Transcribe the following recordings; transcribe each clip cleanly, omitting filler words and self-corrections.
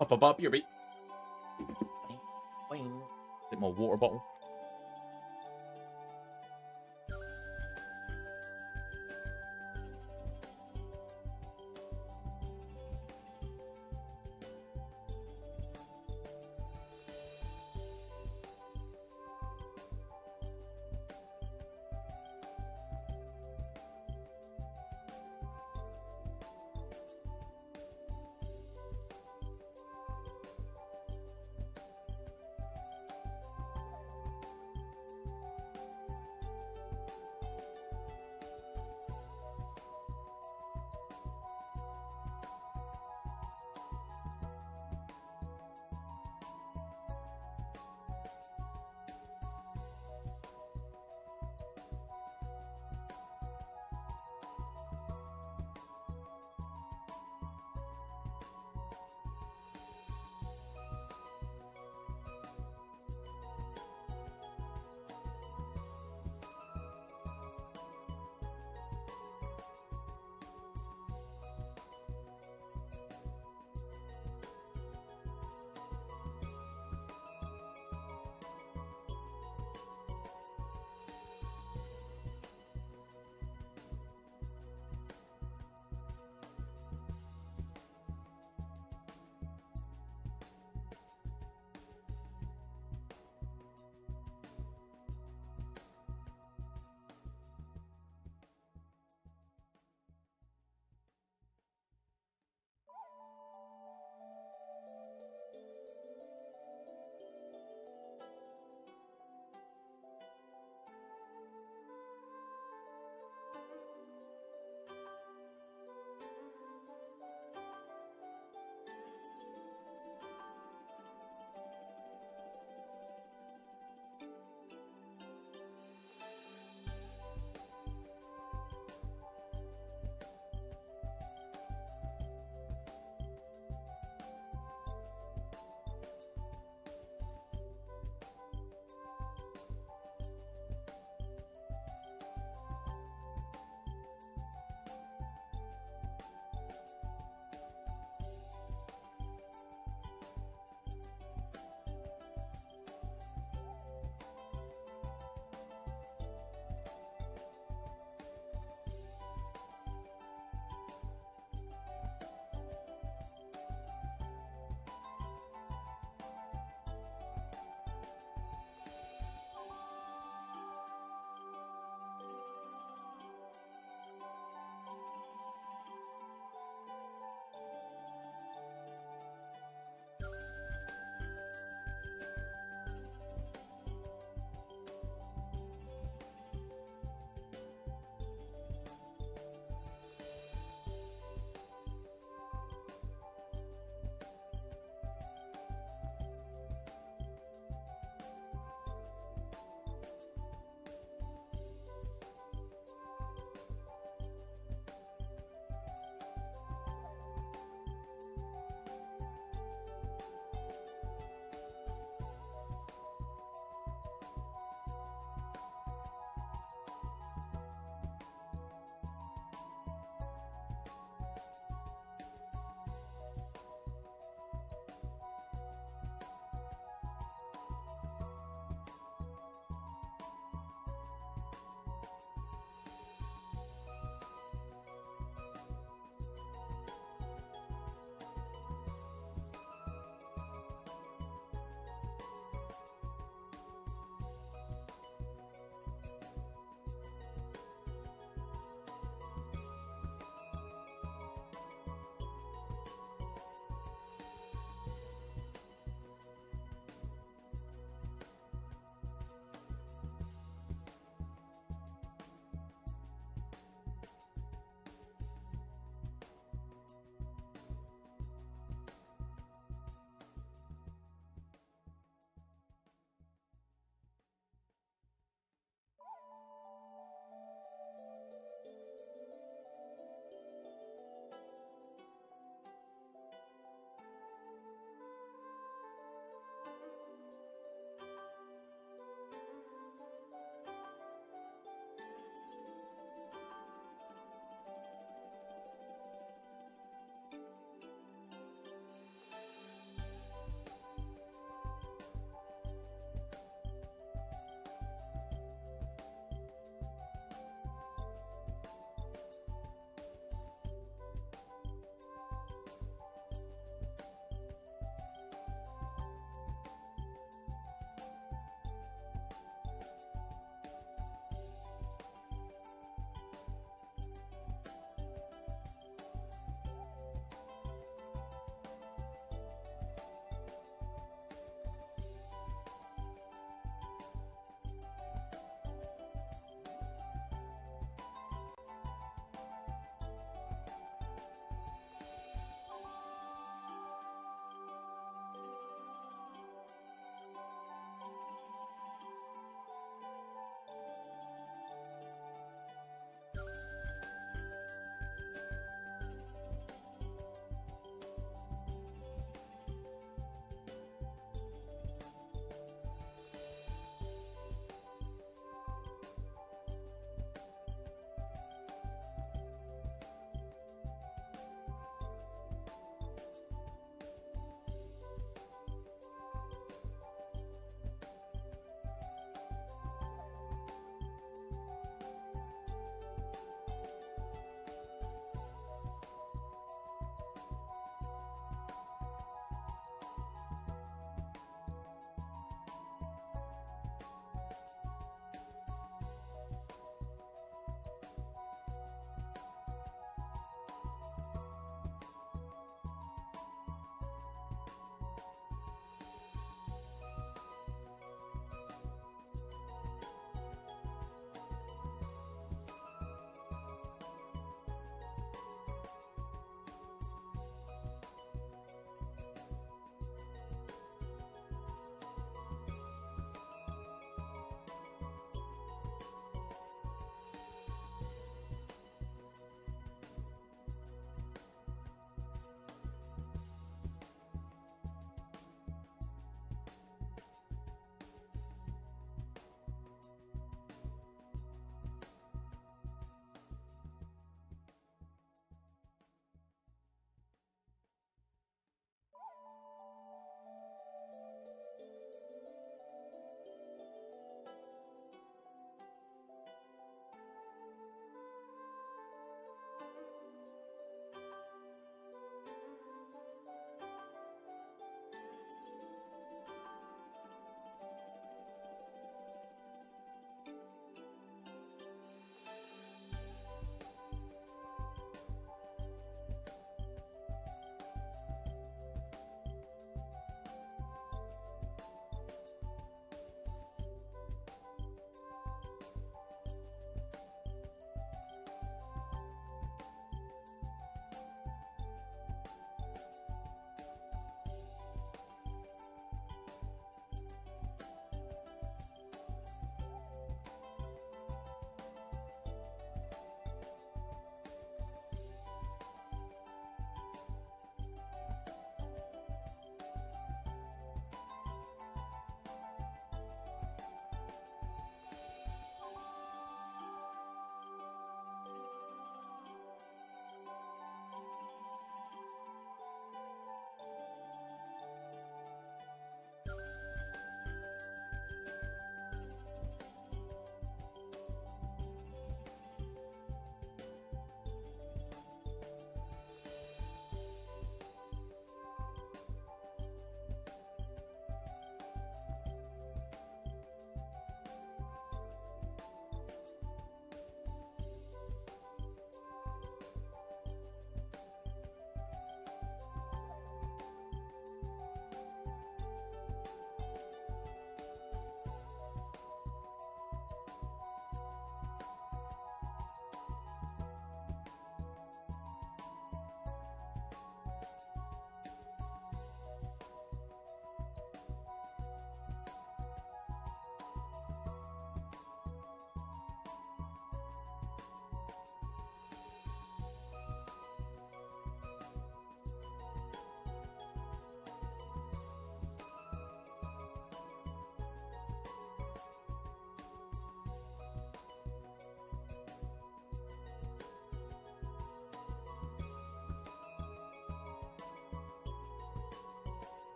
Up, you're beat. Bit more water bottle.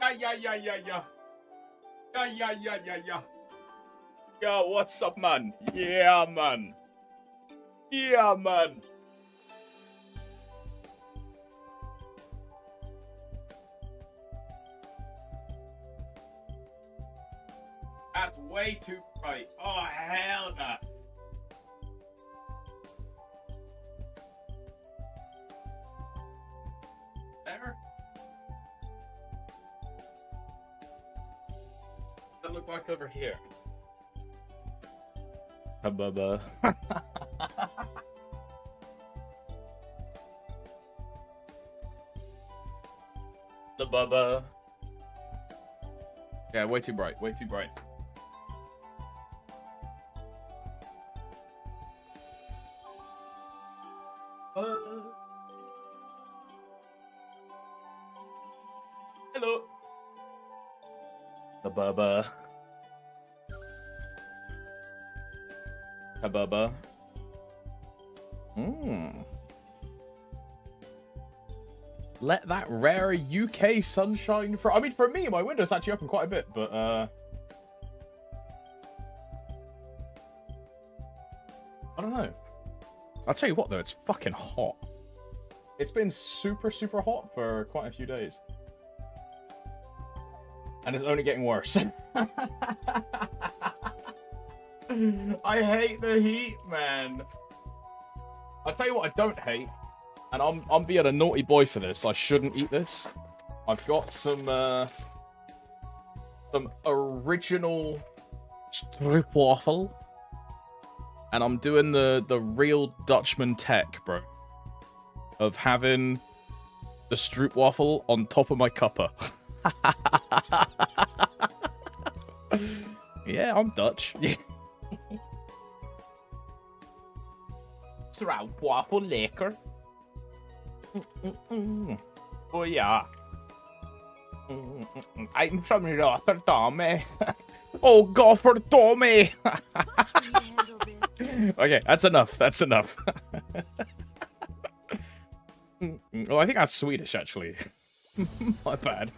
Yeah, yeah, yeah, yeah. Yeah, yeah, yeah, yeah, yeah. Yo, what's up, man? Yeah, man. Yeah, man. That's way too bright. Oh, hell no. There? That look like over here. Bubba. The Bubba. Yeah, way too bright. Way too bright. Hello. The Bubba. The Bubba. Let that rare UK sunshine for. I mean, for me, my window's actually open quite a bit, but I don't know. I'll tell you what, though, it's fucking hot. It's been super, super hot for quite a few days. And it's only getting worse. I hate the heat, man. I'll tell you what I don't hate. And I'm being a naughty boy for this. I shouldn't eat this. I've got some original stroopwafel. And I'm doing the real Dutchman tech, bro. Of having the stroopwafel on top of my cuppa. Yeah, I'm Dutch. Stroopwafel lekker. Oh yeah. I'm from Rotterdam. Oh, go for Tommy. Okay, that's enough. That's enough. Well, I think that's Swedish, actually. My bad.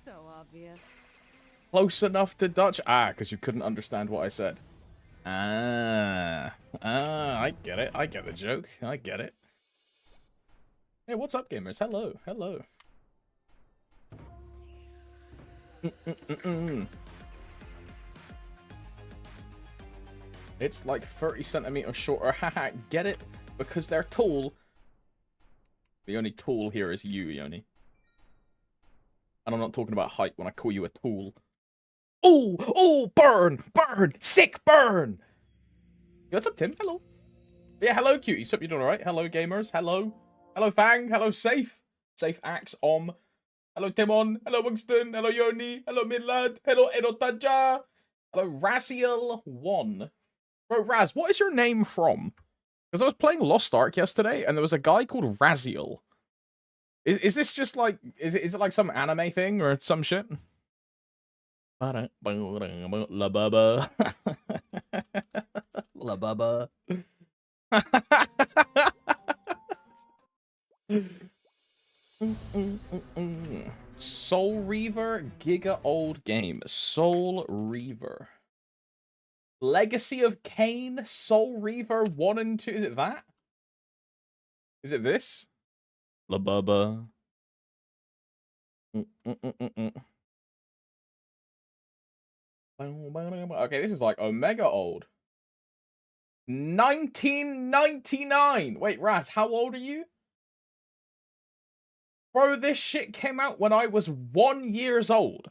So obvious. Close enough to Dutch? Ah, because you couldn't understand what I said. I get it. I get the joke. I get it. Hey, what's up, gamers? Hello. Hello. It's like 30 centimeters shorter. Haha, get it? Because they're tall. The only tool here is you, Yoni. And I'm not talking about height when I call you a tool. Oh, oh, burn, burn, sick burn. What's up, Tim? Hello. Yeah, hello, cuties. Hope you're doing all right. Hello, gamers. Hello. Hello, Fang. Hello, Safe. Safe Axe, Hello, Timon. Hello, Winston. Hello, Yoni. Hello, Midlad. Hello, Edotaja. Hello, Raziel1. Bro, Raz, what is your name from? Because I was playing Lost Ark yesterday, and there was a guy called Raziel. Is this just like... Is it like some anime thing, or some shit? La Bubba. La Bubba. Soul Reaver, Giga Old Game. Soul Reaver. Legacy of Kain, Soul Reaver 1 and 2. Is it that? Is it this? La Bubba. Okay, this is like Omega old. 1999! Wait, Raz, how old are you? Bro, this shit came out when I was 1 year old.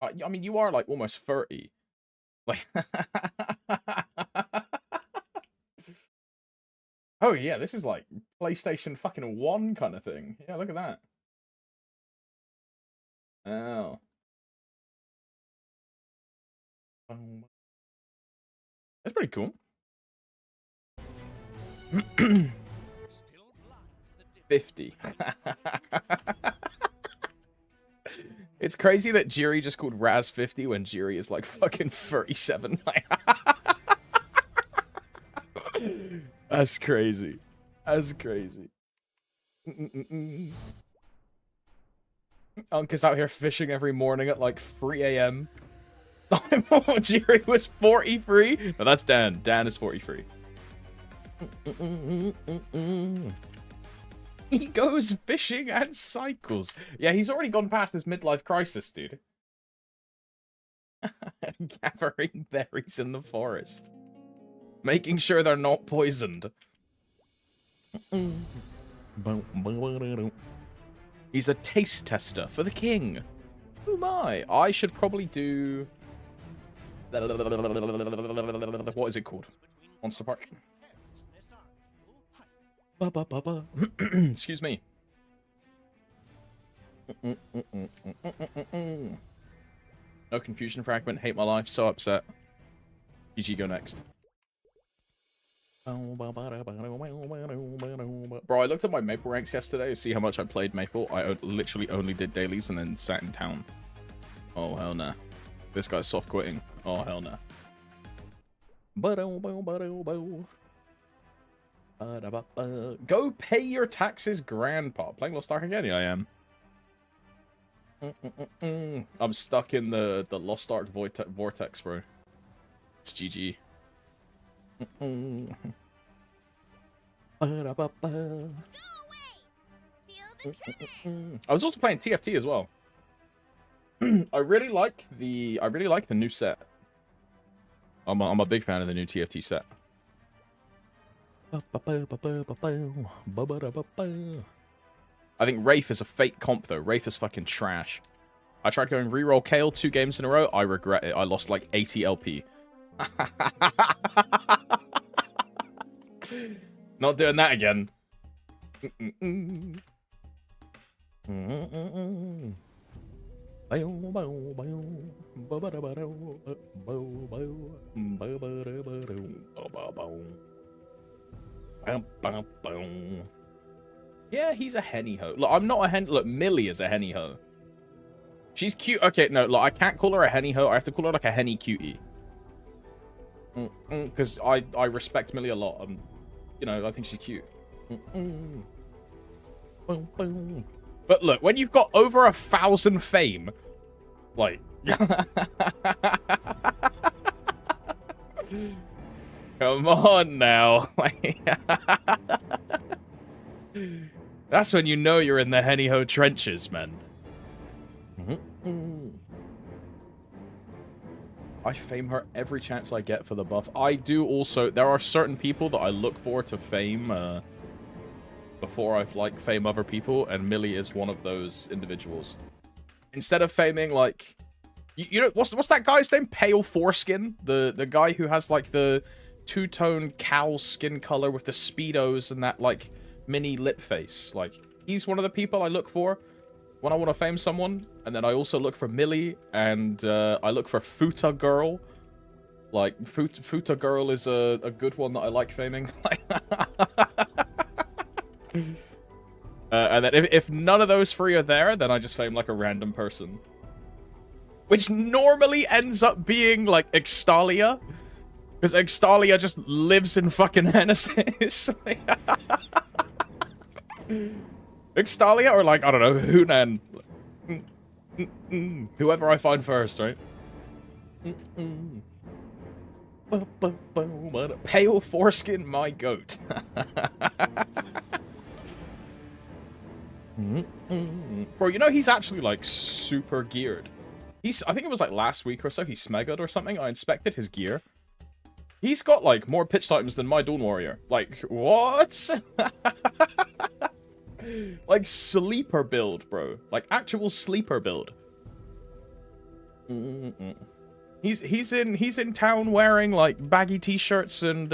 I mean, you are like almost 30. Like, oh yeah, this is like PlayStation fucking 1 kind of thing. Yeah, look at that. Oh. That's pretty cool. 50. It's crazy that Jiri just called Raz 50 when Jiri is like fucking 37. That's crazy. That's crazy. Uncle's out here fishing every morning at like 3 a.m. Jiri was 43. No, that's Dan. Dan is 43. He goes fishing and cycles. Yeah, he's already gone past his midlife crisis, dude. Gathering berries in the forest. Making sure they're not poisoned. He's a taste tester for the king. Oh my. I should probably do... What is it called? Monster Park? Excuse me. No confusion fragment. Hate my life. So upset. GG, go next. Bro, I looked at my Maple ranks yesterday to see how much I played Maple. I literally only did dailies and then sat in town. Oh, hell nah. This guy's soft quitting. Oh, hell nah. Go pay your taxes, grandpa. Playing Lost Ark again? Yeah, I am. I'm stuck in the Lost Ark vortex, bro. It's GG. Go away. Feel the trigger. I was also playing TFT as well. I really like the new set. I'm a big fan of the new TFT set. I think Wraith is a fake comp though. Wraith is fucking trash. I tried going reroll Kale 2 games in a row. I regret it. I lost like 80 LP. Not doing that again. Yeah, he's a henny ho. Look, I'm not a hen. Look, Millie is a henny ho. She's cute. Okay, no, look, I can't call her a henny ho. I have to call her like a henny cutie. Because I respect Millie a lot. You know, I think she's cute. But look, when you've got over 1,000 fame, like... Come on now. That's when you know you're in the henny-ho trenches, man. I fame her every chance I get for the buff. I do also... There are certain people that I look for to fame before I've, like, fame other people, and Millie is one of those individuals. Instead of faming, like... You know, what's that guy's name? Pale Foreskin? The guy who has, like, the two-tone cow skin color with the Speedos and that, like, mini lip face. Like, he's one of the people I look for when I want to fame someone. And then I also look for Millie, and I look for Futa Girl. Like, Futa Girl is a good one that I like faming. And then if none of those three are there, then I just fame like a random person. Which normally ends up being like Extalia. Because Extalia just lives in fucking Genesis. Extalia or like, I don't know, Hunan. Whoever I find first, right? Pale Foreskin, my goat. Bro, you know he's actually like super geared. I think it was like last week or so, he smegged or something. I inspected his gear. He's got like more pitch items than my Dawn Warrior. Like, what? Like sleeper build, bro. Like actual sleeper build. He's in town wearing like baggy t-shirts and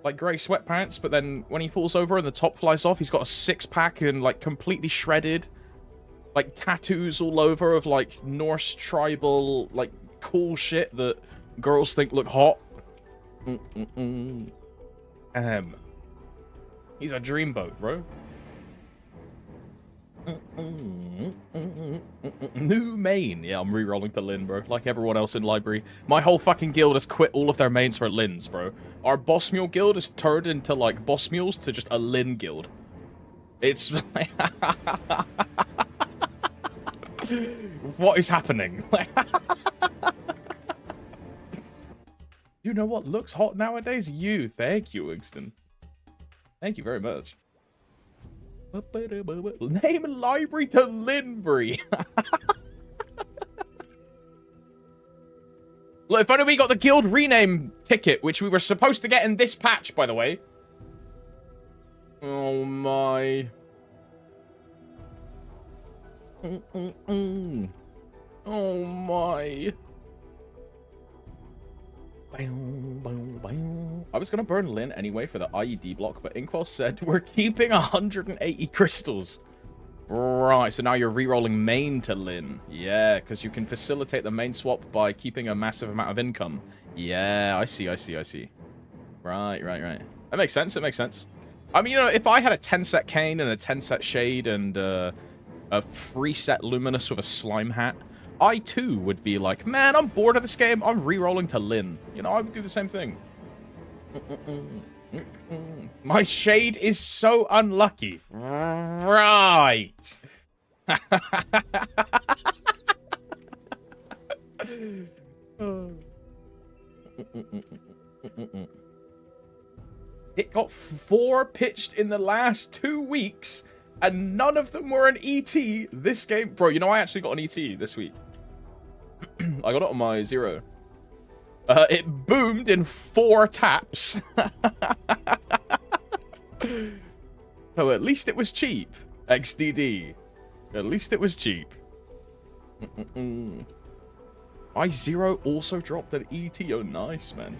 like grey sweatpants, but then when he falls over and the top flies off, he's got a six-pack and like completely shredded, like tattoos all over of like Norse tribal like cool shit that girls think look hot. He's a dreamboat, bro. New main. Yeah, I'm re-rolling to Lin, bro. Like everyone else in library. My whole fucking guild has quit all of their mains for Lins, bro. Our boss mule guild is turned into, like, boss mules to just a Lin guild. It's... What is happening? You know what looks hot nowadays? You. Thank you, Wigston. Thank you very much. Name a library to Linbury. Look, if only we got the guild rename ticket, which we were supposed to get in this patch, by the way. Oh my. Oh my. I was gonna burn Lin anyway for the IED block, but Inkwell said we're keeping 180 crystals. Right, so now you're re-rolling main to Lin. Yeah, because you can facilitate the main swap by keeping a massive amount of income. Yeah, I see. Right. That makes sense, it makes sense. I mean, you know, if I had a 10-set Cane and a 10-set Shade and a free-set Luminous with a slime hat, I too would be like, man, I'm bored of this game. I'm re-rolling to Lin. You know, I would do the same thing. My Shade is so unlucky. Right. It got 4 pitched in the last 2 weeks, and none of them were an ET this game. Bro, you know, I actually got an ET this week. I got it on my 0. It boomed in 4 taps. So at least it was cheap. XDD. At least it was cheap. My 0 also dropped an ET. Oh, nice, man.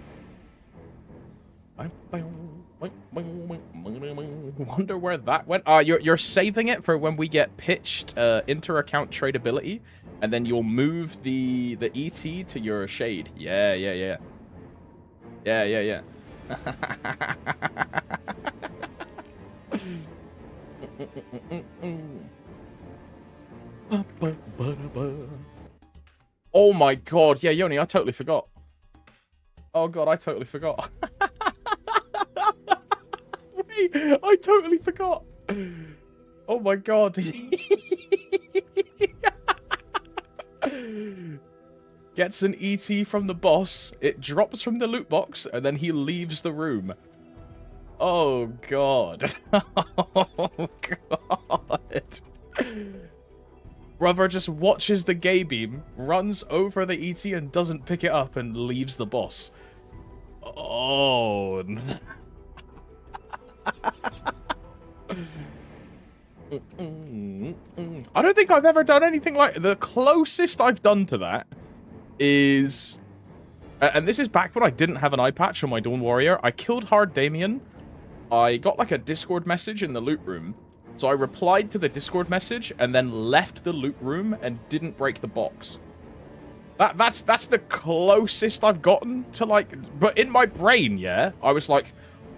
Wonder where that went. You're saving it for when we get pitched inter-account tradability, and then you'll move the ET to your Shade. Yeah. Oh my god, yeah, Yoni, I totally forgot. Oh god, I totally forgot. Wait, I totally forgot. Oh my god. Gets an ET from the boss, it drops from the loot box, and then he leaves the room. Oh god. Oh god. Brother just watches the gay beam, runs over the ET and doesn't pick it up and leaves the boss. Oh. I don't think I've ever done anything like... The closest I've done to that is... And this is back when I didn't have an eye patch on my Dawn Warrior. I killed Hard Damien. I got like a Discord message in the loot room. So I replied to the Discord message and then left the loot room and didn't break the box. That's the closest I've gotten to like... But in my brain, yeah, I was like,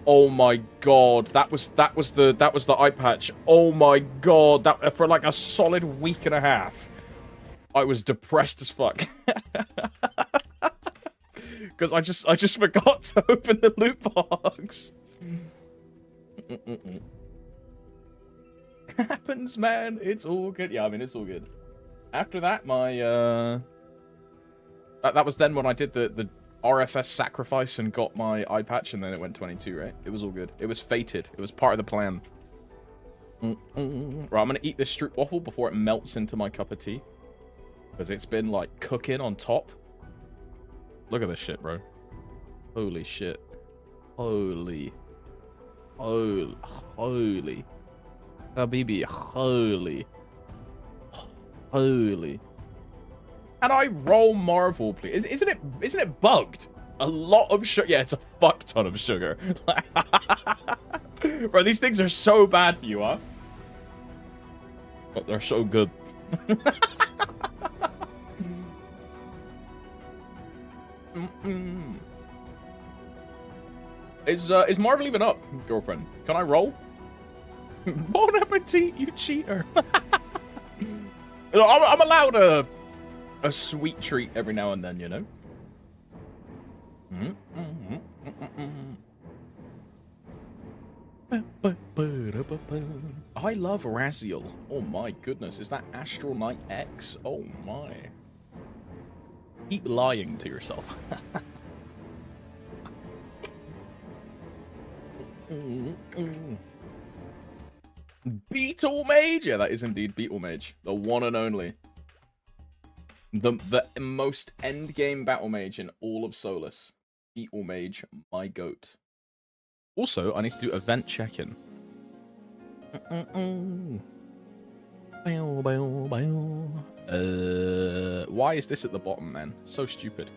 oh my god, that was the eye patch. Oh my god, that for like a solid week and a half. I was depressed as fuck. Because I just forgot to open the loot box. Happens, man. It's all good. Yeah, I mean, it's all good. After that, my that was then when I did the RFS sacrifice and got my eye patch, and then it went 22, right? It was all good. It was fated. It was part of the plan. Right, I'm gonna eat this stroop waffle before it melts into my cup of tea. Because it's been, like, cooking on top. Look at this shit, bro. Holy shit. Holy. Habibi, holy. Holy. Can I roll Marvel, please? Isn't it bugged? A lot of sugar. Yeah, it's a fuck ton of sugar. Bro, these things are so bad for you, huh? But they're so good. Is Marvel even up, girlfriend? Can I roll? Bon appetit, you cheater. You know, I'm allowed a sweet treat every now and then, you know? I love Raziel. Oh my goodness, is that Astral Knight X? Oh my. Keep lying to yourself. Beetle Mage? Yeah, that is indeed Beetle Mage. The one and only. The most endgame battle mage in all of Solus. Beetle Mage, my goat. Also, I need to do event check-in. Why is this at the bottom, man? So stupid.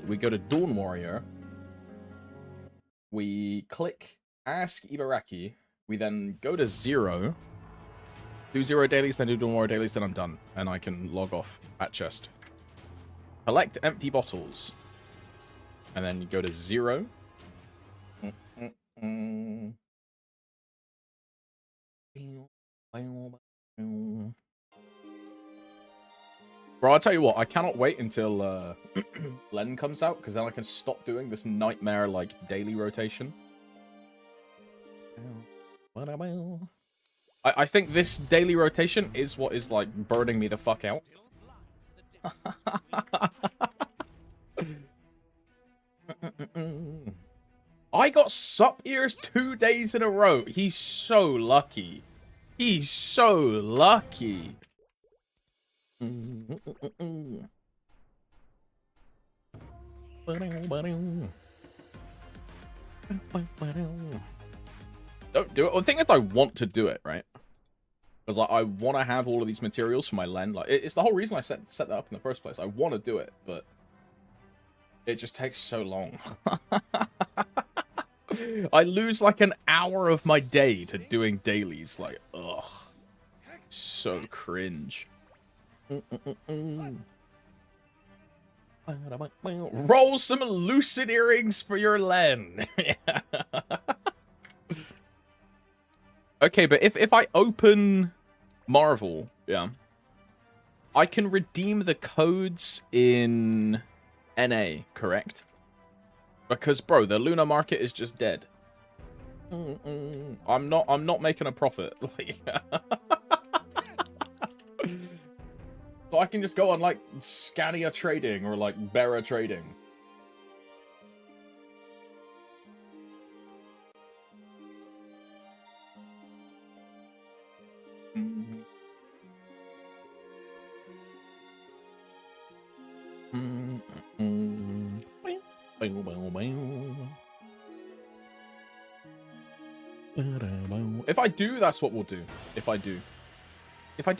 We go to Dawn Warrior. We click Ask Ibaraki. We then go to 0. Do 0 dailies, then do Dawn Warrior dailies, then I'm done. And I can log off at chest. Collect empty bottles. And then you go to 0. Bro, I'll tell you what, I cannot wait until Len comes out, because then I can stop doing this nightmare, like, daily rotation. I think this daily rotation is what is, like, burning me the fuck out. I got sup ears 2 days in a row. He's so lucky. He's so lucky. Don't do it. Well, the thing is, I want to do it, right? Because like, I want to have all of these materials for my Len. Like, it's the whole reason I set that up in the first place. I want to do it, but it just takes so long. I lose like an hour of my day to doing dailies. Like, ugh, so cringe. Roll some lucid earrings for your Len. Okay, but if I open Marvel, yeah, I can redeem the codes in NA, correct? Because, bro, the Lunar Market is just dead. I'm not making a profit. So I can just go on, like, Scania Trading or, like, Bera Trading. If I do, that's what we'll do. If I do,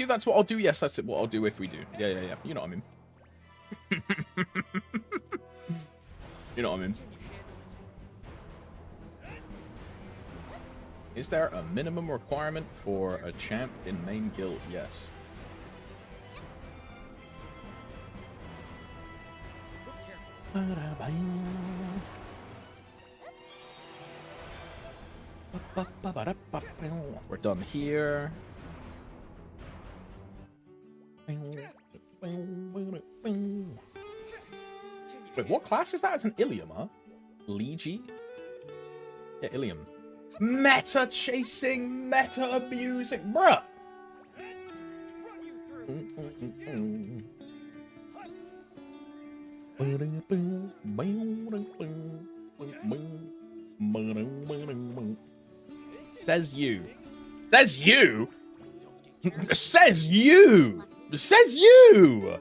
that's what I'll do. Yes, that's what I'll do if we do. Yeah. You know what I mean. You know what I mean. Is there a minimum requirement for a champ in main guild? Yes. We're done here. Wait, what class is that? It's an Ilium, huh? Legi? Yeah, Ilium. Meta chasing, meta abusing, bruh. Says you. Says you? Says you! Says you!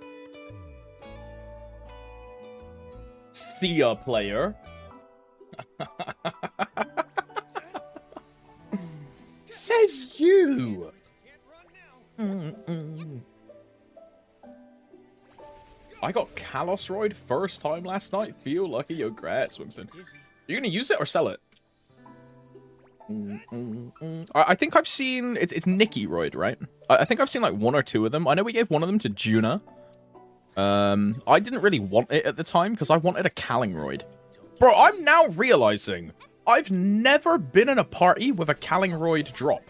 See ya, player. Says you! I got Kalosroid first time last night. Feel lucky, yo, grats, Swimson. You gonna use it or sell it? I think I've seen... It's Nicky Roid, right? I think I've seen like 1 or 2 of them. I know we gave one of them to Juna. I didn't really want it at the time because I wanted a Kalingroid. Bro, I'm now realizing I've never been in a party with a Callingroid drop.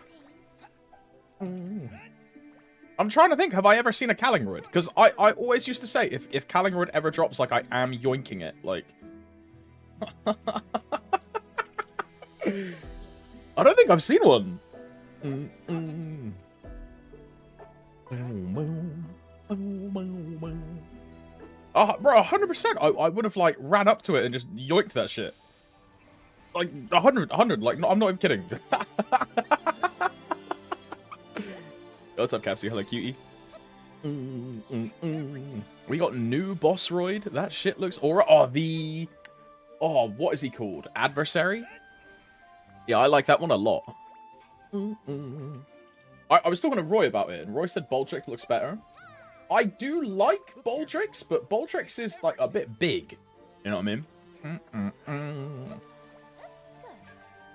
I'm trying to think, have I ever seen a Callingroid? Because I always used to say, if Callingroid ever drops, like, I am yoinking it. Like... I don't think I've seen one. Oh, bro, 100%. I would have, like, ran up to it and just yoinked that shit. Like, 100, like, no, I'm not even kidding. What's up, Capsy? Hello, cutie. We got new boss roid. That shit looks alright. Oh, what is he called? Adversary? Yeah, I like that one a lot. I was talking to Roy about it, and Roy said Baldric looks better. I do like Baldric's, but Baldric's is, like, a bit big. You know what I mean?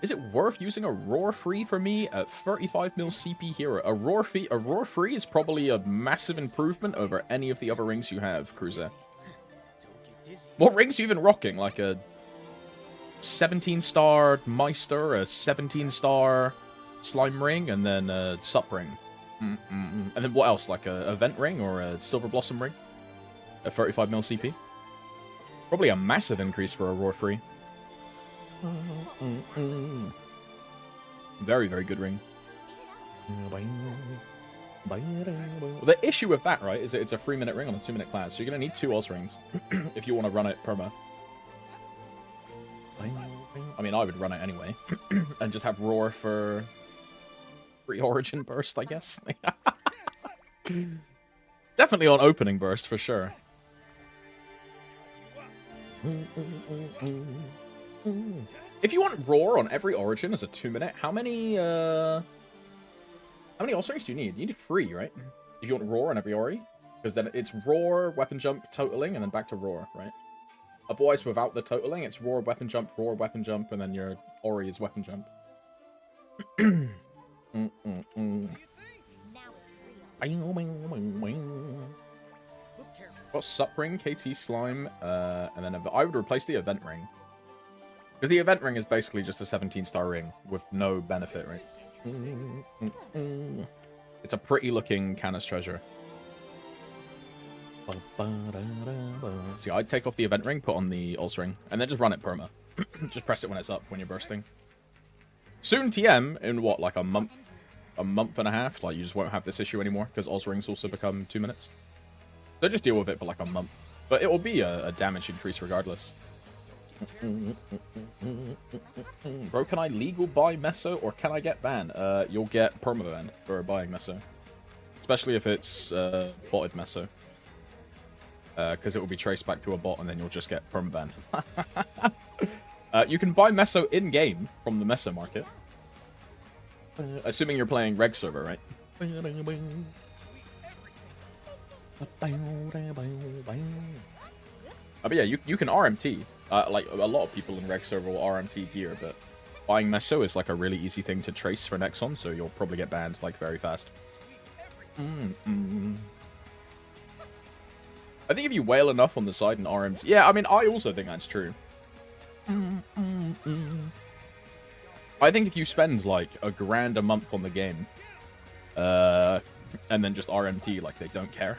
Is it worth using a roar free for me at 35 mil CP hero? A roar free is probably a massive improvement over any of the other rings you have, Cruiser. What rings are you even rocking? Like a 17-star Meister, a 17-star slime ring, and then a sup ring. And then what else? Like a event ring or a silver blossom ring at 35 mil CP? Probably a massive increase for a roar free. Very, very good ring. The issue with that, right, is that it's a 3-minute ring on a 2-minute class, so you're going to need 2 Oz rings if you want to run it perma. I mean, I would run it anyway. And just have Roar for free Origin Burst, I guess. Definitely on opening burst, for sure. If you want Roar on every Origin as a 2-minute, how many Oz rings do you need? You need 3, right? If you want Roar on every Ori. Because then it's Roar, Weapon Jump, Totaling, and then back to Roar, right? Otherwise, without the Totaling, it's Roar, Weapon Jump, and then your Ori is Weapon Jump. Got Sup Ring, KT Slime, and then I would replace the Event Ring. Because the Event Ring is basically just a 17-star ring with no benefit, right? It's a pretty looking Canis treasure. See, I'd take off the Event Ring, put on the Oz Ring, and then just run it perma. Just press it when it's up, when you're bursting. Soon TM, in what, like a month and a half? Like, you just won't have this issue anymore, because Oz Rings also become 2 minutes. So just deal with it for like a month. But it will be a damage increase regardless. Bro, can I legal buy Meso, or can I get banned? You'll get permaban for buying Meso. Especially if it's botted Meso. Because it will be traced back to a bot, and then you'll just get permaban. You can buy Meso in-game from the Meso market. Assuming you're playing reg server, right? But yeah, you can RMT. Like, a lot of people in reg server will RMT gear, but buying Meso is like a really easy thing to trace for Nexon, so you'll probably get banned like very fast. I think if you wail enough on the side and RMT... Yeah, I mean, I also think that's true. I think if you spend, like, $1,000 a month on the game, and then just RMT, like, they don't care.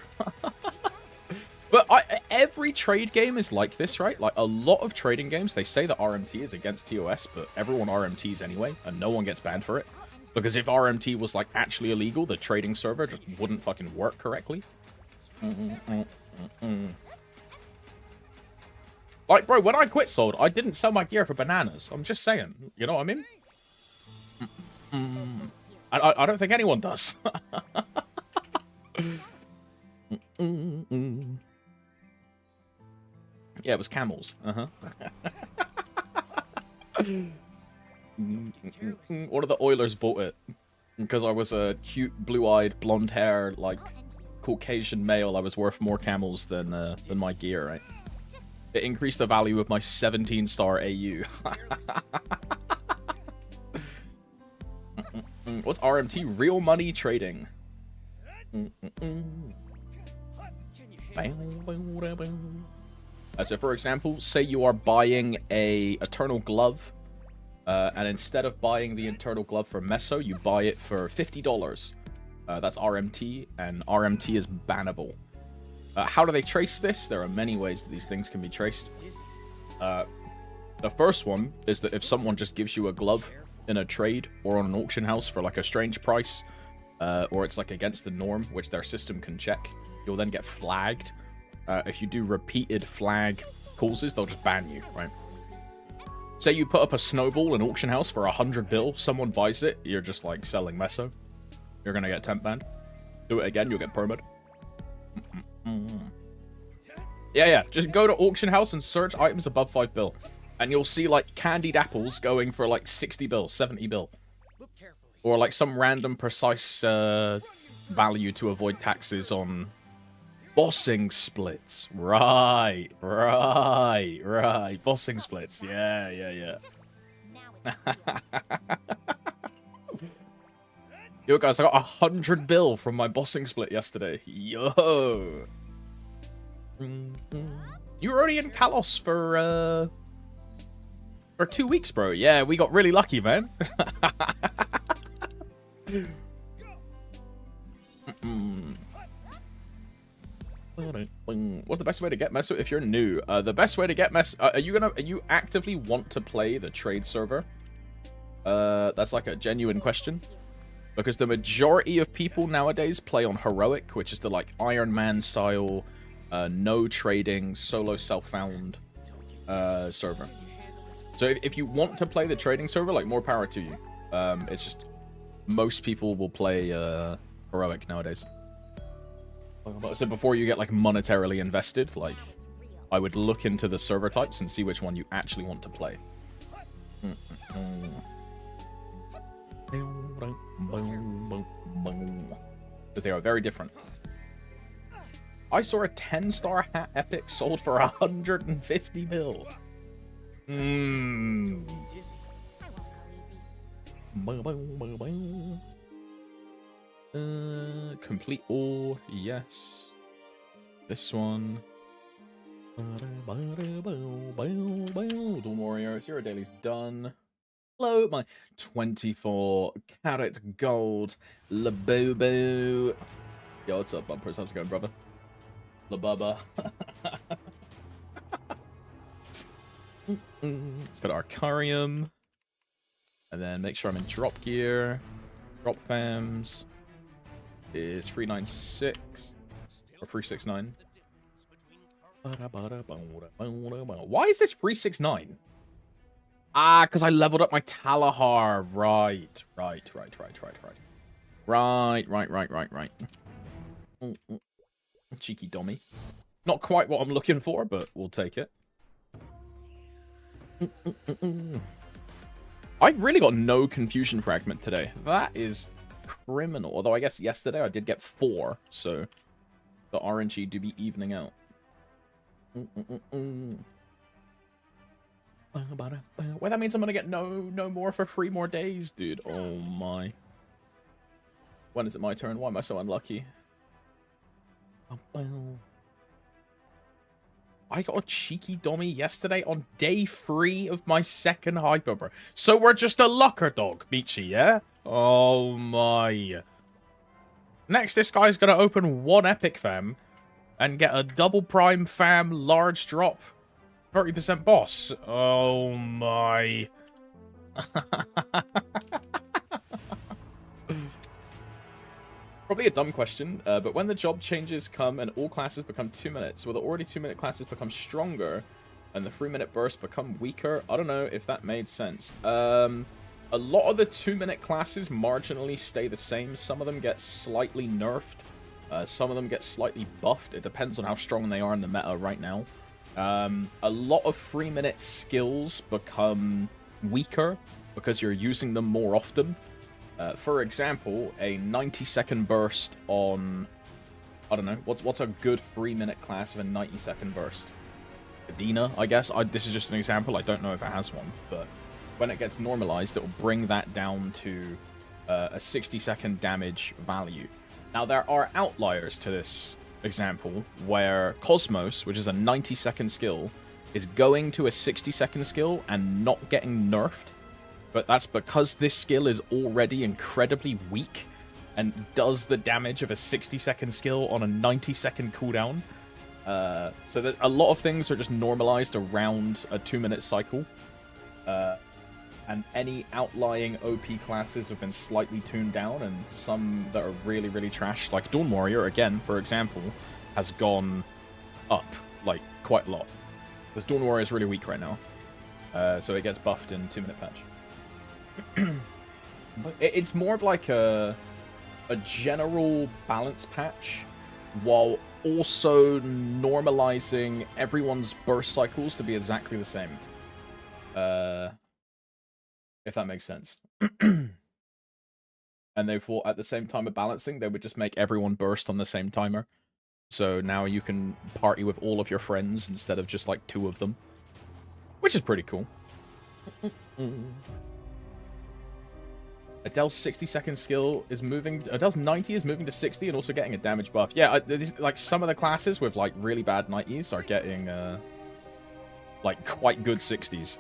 But every trade game is like this, right? Like, a lot of trading games, they say that RMT is against TOS, but everyone RMTs anyway, and no one gets banned for it. Because if RMT was, like, actually illegal, the trading server just wouldn't fucking work correctly. Like, bro, when I quit Sold, I didn't sell my gear for bananas. I'm just saying. You know what I mean? I don't think anyone does. Yeah, it was camels. One of the Oilers bought it. Because I was a cute, blue-eyed, blonde-haired, like, Caucasian male, I was worth more camels than my gear, right? It increased the value of my 17-star AU. What's RMT? Real money trading. So for example, say you are buying a Eternal Glove, and instead of buying the Eternal Glove for Meso, you buy it for $50. That's RMT, and RMT is bannable. How do they trace this? There are many ways that these things can be traced. The first one is that if someone just gives you a glove in a trade or on an auction house for like a strange price, or it's like against the norm, which their system can check, you'll then get flagged. If you do repeated flag causes, they'll just ban you, right? Say you put up a snowball in auction house for 100 bill, someone buys it, you're just like selling meso. You're gonna get temp banned. Do it again, you'll get permit. Yeah, just go to auction house and search items above 5 bill. And you'll see like candied apples going for like 60 bill, 70 bill. Or like some random precise value to avoid taxes on bossing splits. Right. Bossing splits. Yeah. Yo, guys, I got 100 bill from my bossing split yesterday. Yo. You were already in Kalos for 2 weeks, bro. Yeah, we got really lucky, man. What's the best way to get meso if you're new? The best way to get meso... Are you actively want to play the trade server? That's like a genuine question. Because the majority of people nowadays play on Heroic, which is the like Iron Man style, no trading, solo self-found server. So if you want to play the trading server, like, more power to you. It's just most people will play Heroic nowadays. So before you get like monetarily invested, like, I would look into the server types and see which one you actually want to play. Because they are very different. I saw a 10-star hat epic sold for 150 mil. Complete all, yes. This one. Dawn Warrior, 0 dailies done. Hello, my 24 karat gold labuhbuh. Yo, what's up, bumpers? How's it going, brother? Labubba. Let's go to Arcarium. And then make sure I'm in drop gear. Drop fams is 396 or 369. Why is this 369? Ah, because I leveled up my Talahar. Right. Cheeky dummy. Not quite what I'm looking for, but we'll take it. I really got no confusion fragment today. That is criminal. Although I guess yesterday I did get 4, so the RNG do be evening out. Well, that means I'm gonna get no more for 3 more days, dude. Oh my. When is it my turn? Why am I so unlucky? I got a cheeky dummy yesterday on day 3 of my 2nd hyper, bro. So we're just a lucker dog, Michi, yeah? Oh my. Next, this guy's gonna open 1 epic fam and get a double prime fam large drop 30% boss. Oh my. Probably a dumb question, but when the job changes come and all classes become 2 minutes, will the already 2-minute classes become stronger and the 3-minute bursts become weaker? I don't know if that made sense. A lot of the 2-minute classes marginally stay the same. Some of them get slightly nerfed. Some of them get slightly buffed. It depends on how strong they are in the meta right now. A lot of 3-minute skills become weaker because you're using them more often. For example, a 90-second burst on... I don't know, what's a good 3-minute class of a 90-second burst? Adina, I guess? This is just an example, I don't know if it has one, but when it gets normalized, it will bring that down to a 60-second damage value. Now, there are outliers to this example where Cosmos, which is a 90-second skill, is going to a 60-second skill and not getting nerfed. But that's because this skill is already incredibly weak and does the damage of a 60-second skill on a 90-second cooldown. So that a lot of things are just normalized around a 2-minute cycle. And any outlying OP classes have been slightly tuned down, and some that are really, really trash, like Dawn Warrior, again, for example, has gone up, like, quite a lot. Because Dawn Warrior is really weak right now. So it gets buffed in 2-minute patch. It's more of like a general balance patch, while also normalizing everyone's burst cycles to be exactly the same. If that makes sense. And they thought at the same time of balancing, they would just make everyone burst on the same timer. So now you can party with all of your friends instead of just like 2 of them. Which is pretty cool. Adele's 60-second skill is moving... Adele's 90 is moving to 60 and also getting a damage buff. Yeah, like some of the classes with like really bad 90s are getting like quite good 60s.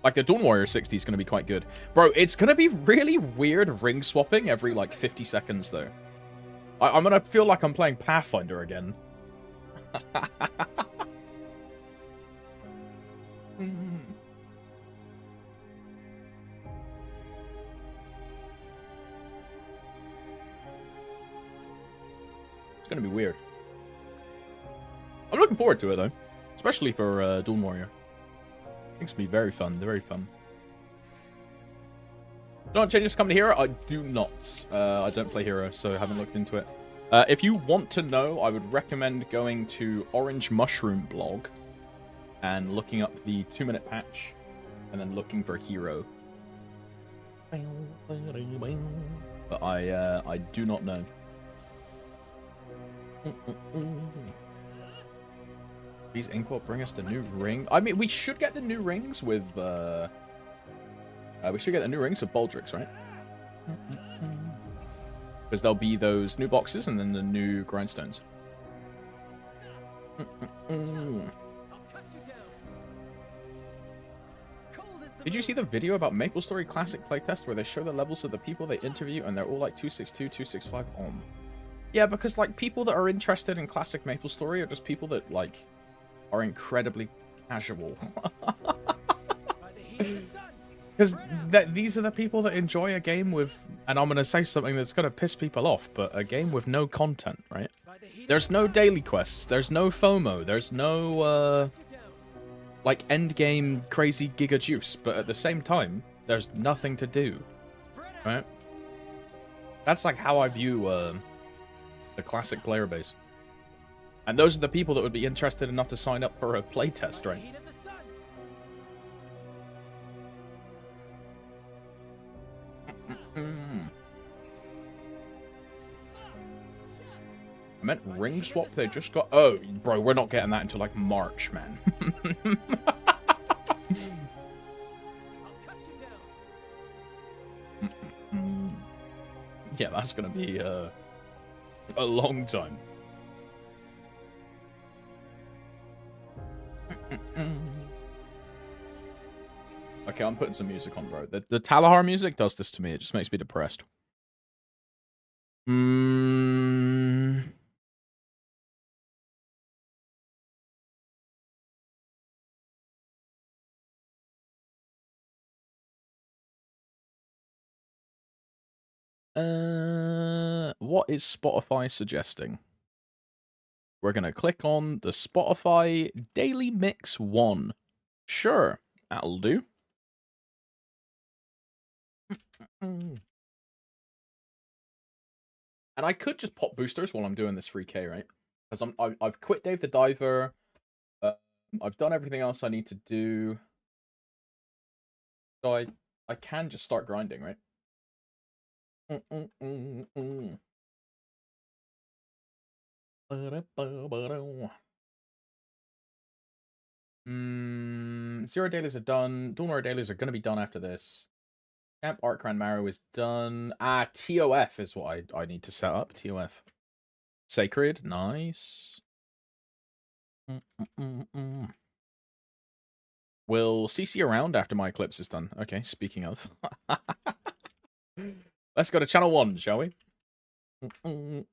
Like the Dawn Warrior 60 is going to be quite good. Bro, it's going to be really weird ring swapping every like 50 seconds though. I'm going to feel like I'm playing Pathfinder again. It's going to be weird. I'm looking forward to it though. Especially for Dawn Warrior. I think it's going to be very fun. Very fun. Don't changes come to Hero? I do not. I don't play Hero, so I haven't looked into it. If you want to know, I would recommend going to Orange Mushroom blog and looking up the 2-minute patch and then looking for Hero. But I do not know. These Inkwell bring us the new ring. I mean, we should get the new rings with Baldrix, right? Because there'll be those new boxes and then the new grindstones. Did you see the video about MapleStory Classic playtest where they show the levels of the people they interview and they're all like 262, 265 on? Yeah, because like people that are interested in Classic MapleStory are just people that like are incredibly casual. Because these are the people that enjoy a game with, and I'm going to say something that's going to piss people off, but a game with no content, right? There's no daily quests, there's no FOMO, there's no, like, endgame crazy giga juice, but at the same time, there's nothing to do, right? That's, like, how I view, the classic player base. And those are the people that would be interested enough to sign up for a playtest, right? I meant ring swap, they just got... Oh, bro, we're not getting that until, like, March, man. Yeah, that's gonna be, a long time. Okay, I'm putting some music on, bro. The Talahar music does this to me. It just makes me depressed. What is Spotify suggesting? We're gonna click on the Spotify Daily Mix 1. Sure, that'll do. And I could just pop boosters while I'm doing this 3K, right? Because I've quit Dave the Diver. I've done everything else I need to do. So I can just start grinding, right? Zero dailies are done. Dawn Warrior dailies are going to be done after this. Camp Arc Grand Marrow is done. TOF is what I need to set up. TOF. Sacred, nice. We'll CC around after my eclipse is done. Okay, speaking of. Let's go to channel 1, shall we? And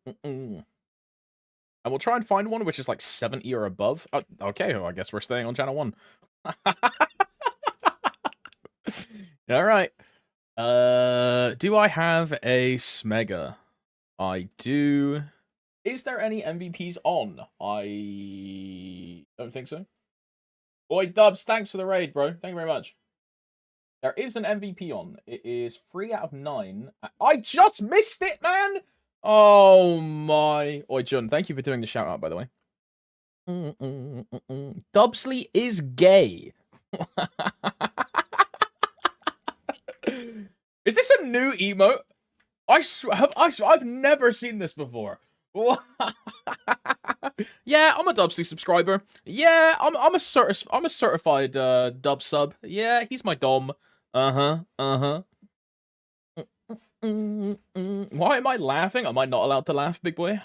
we'll try and find one which is like 70 or above. Oh, okay, well, I guess we're staying on channel 1. Alright. Do I have a Smega? I do. Is there any MVPs on? I don't think so. Boy, Dubs, thanks for the raid, bro. Thank you very much. There is an MVP on. It is 3 out of 9. I just missed it, man! Oh my. Oi, Jun, thank you for doing the shout out, by the way. Dubsley is gay. Is this a new emote? I've never seen this before. Yeah, I'm a Dubsley subscriber. Yeah, I'm a certified dub sub. Yeah, he's my dom. Uh-huh. Why am I laughing? Am I not allowed to laugh, big boy?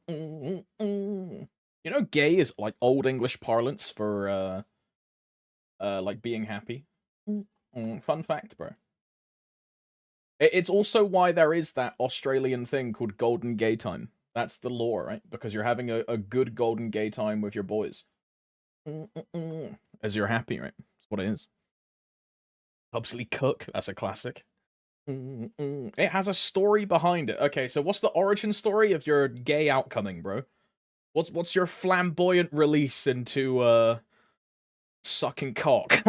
You know, gay is like old English parlance for like being happy. Fun fact, bro. It's also why there is that Australian thing called golden gay time. That's the lore, right? Because you're having a good golden gay time with your boys. As you're happy, right? That's what it is. Pubsley Cook, that's a classic. It has a story behind it. Okay, so what's the origin story of your gay outcoming, bro? What's your flamboyant release into sucking cock?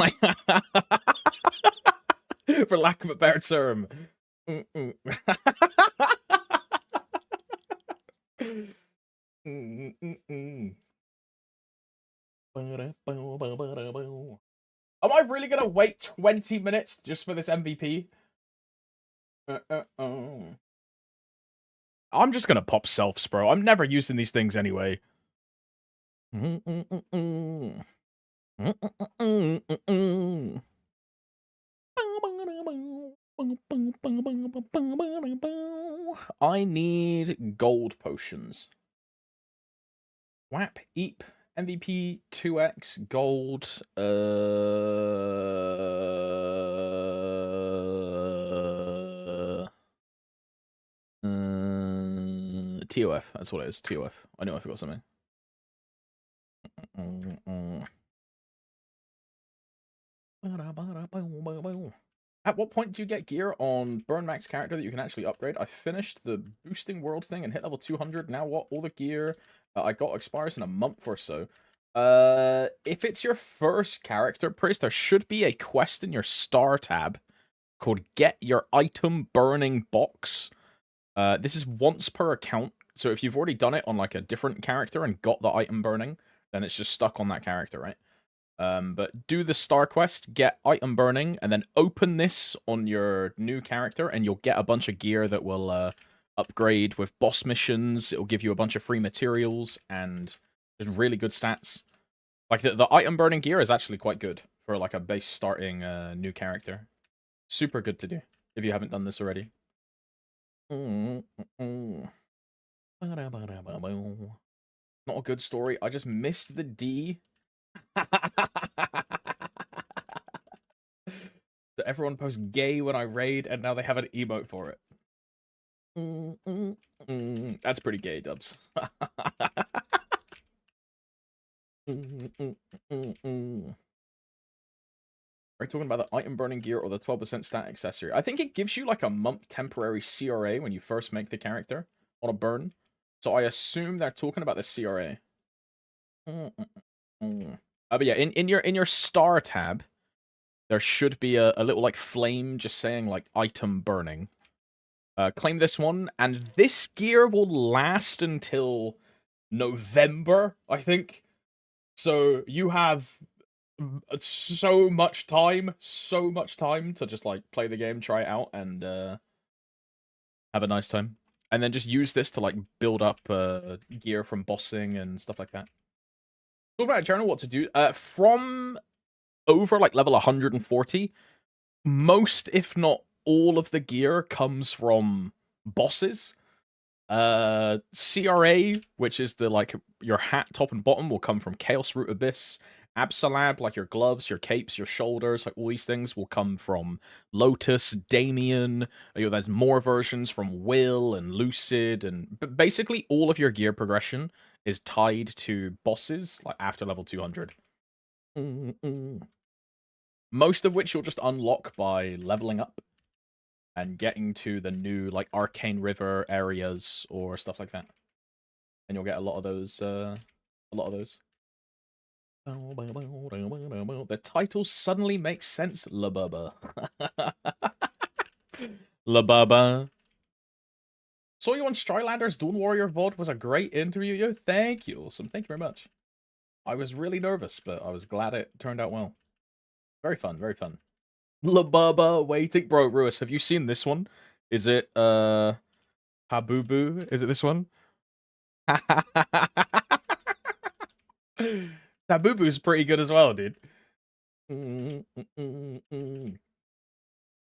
For lack of a better term. Am I really gonna wait 20 minutes just for this MVP? I'm just gonna pop selfs, bro. I'm never using these things anyway. I need gold potions. Whap, Eep, MVP 2x, gold, TOF, that's what it is, TOF. I know I forgot something. At what point do you get gear on Burn Max character that you can actually upgrade? I finished the boosting world thing and hit level 200. Now what? All the gear I got expires in a month or so. If it's your first character, Priest, there should be a quest in your star tab called Get Your Item Burning Box. This is once per account. So if you've already done it on like a different character and got the item burning, then it's just stuck on that character, right? But do the star quest, get item burning, and then open this on your new character, and you'll get a bunch of gear that will upgrade with boss missions. It'll give you a bunch of free materials and just really good stats. Like the item burning gear is actually quite good for like a base starting new character. Super good to do if you haven't done this already. Not a good story. I just missed the D. So everyone posts gay when I raid, and now they have an emote for it. That's pretty gay, Dubs. Are you talking about the item burning gear or the 12% stat accessory? I think it gives you like a month temporary CRA when you first make the character on a burn. So I assume they're talking about the CRA. But yeah, in your star tab, there should be a little like flame just saying like item burning. Claim this one, and this gear will last until November, I think. So you have so much time to just like play the game, try it out, and have a nice time. And then just use this to like build up gear from bossing and stuff like that. Talk about a journal, what to do. From over like level 140, most if not all of the gear comes from bosses. CRA, which is the like your hat top and bottom, will come from Chaos Root Abyss. Absolab, like your gloves, your capes, your shoulders, like all these things will come from Lotus, Damien. There's more versions from Will and Lucid, and basically all of your gear progression is tied to bosses like after level 200. Most of which you'll just unlock by leveling up and getting to the new like Arcane River areas or stuff like that. And you'll get a lot of those. The title suddenly makes sense, labuhbuh. Labuhbuh. Saw you on Strylander's Dawn Warrior VOD, was a great interview, yo. Thank you, awesome. Thank you very much. I was really nervous, but I was glad it turned out well. Very fun, very fun. Labuhbuh waiting. Bro, Ruiz, have you seen this one? Is it, labuhbuh? Is it this one? labuhbuh's pretty good as well, dude.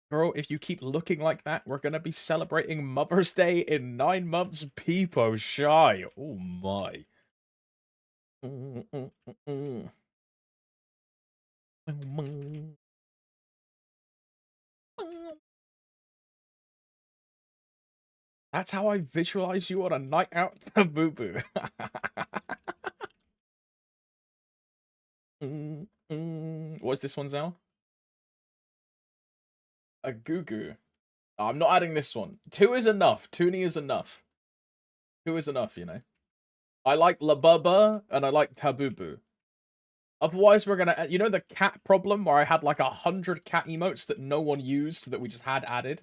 Girl, if you keep looking like that, we're gonna be celebrating Mother's Day in 9 months. Peepo shy. Oh my. That's how I visualize you on a night out to Boo Boo. What's this one, Zell? A Goo Goo. I'm not adding this one. 2 is enough. Toonie is enough. 2 is enough, you know. I like labuhbuh and I like tabubu. Otherwise, we're gonna, you know, the cat problem where I had like 100 cat emotes that no one used that we just had added.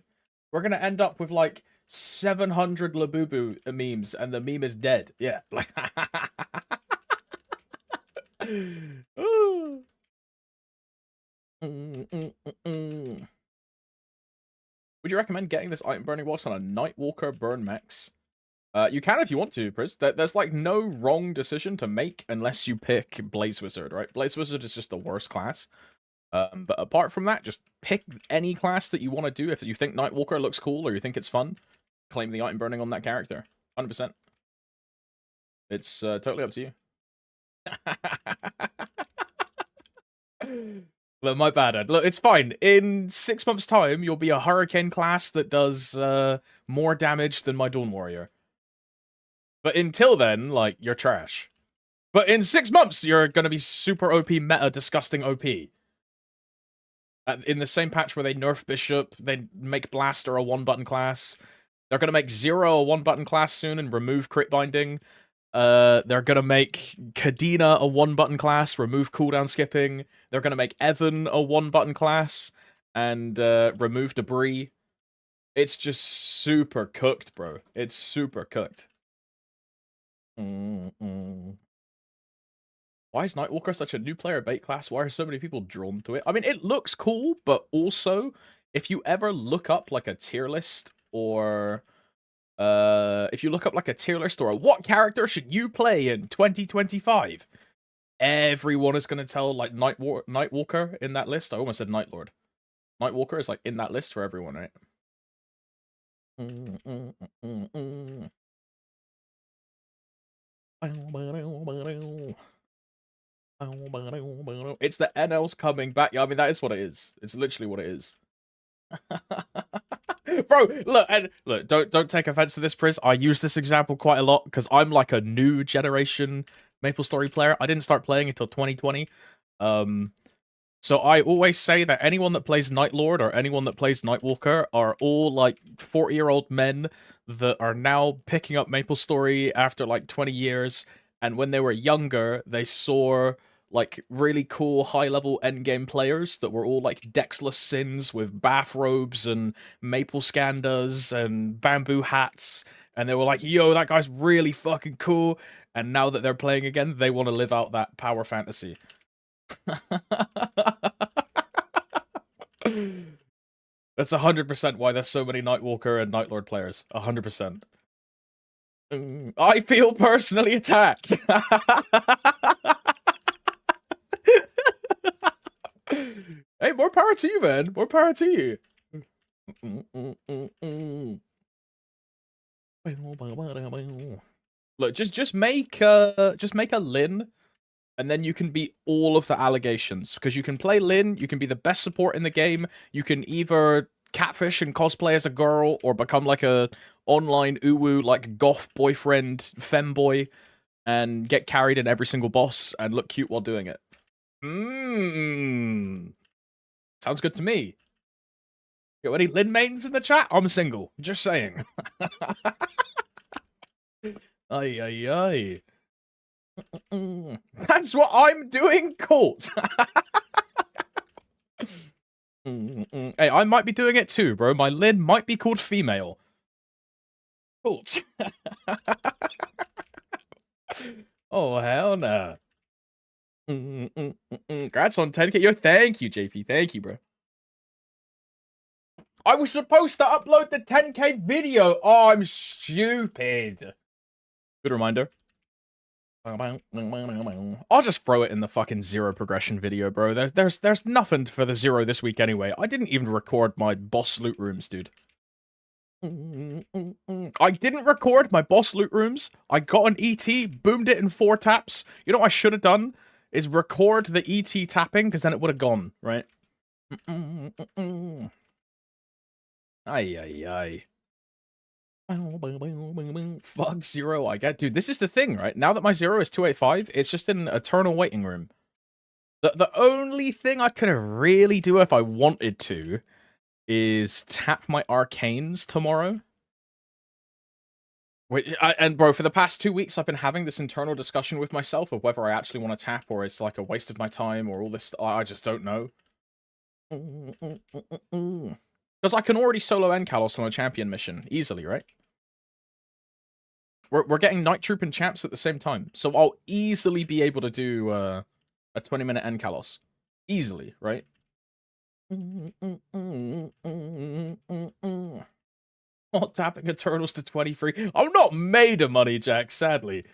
We're gonna end up with like 700 labuhbuh memes, and the meme is dead. Yeah, like. Would you recommend getting this item burning box on a Nightwalker burn max? You can if you want to, Priz. There's like no wrong decision to make unless you pick Blaze Wizard, right? Blaze Wizard is just the worst class. But apart from that, just pick any class that you want to do. If you think Nightwalker looks cool or you think it's fun, claim the item burning on that character. 100%. It's totally up to you. Look, my bad, Ed. Look, it's fine. In 6 months' time, you'll be a Hurricane class that does more damage than my Dawn Warrior. But until then, like, you're trash. But in 6 months, you're gonna be super OP meta, disgusting OP. In the same patch where they nerf Bishop, they make Blaster a 1-button class. They're gonna make Zero a 1-button class soon and remove crit binding. They're gonna make Kadena a 1-button class, remove cooldown skipping. They're gonna make Evan a 1-button class and remove debris. It's just super cooked, bro. It's super cooked. Why is Nightwalker such a new player bait class? Why are so many people drawn to it? I mean, it looks cool, but also, if you ever look up like a tier list or if you look up like a tier list or what character should you play in 2025, everyone is going to tell like Nightwalker in that list. I almost said Nightlord. Nightwalker is like in that list for everyone, right? It's the NL's coming back. Yeah, I mean, that is what it is. It's literally what it is. Bro, look, don't take offense to this, Priz. I use this example quite a lot because I'm like a new generation MapleStory player. I didn't start playing until 2020. So I always say that anyone that plays Nightlord or anyone that plays Nightwalker are all like 40-year-old men that are now picking up MapleStory after like 20 years. And when they were younger, they saw like really cool high-level endgame players that were all like Dexless Sins with bathrobes and maple scandas and bamboo hats. And they were like, yo, that guy's really fucking cool. And now that they're playing again, they want to live out that power fantasy. That's 100% why there's so many Nightwalker and Nightlord players. 100%. I feel personally attacked. Hey, more power to you, man. More power to you. Look, just make a Lin, and then you can be all of the allegations. Because you can play Lin, you can be the best support in the game, you can either catfish and cosplay as a girl, or become like a online uwu, like goth boyfriend femboy, and get carried in every single boss, and look cute while doing it. Sounds good to me. Got any Lin mains in the chat? I'm single. Just saying. Ay, ay, ay. That's what I'm doing, Colt. Hey, I might be doing it too, bro. My Lin might be called female. Colt. Oh, hell no. Congrats on 10k. Yo, thank you, JP. Thank you, bro. I was supposed to upload the 10k video. Oh, I'm stupid. Good reminder. I'll just throw it in the fucking zero progression video, bro. There's nothing for the zero this week anyway. I didn't even record my boss loot rooms, dude. I didn't record my boss loot rooms. I got an ET, boomed it in 4 taps. You know what I should have done? Is record the ET tapping, because then it would have gone, right? Ay, ay, ay. Fuck zero, I get. Dude, this is the thing, right? Now that my zero is 285, it's just in an eternal waiting room. The only thing I could really do if I wanted to is tap my arcanes tomorrow. Wait, and bro, for the past 2 weeks, I've been having this internal discussion with myself of whether I actually want to tap or it's like a waste of my time or all this. I just don't know. Because I can already solo end Kalos on a champion mission easily, right? We're getting Night Troop and champs at the same time, so I'll easily be able to do a 20-minute end Kalos. Easily, right? Not tapping Eternals to 23. I'm not made of money, Jack, sadly.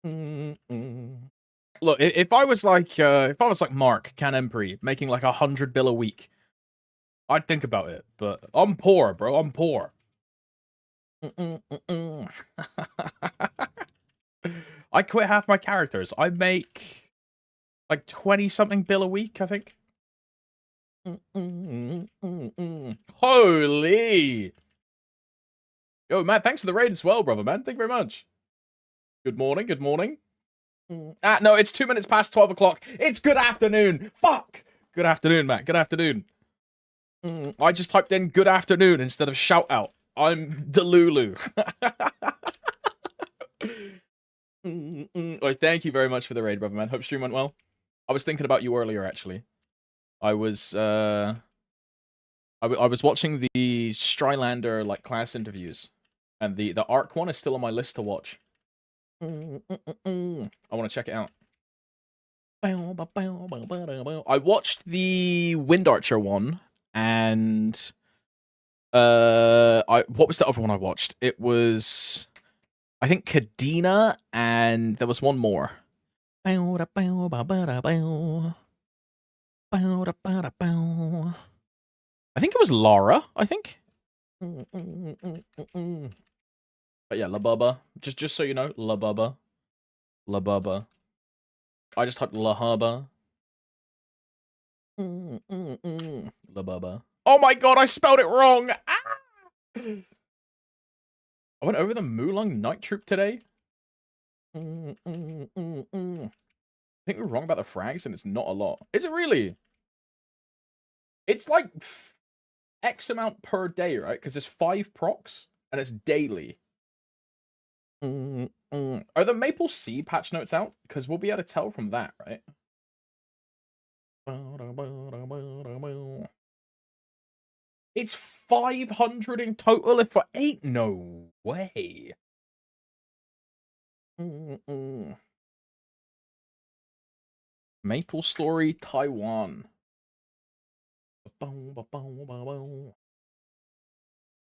Look, if I was like Mark Canempri making like 100 bill a week, I'd think about it. But I'm poor, bro. I'm poor. I quit half my characters. I make like 20-something bill a week, I think. Holy! Yo, Matt, thanks for the raid as well, brother, man. Thank you very much. Good morning, good morning. No, it's 2 minutes past 12 o'clock. It's good afternoon. Fuck! Good afternoon, Matt. Good afternoon. I just typed in good afternoon instead of shout out. I'm Delulu. Oh, thank you very much for the raid, brother, man. Hope stream went well. I was thinking about you earlier, actually. I was watching the Strylander like class interviews, and the ARC one is still on my list to watch. I want to check it out. I watched the Wind Archer one, and what was the other one I watched? It was, I think, Kadena, and there was one more. I think it was Lara, I think. But yeah, Labubba. Just so you know, Labubba. Labubba. I just typed Lahubba. Labubba. Oh my god, I spelled it wrong! Ah! I went over the Mulong Night Troop today. I think we're wrong about the frags, and it's not a lot. Is it really? It's like X amount per day, right? Because there's 5 procs, and it's daily. Are the Maple Sea patch notes out? Because we'll be able to tell from that, right? It's 500 in total if for 8? No way. Maple Story, Taiwan.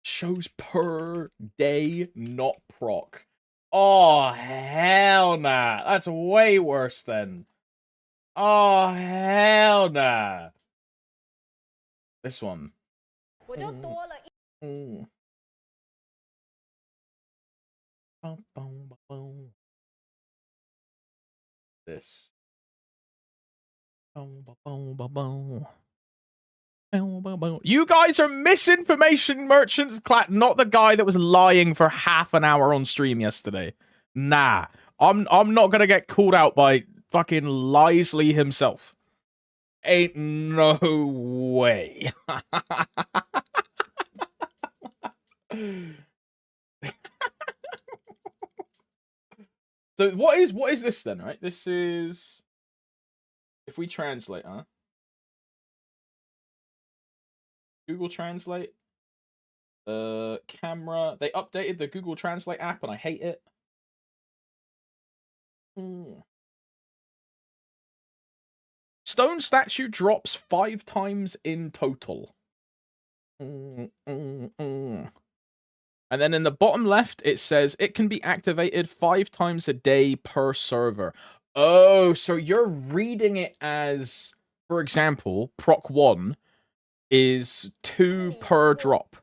Shows per day, not proc. Oh, hell nah. That's way worse then. Oh, hell nah. This one. This. You guys are misinformation merchants, not the guy that was lying for half an hour on stream yesterday. Nah, I'm not gonna get called out by fucking Lisley himself. Ain't no way. So what is this then, right? This is, if we translate, huh? Google Translate. Camera. They updated the Google Translate app and I hate it. Stone statue drops 5 times in total. And then in the bottom left, it says it can be activated 5 times a day per server. Oh, so you're reading it as, for example, Proc 1 is 2 per drop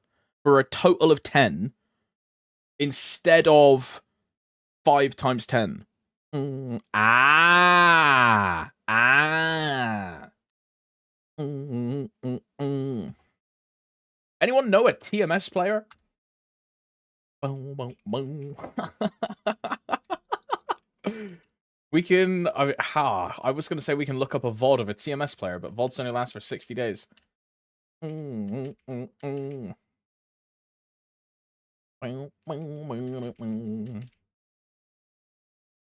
for a total of 10 instead of 5 times 10. Ah. Anyone know a TMS player? We can. I was going to say we can look up a VOD of a TMS player, but VODs only last for 60 days. I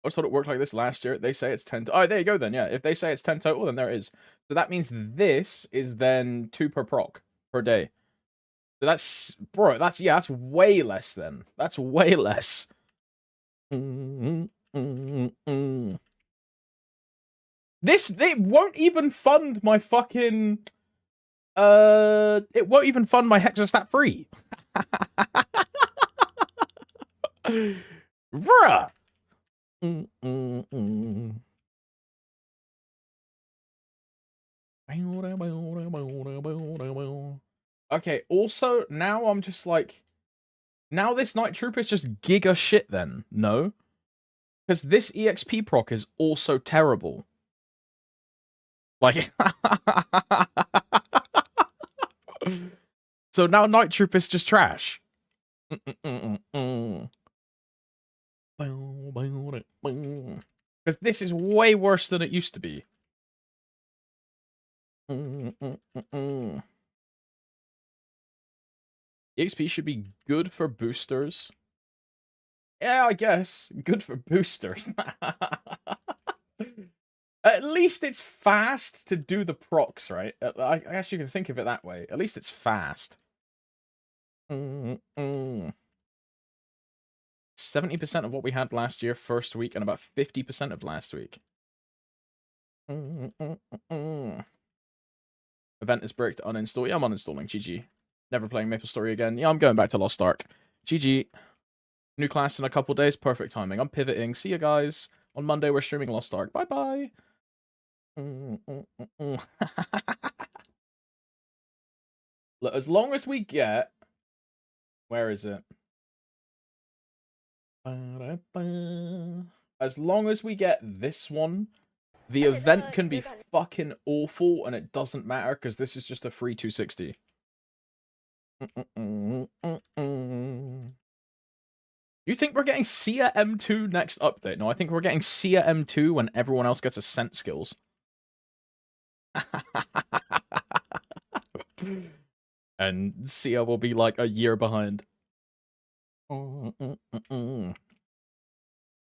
thought it worked like this last year. They say it's 10. Oh, there you go then. Yeah, if they say it's 10 total, then there it is. So that means this is then 2 per proc per day. So that's, bro, that's way less then. That's way less. This, it won't even fund my fucking, it won't even fund my Hexastat free. Bruh. Okay, also, now I'm just like, now this Night Trooper is just giga shit then, no? Because this EXP proc is also terrible. Like, so now Night Trooper is just trash. Because this is way worse than it used to be. EXP should be good for boosters. Yeah, I guess. Good for boosters. At least it's fast to do the procs, right? I guess you can think of it that way. At least it's fast. 70% of what we had last year, first week, and about 50% of last week. Event is break to uninstall. Yeah, I'm uninstalling. GG. Never playing MapleStory again. Yeah, I'm going back to Lost Ark. GG. New class in a couple days. Perfect timing. I'm pivoting. See you guys. On Monday, we're streaming Lost Ark. Bye-bye. Look, as long as we get... Where is it? As long as we get this one, the event can be fucking awful, and it doesn't matter, because this is just a free 260. You think we're getting Sia M2 next update? No, I think we're getting Sia M2 when everyone else gets Ascent skills. And Sia will be like a year behind.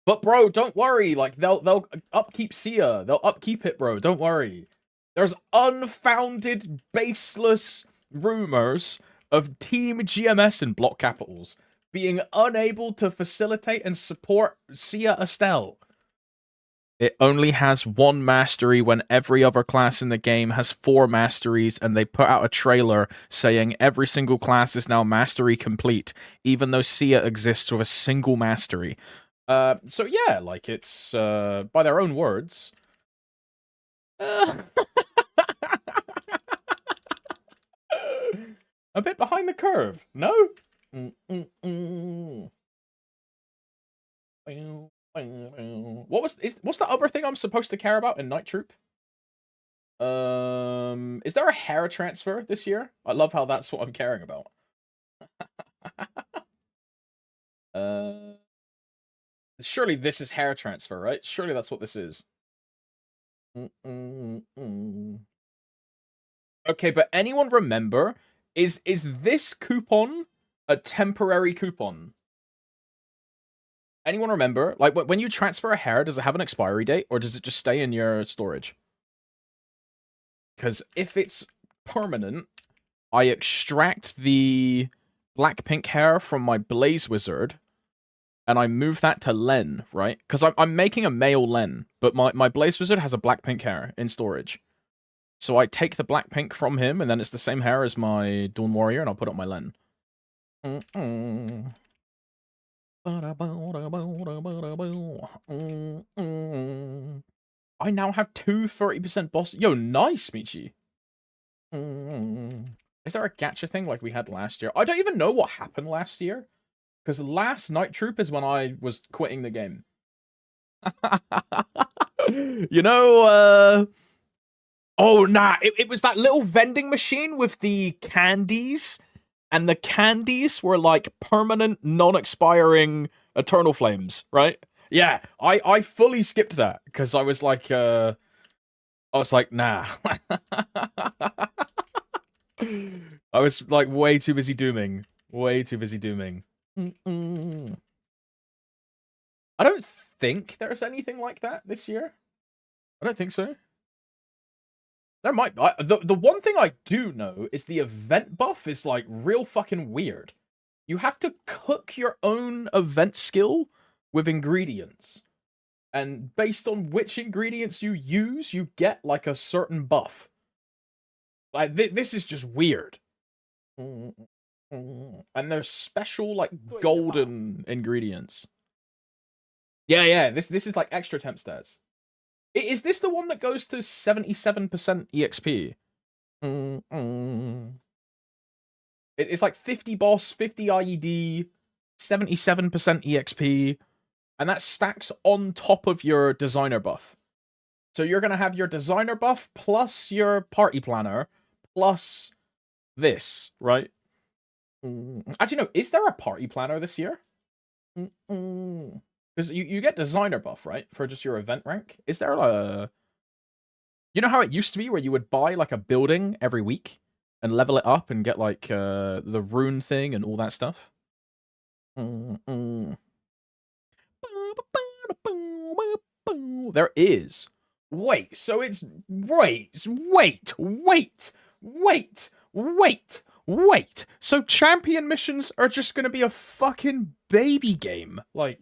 But bro, don't worry. Like they'll upkeep Sia. They'll upkeep it, bro. Don't worry. There's unfounded, baseless rumors of Team GMS in block capitals being unable to facilitate and support Sia Estelle. It only has 1 mastery when every other class in the game has 4 masteries, and they put out a trailer saying every single class is now mastery complete, even though Sia exists with a single mastery. So yeah, like it's, by their own words. A bit behind the curve, no? What's the other thing I'm supposed to care about in Night Troop? Is there a hair transfer this year? I love how that's what I'm caring about. Surely this is hair transfer, right? Surely that's what this is. Okay, but anyone remember, is this coupon a temporary coupon? Anyone remember? Like, when you transfer a hair, does it have an expiry date, or does it just stay in your storage? Because if it's permanent, I extract the black pink hair from my Blaze Wizard, and I move that to Len, right? Because I'm making a male Len, but my Blaze Wizard has a black pink hair in storage. So I take the black pink from him, and then it's the same hair as my Dawn Warrior, and I'll put it on my Len. I now have two 30% boss. Yo, nice, Michi. Is there a gacha thing like we had last year? I don't even know what happened last year. Because last Night Troop is when I was quitting the game. You know, oh, nah. It was that little vending machine with the candies. And the candies were like permanent, non-expiring Eternal Flames, right? Yeah, I fully skipped that. Because I was like, nah. I was like way too busy dooming. Way too busy dooming. I don't think there's anything like that this year. I don't think so. There might be. The one thing I do know is the event buff is like real fucking weird. You have to cook your own event skill with ingredients. And based on which ingredients you use, you get like a certain buff. Like this is just weird. And there's special like golden ingredients. Yeah. This is like extra temp stats. Is this the one that goes to 77% EXP? It's like 50 boss, 50 IED, 77% EXP, and that stacks on top of your designer buff. So you're gonna have your designer buff plus your party planner plus this, right? Actually, no. Is there a party planner this year? Because you get designer buff, right? For just your event rank. Is there a... You know how it used to be where you would buy like a building every week and level it up and get like the rune thing and all that stuff? There is. Wait, so it's... Wait. So champion missions are just gonna be a fucking baby game. Like,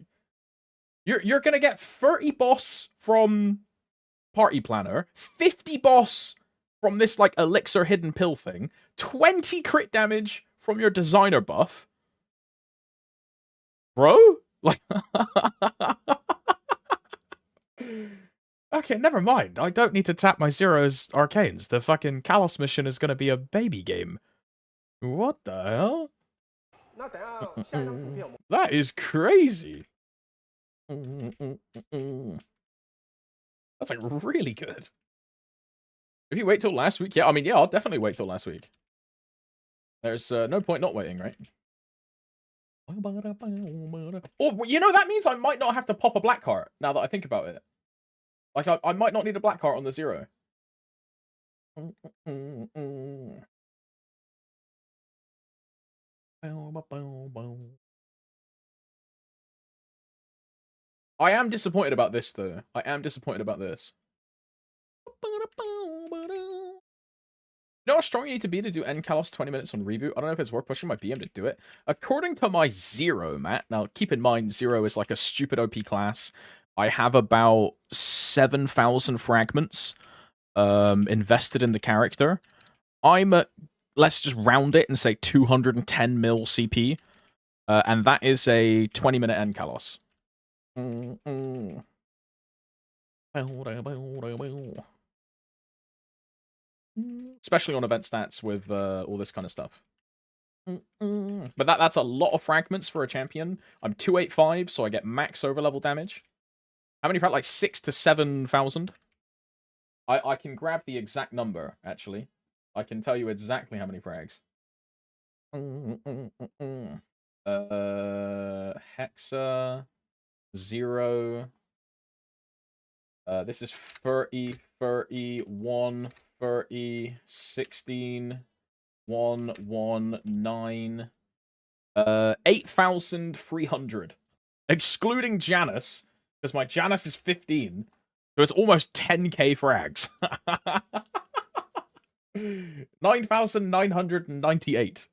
you're gonna get 30 boss from Party Planner, 50 boss from this like elixir hidden pill thing, 20 crit damage from your designer buff. Bro? Like okay, never mind. I don't need to tap my Zero's Arcanes. The fucking Kalos mission is gonna be a baby game. What the hell? That is crazy. That's like really good. If you wait till last week, yeah, I mean, yeah, I'll definitely wait till last week. There's no point not waiting, right? Oh, you know, that means I might not have to pop a black heart, now that I think about it. Like, I might not need a black heart on the Zero. I am disappointed about this, though. I am disappointed about this. You know how strong you need to be to do end Kalos 20 minutes on reboot? I don't know if it's worth pushing my BM to do it. According to my Zero, Matt, now keep in mind, Zero is like a stupid OP class. I have about 7,000 fragments invested in the character. I'm at, let's just round it and say 210 mil CP. And that is a 20-minute end Kalos. Especially on event stats with all this kind of stuff. But that's a lot of fragments for a champion. I'm 285, so I get max overlevel damage. How many frag? Like 6 to 7,000. I can grab the exact number, actually. I can tell you exactly how many frags. Hexa 0. This is 30, 30, 1, 30, 16, 1, 1, 9. 8,300. Excluding Janus, because my Janus is 15. So it's almost 10k frags. 9,998.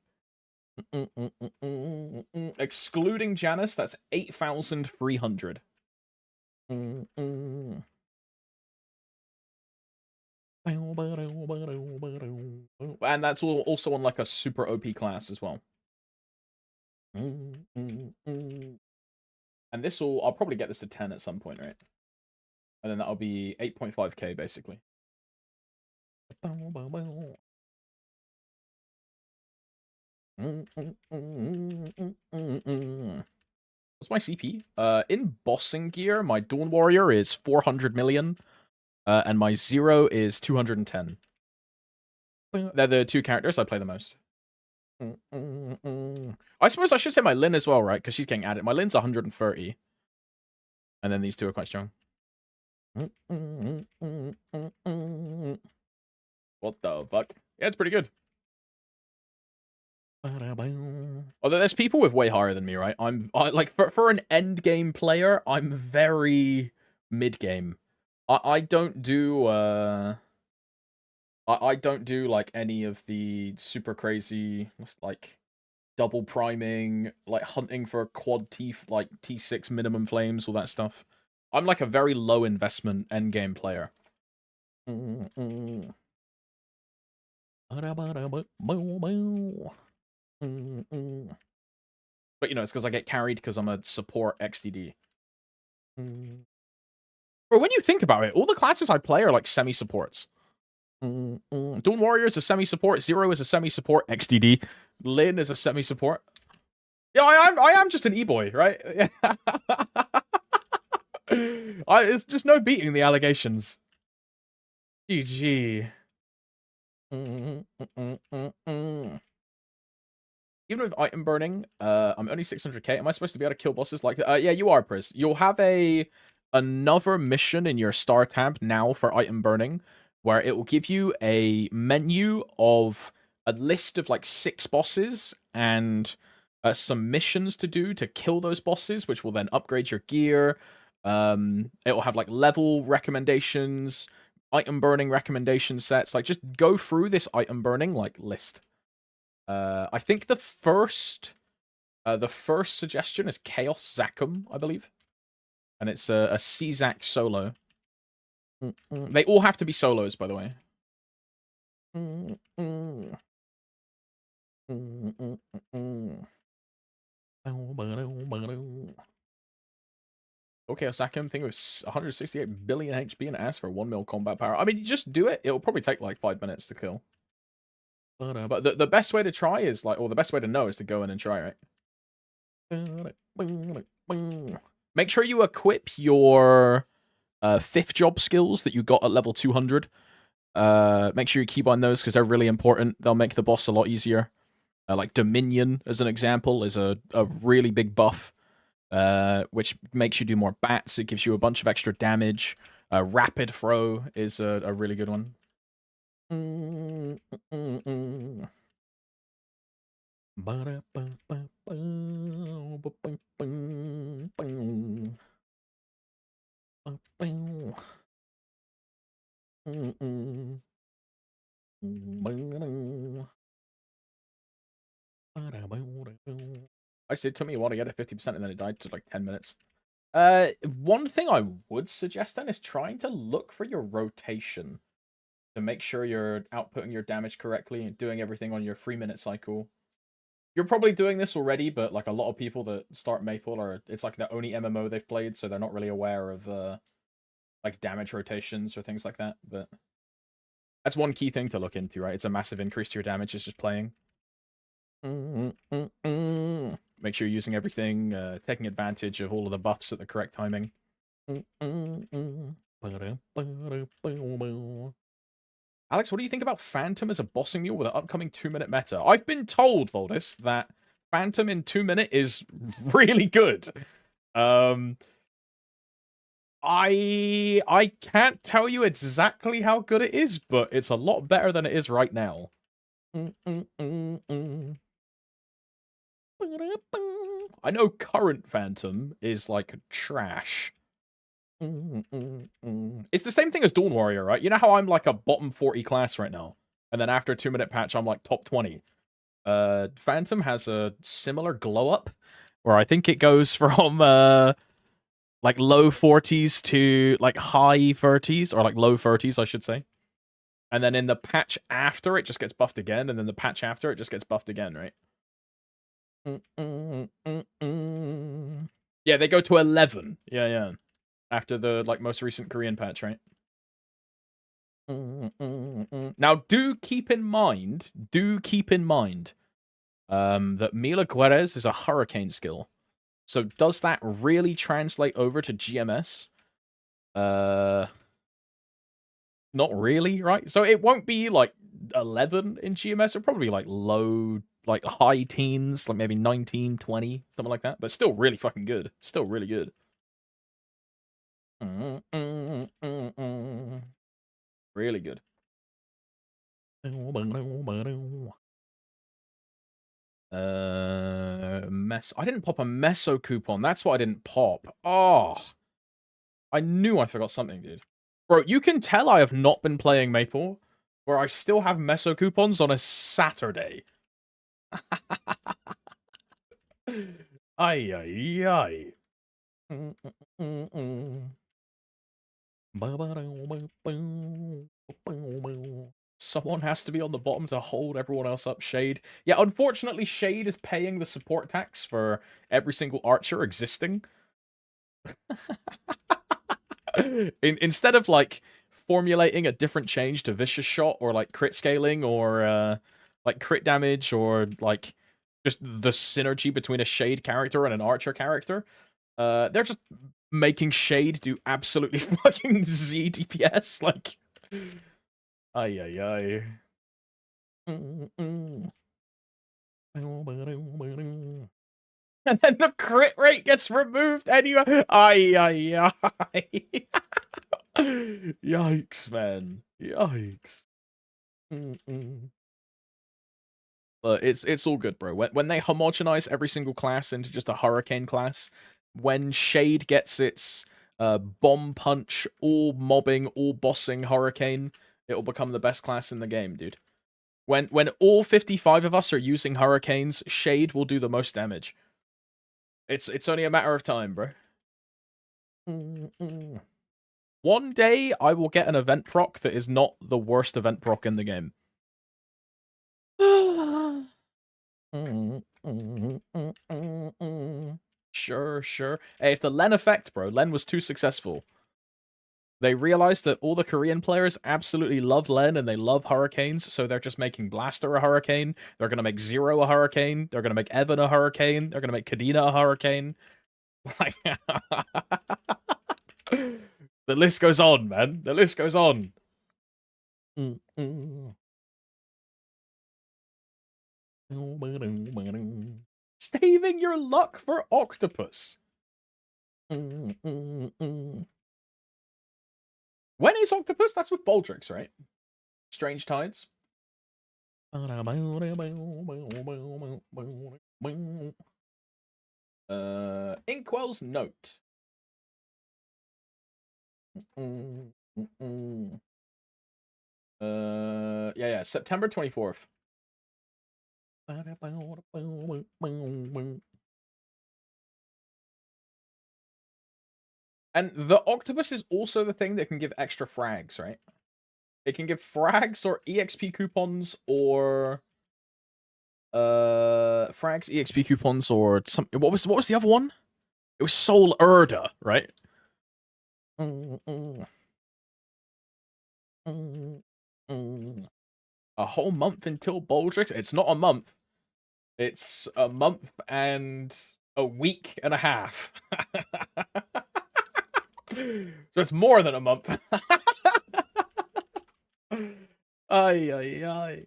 Excluding Janus, that's 8,300. And that's also on like a super OP class as well. And this will, I'll probably get this to 10 at some point, right? And then that'll be 8.5k basically. What's my CP? In bossing gear, my Dawn Warrior is 400 million, and my Zero is 210. They're the two characters I play the most. I suppose I should say my Lyn as well, right? Because she's getting added. My Lyn's 130. And then these two are quite strong. What the fuck? Yeah, it's pretty good. Although there's people with way higher than me, right? I like for an end game player, I'm very mid game. I don't do I don't do like any of the super crazy like double priming, like hunting for quad T like T6 minimum flames, all that stuff. I'm like a very low investment end game player. But you know, it's because I get carried because I'm a support XDD. But when you think about it, all the classes I play are like semi-supports. Dawn Warrior is a semi-support, Zero is a semi-support, XDD. Lyn is a semi-support. Yeah, I am just an e-boy, right? It's just no beating the allegations. GG. Even with item burning, I'm only 600k. Am I supposed to be able to kill bosses like that? Yeah, you are, Priz. You'll have another mission in your star tab now for item burning, where it will give you a menu of a list of like 6 bosses and some missions to do to kill those bosses, which will then upgrade your gear. It will have like level recommendations, item burning recommendation sets. Like, just go through this item burning like list. I think the first suggestion is Chaos Zackum, I believe, and it's a C-Zac solo. They all have to be solos, by the way. Okay, Zackum thing with 168 billion HP and asks for 1 mil combat power. I mean, you just do it. It'll probably take like 5 minutes to kill. But the best way to try is like, or the best way to know is to go in and try, right? Make sure you equip your 5th job skills that you got at level 200. Make sure you keep on those because they're really important. They'll make the boss a lot easier. Like Dominion, as an example, is a really big buff, which makes you do more bats. It gives you a bunch of extra damage. Rapid Throw is a really good one. Actually, it took me a while to get it 50%, and then it died to like 10 minutes. One thing I would suggest then is trying to look for your rotation to make sure you're outputting your damage correctly and doing everything on your 3-minute cycle. You're probably doing this already, but like a lot of people that start Maple it's like the only MMO they've played, so they're not really aware of like damage rotations or things like that. But that's one key thing to look into, right? It's a massive increase to your damage. It's just playing. Make sure you're using everything, taking advantage of all of the buffs at the correct timing. Alex, what do you think about Phantom as a bossing mule with an upcoming 2-minute meta? I've been told, Voldis, that Phantom in 2-minute is really good. I can't tell you exactly how good it is, but it's a lot better than it is right now. I know current Phantom is like trash. It's the same thing as Dawn Warrior, right? You know how I'm like a bottom 40 class right now, and then after a 2-minute patch, I'm like top 20. Phantom has a similar glow up, where I think it goes from like low 40s to like high 30s, or like low 30s, I should say. And then in the patch after, it just gets buffed again, and then the patch after, it just gets buffed again, right? Yeah, they go to 11. Yeah. After the like most recent Korean patch, right? Now, do keep in mind, that Mila Guerres is a hurricane skill. So does that really translate over to GMS? Not really, right? So it won't be like 11 in GMS. It'll probably be like low, like high teens, like maybe 19, 20, something like that. But still really fucking good. Still really good. Really good. I didn't pop a Meso coupon. That's what I didn't pop. Oh, I knew I forgot something, dude. Bro, you can tell I have not been playing Maple, where I still have Meso coupons on a Saturday. Ay, ay, ay. Someone has to be on the bottom to hold everyone else up, Shade. Yeah, unfortunately, Shade is paying the support tax for every single archer existing. Instead of, like, formulating a different change to vicious shot, or, like, crit scaling, or, like, crit damage, or, like, just the synergy between a Shade character and an archer character, they're just making Shade do absolutely fucking Z DPS, like... Ay, ay, ay. And then the crit rate gets removed anyway. Ay, ay, ay. Yikes, man. Yikes. It's all good, bro. When they homogenize every single class into just a hurricane class, when Shade gets its bomb punch, all mobbing, all bossing hurricane, it'll become the best class in the game, dude. When all 55 of us are using hurricanes, Shade will do the most damage. It's only a matter of time, bro. One day I will get an event proc that is not the worst event proc in the game. Sure. Hey, it's the Len effect, bro. Len was too successful. They realized that all the Korean players absolutely love Len and they love hurricanes, so they're just making Blaster a hurricane. They're gonna make Zero a hurricane. They're gonna make Evan a hurricane. They're gonna make Kadena a hurricane. Like, the list goes on, man. The list goes on. Saving your luck for Octopus. When is Octopus? That's with Baldrix, right? Strange Tides. Inkwell's note. Yeah, September 24th. And the Octopus is also the thing that can give extra frags, right? It can give frags or EXP coupons or frags, EXP coupons, or some. What was the other one? It was Soul Erda, right? A whole month until Baldrix? It's not a month. It's a month and a week and a half. So it's more than a month. Ay, ay, ay.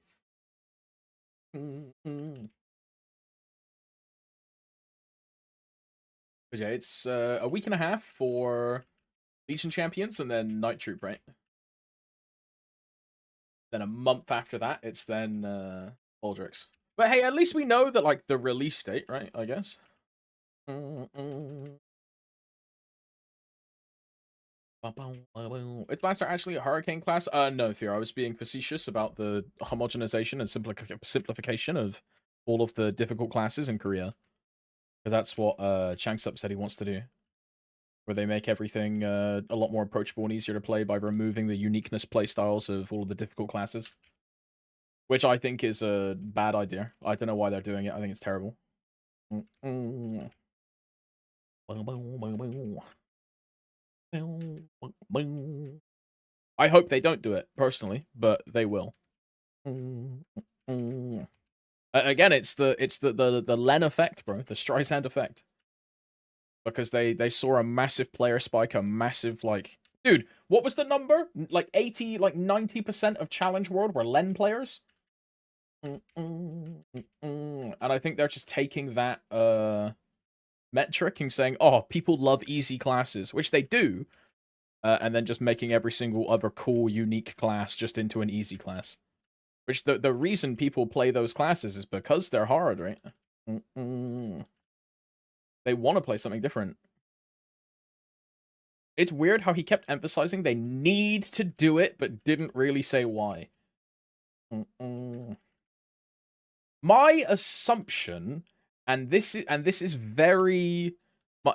But yeah, it's a week and a half for Legion Champions and then Night Troop, right? Then a month after that, it's then Baldrix. But hey, at least we know that, like, the release date, right? I guess. Is Blaster actually a Hurricane class? No, Fear. I was being facetious about the homogenization and simplification of all of the difficult classes in Korea. Because that's what Changsup said he wants to do. Where they make everything a lot more approachable and easier to play by removing the uniqueness playstyles of all of the difficult classes. Which I think is a bad idea. I don't know why they're doing it. I think it's terrible. I hope they don't do it, personally, but they will. Again, it's the Len effect, bro. The Streisand effect. Because they saw a massive player spike, a massive, like... Dude, what was the number? Like 80, like 90% of Challenge World were Len players? And I think they're just taking that metric and saying, oh, people love easy classes, which they do, and then just making every single other cool, unique class just into an easy class. Which the reason people play those classes is because they're hard, right? They want to play something different. It's weird how he kept emphasizing they need to do it, but didn't really say why. My assumption, and this is very...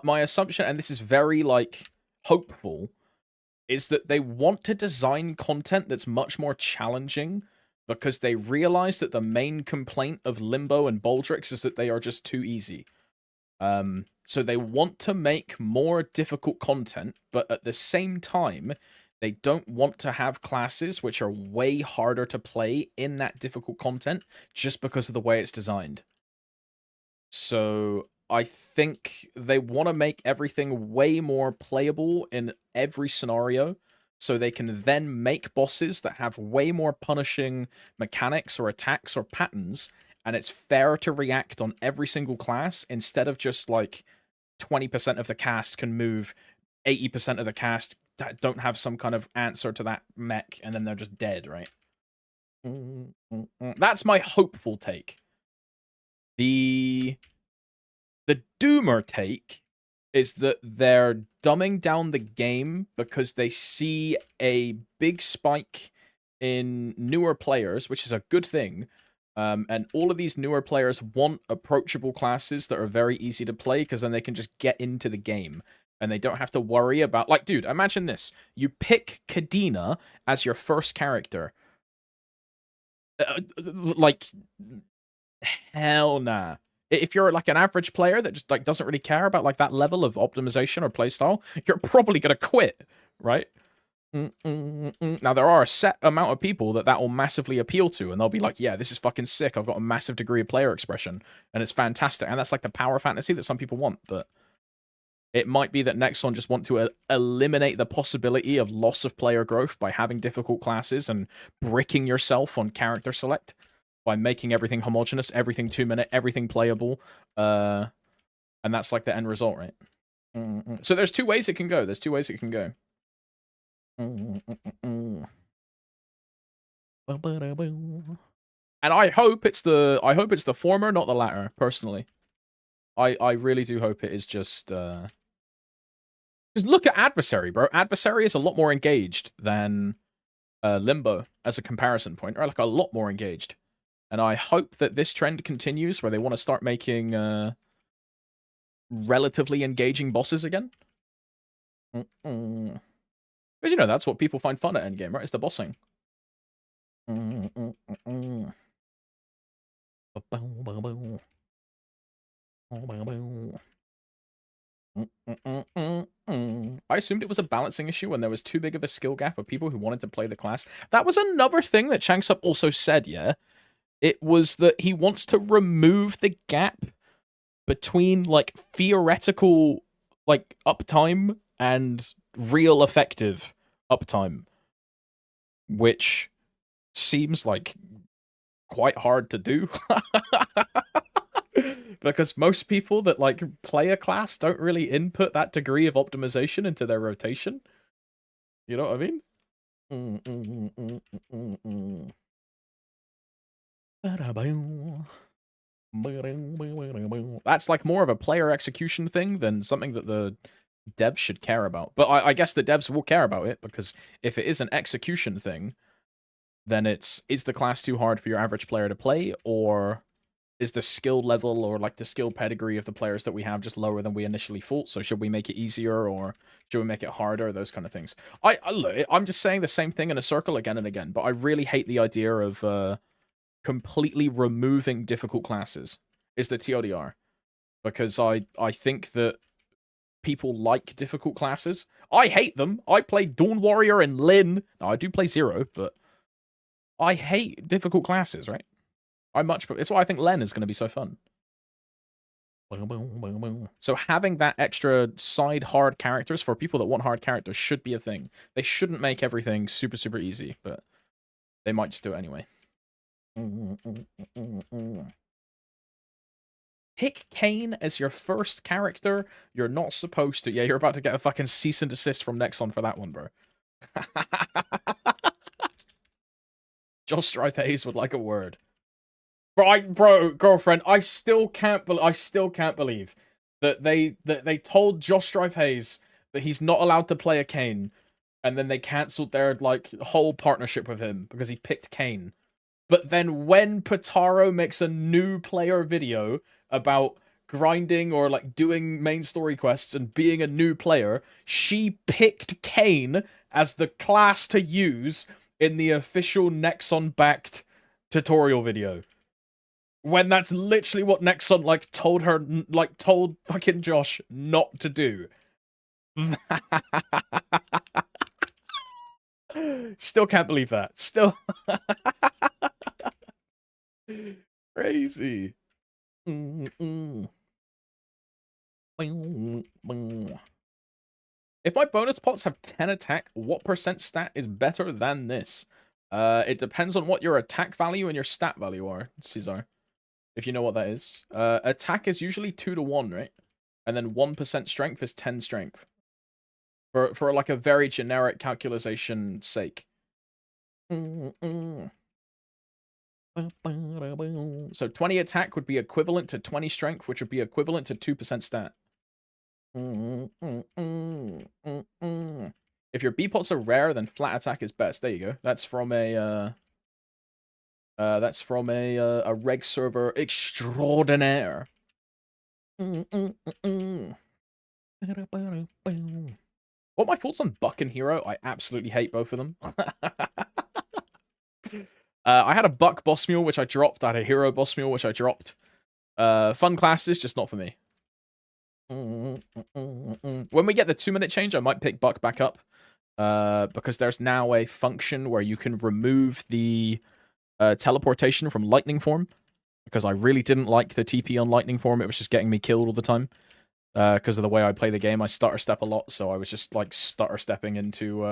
My assumption, and this is very, like, hopeful, is that they want to design content that's much more challenging because they realize that the main complaint of Limbo and Baldrix is that they are just too easy. So they want to make more difficult content, but at the same time, they don't want to have classes which are way harder to play in that difficult content just because of the way it's designed. So I think they want to make everything way more playable in every scenario, so they can then make bosses that have way more punishing mechanics or attacks or patterns, and it's fair to react on every single class instead of just like 20% of the cast can move, 80% of the cast don't have some kind of answer to that mech, and then they're just dead, right? That's my hopeful take. The doomer take is that they're dumbing down the game because they see a big spike in newer players, which is a good thing. And all of these newer players want approachable classes that are very easy to play because then they can just get into the game. And they don't have to worry about... Like, dude, imagine this. You pick Kadena as your first character. Like, hell nah. If you're like an average player that just like doesn't really care about like that level of optimization or playstyle, you're probably gonna quit, right? Now there are a set amount of people that will massively appeal to, and they'll be like, "Yeah, this is fucking sick. I've got a massive degree of player expression, and it's fantastic." And that's like the power fantasy that some people want, but it might be that Nexon just want to eliminate the possibility of loss of player growth by having difficult classes and bricking yourself on character select by making everything homogenous, everything 2-minute, everything playable, and that's like the end result, right? So there's two ways it can go. There's two ways it can go. And I hope it's the former, not the latter. Personally, I really do hope it is just. Because look at Adversary, bro. Adversary is a lot more engaged than Limbo as a comparison point, or like a lot more engaged. And I hope that this trend continues, where they want to start making relatively engaging bosses again. Because, you know, that's what people find fun at endgame, right? It's the bossing. I assumed it was a balancing issue when there was too big of a skill gap of people who wanted to play the class. That was another thing that Changsup also said, yeah? It was that he wants to remove the gap between like theoretical like uptime and real effective uptime, which seems like quite hard to do. Because most people that like play a class don't really input that degree of optimization into their rotation. You know what I mean? That's like more of a player execution thing than something that the devs should care about. But I guess the devs will care about it, because if it is an execution thing, then is the class too hard for your average player to play, or is the skill level or like the skill pedigree of the players that we have just lower than we initially thought? So should we make it easier, or should we make it harder? Those kind of things. I'm just saying the same thing in a circle again and again, but I really hate the idea of completely removing difficult classes is the TLDR, because I think that people like difficult classes. I hate them. I play Dawn Warrior and Lyn. No, I do play Zero, but I hate difficult classes, right? It's why I think Len is going to be so fun. So having that extra side hard characters for people that want hard characters should be a thing. They shouldn't make everything super, super easy, but they might just do it anyway. Pick Kane as your first character. You're not supposed to. Yeah, you're about to get a fucking cease and desist from Nexon for that one, bro. Josh Stripe Hayes would like a word. Bro, girlfriend, I still can't believe that they told Josh Strife Hayes that he's not allowed to play a Kane, and then they cancelled their like whole partnership with him because he picked Kane. But then when Potaro makes a new player video about grinding or like doing main story quests and being a new player, she picked Kane as the class to use in the official Nexon backed tutorial video. When that's literally what Nexon like told fucking Josh not to do. Still can't believe that. Still crazy. If my bonus pots have 10 attack, what percent stat is better than this? It depends on what your attack value and your stat value are, Caesar. If you know what that is. Attack is usually 2 to 1, right? And then 1% strength is 10 strength. For like a very generic calculation sake. So 20 attack would be equivalent to 20 strength, which would be equivalent to 2% stat. If your B-pots are rare, then flat attack is best. There you go. That's from a reg server extraordinaire. What my thoughts on Buck and Hero? I absolutely hate both of them. I had a Buck boss mule, which I dropped. I had a Hero boss mule, which I dropped. Fun classes, just not for me. When we get the 2-minute change, I might pick Buck back up. Because there's now a function where you can remove the teleportation from lightning form, because I really didn't like the TP on lightning form. It was just getting me killed all the time because of the way I play the game. I stutter step a lot, so I was just like stutter stepping into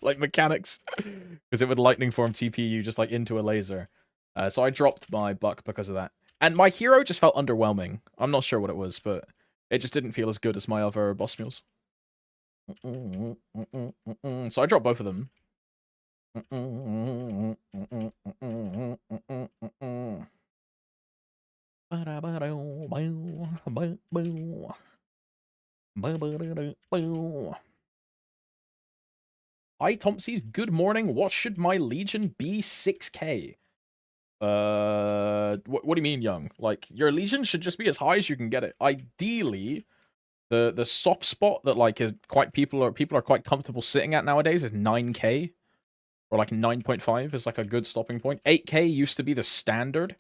like mechanics, because it would lightning form TP you just like into a laser. So I dropped my Buck because of that, and my Hero just felt underwhelming. I'm not sure what it was, but it just didn't feel as good as my other boss mules. So I dropped both of them. Hi Thompsys, good morning. What should my Legion be 6k? What do you mean, young? Like, your Legion should just be as high as you can get it. Ideally, the soft spot that like is quite people are quite comfortable sitting at nowadays is 9k, or like 9.5 is like a good stopping point. 8k used to be the standard,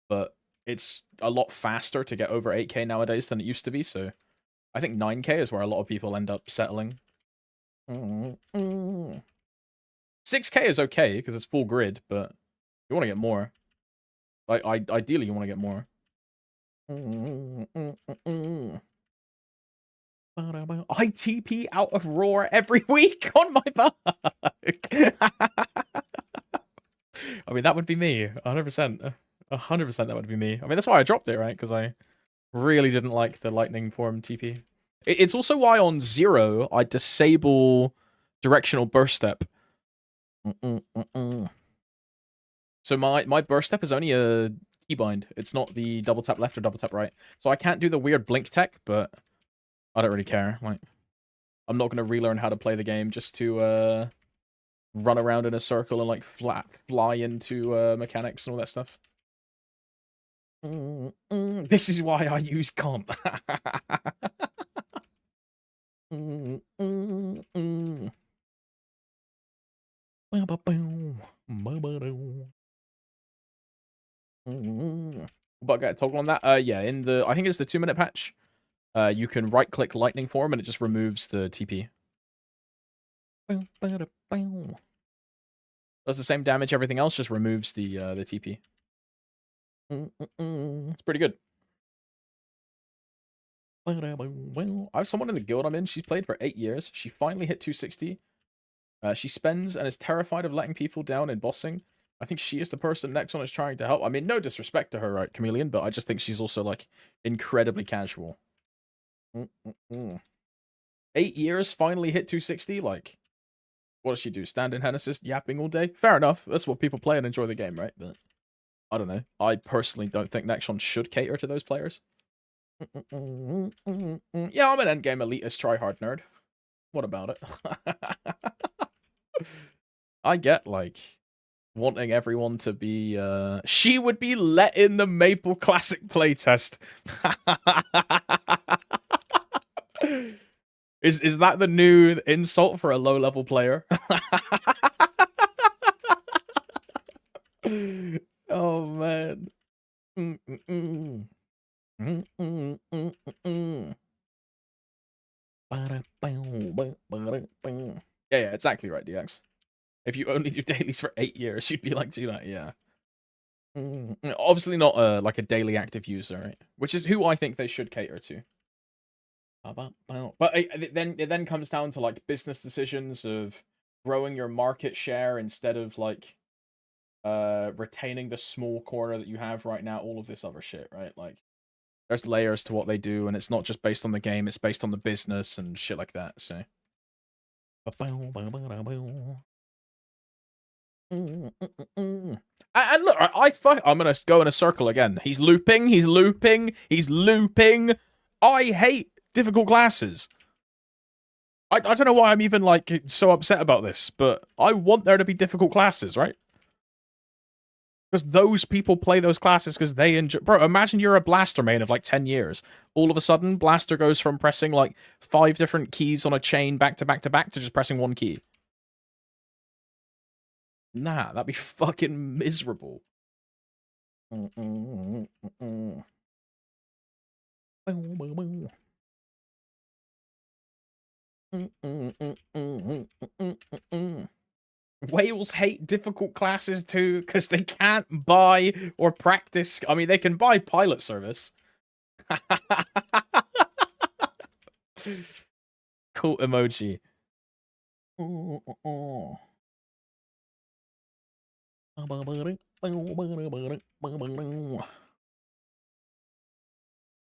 but it's a lot faster to get over 8k nowadays than it used to be, so I think 9k is where a lot of people end up settling. 6 6K is okay because it's full grid, but you want to get more. Ideally, you want to get more. I TP out of Roar every week on my bug. I mean, that would be me, 100%. 100% that would be me. I mean, that's why I dropped it, right? Because I really didn't like the lightning form TP. It's also why on 0, I disable directional burst step. So my burst step is only a keybind. It's not the double tap left or double tap right. So I can't do the weird blink tech, but I don't really care. Like, I'm not going to relearn how to play the game just to run around in a circle and like fly into mechanics and all that stuff. This is why I use comp. But get a toggle on that. Yeah, in the I think it's the 2-minute patch. You can right click lightning form and it just removes the TP. Does the same damage, everything else just removes the TP. It's pretty good. I have someone in the guild I'm in. She's played for 8 years. She finally hit 260. She spends and is terrified of letting people down in bossing. I think she is the person Nexon is trying to help. I mean, no disrespect to her, right, Chameleon, but I just think she's also, like, incredibly casual. 8 years, finally hit 260? Like, what does she do? Stand in hen assist, yapping all day? Fair enough. That's what people play and enjoy the game, right? But, I don't know. I personally don't think Nexon should cater to those players. Yeah, I'm an endgame elitist tryhard nerd. What about it? I get, like, wanting everyone to be, she would be let in the Maple Classic playtest. Is that the new insult for a low-level player? Oh, man. Yeah, exactly right, DX. If you only do dailies for 8 years, you'd be like, do that, yeah. Obviously not like a daily active user, right? Which is who I think they should cater to. But it then comes down to like business decisions of growing your market share instead of like retaining the small corner that you have right now, all of this other shit, right? Like there's layers to what they do, and it's not just based on the game, it's based on the business and shit like that, so. And look, I'm gonna go in a circle again. He's looping, he's looping, he's looping. I hate difficult classes. I don't know why I'm even like so upset about this, but I want there to be difficult classes, right? Because those people play those classes because they enjoy. Bro, imagine you're a Blaster main of like 10 years. All of a sudden, Blaster goes from pressing like 5 different keys on a chain back to back to back to just pressing 1 key. Nah, that'd be fucking miserable. Whales hate difficult classes too because they can't buy or practice. I mean, they can buy pilot service. Cool emoji.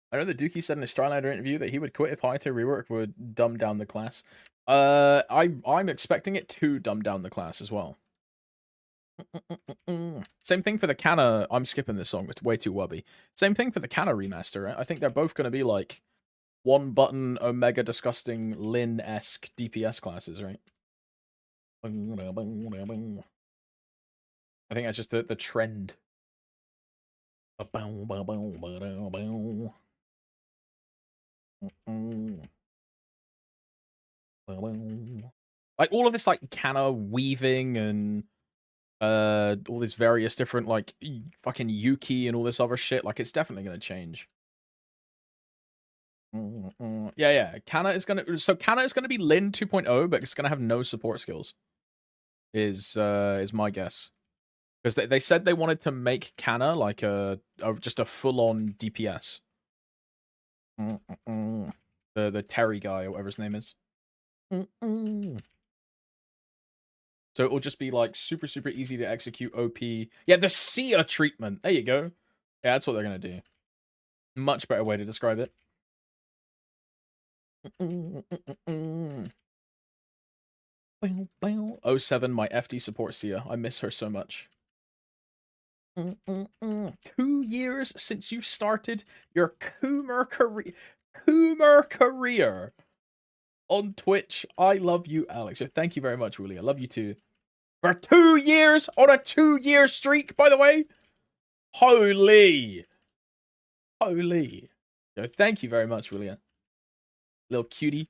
I know that Dookie said in a Strylander interview that he would quit if Hayato rework would dumb down the class. I'm expecting it to dumb down the class as well. Same thing for the Kana. I'm skipping this song. It's way too wubby. Same thing for the Kana remaster, right? I think they're both going to be like one button Omega disgusting Lin-esque DPS classes, right? I think that's just the trend. Like all of this like Kana weaving and all these various different like fucking Yuki and all this other shit, like it's definitely gonna change. Yeah, Kana is gonna be Lin 2.0, but it's gonna have no support skills. is my guess. Because they said they wanted to make Canna like just a full-on DPS. The Terry guy, or whatever his name is. So it will just be like super, super easy to execute OP. Yeah, the Sia treatment. There you go. Yeah, that's what they're going to do. Much better way to describe it. 07, my FD support Sia. I miss her so much. 2 years since you started your Coomer career on Twitch. I love you, Alex. So thank you very much, Willie. I love you too. For 2 years on a 2-year streak, by the way. Holy. Holy. So thank you very much, Willie. Little cutie.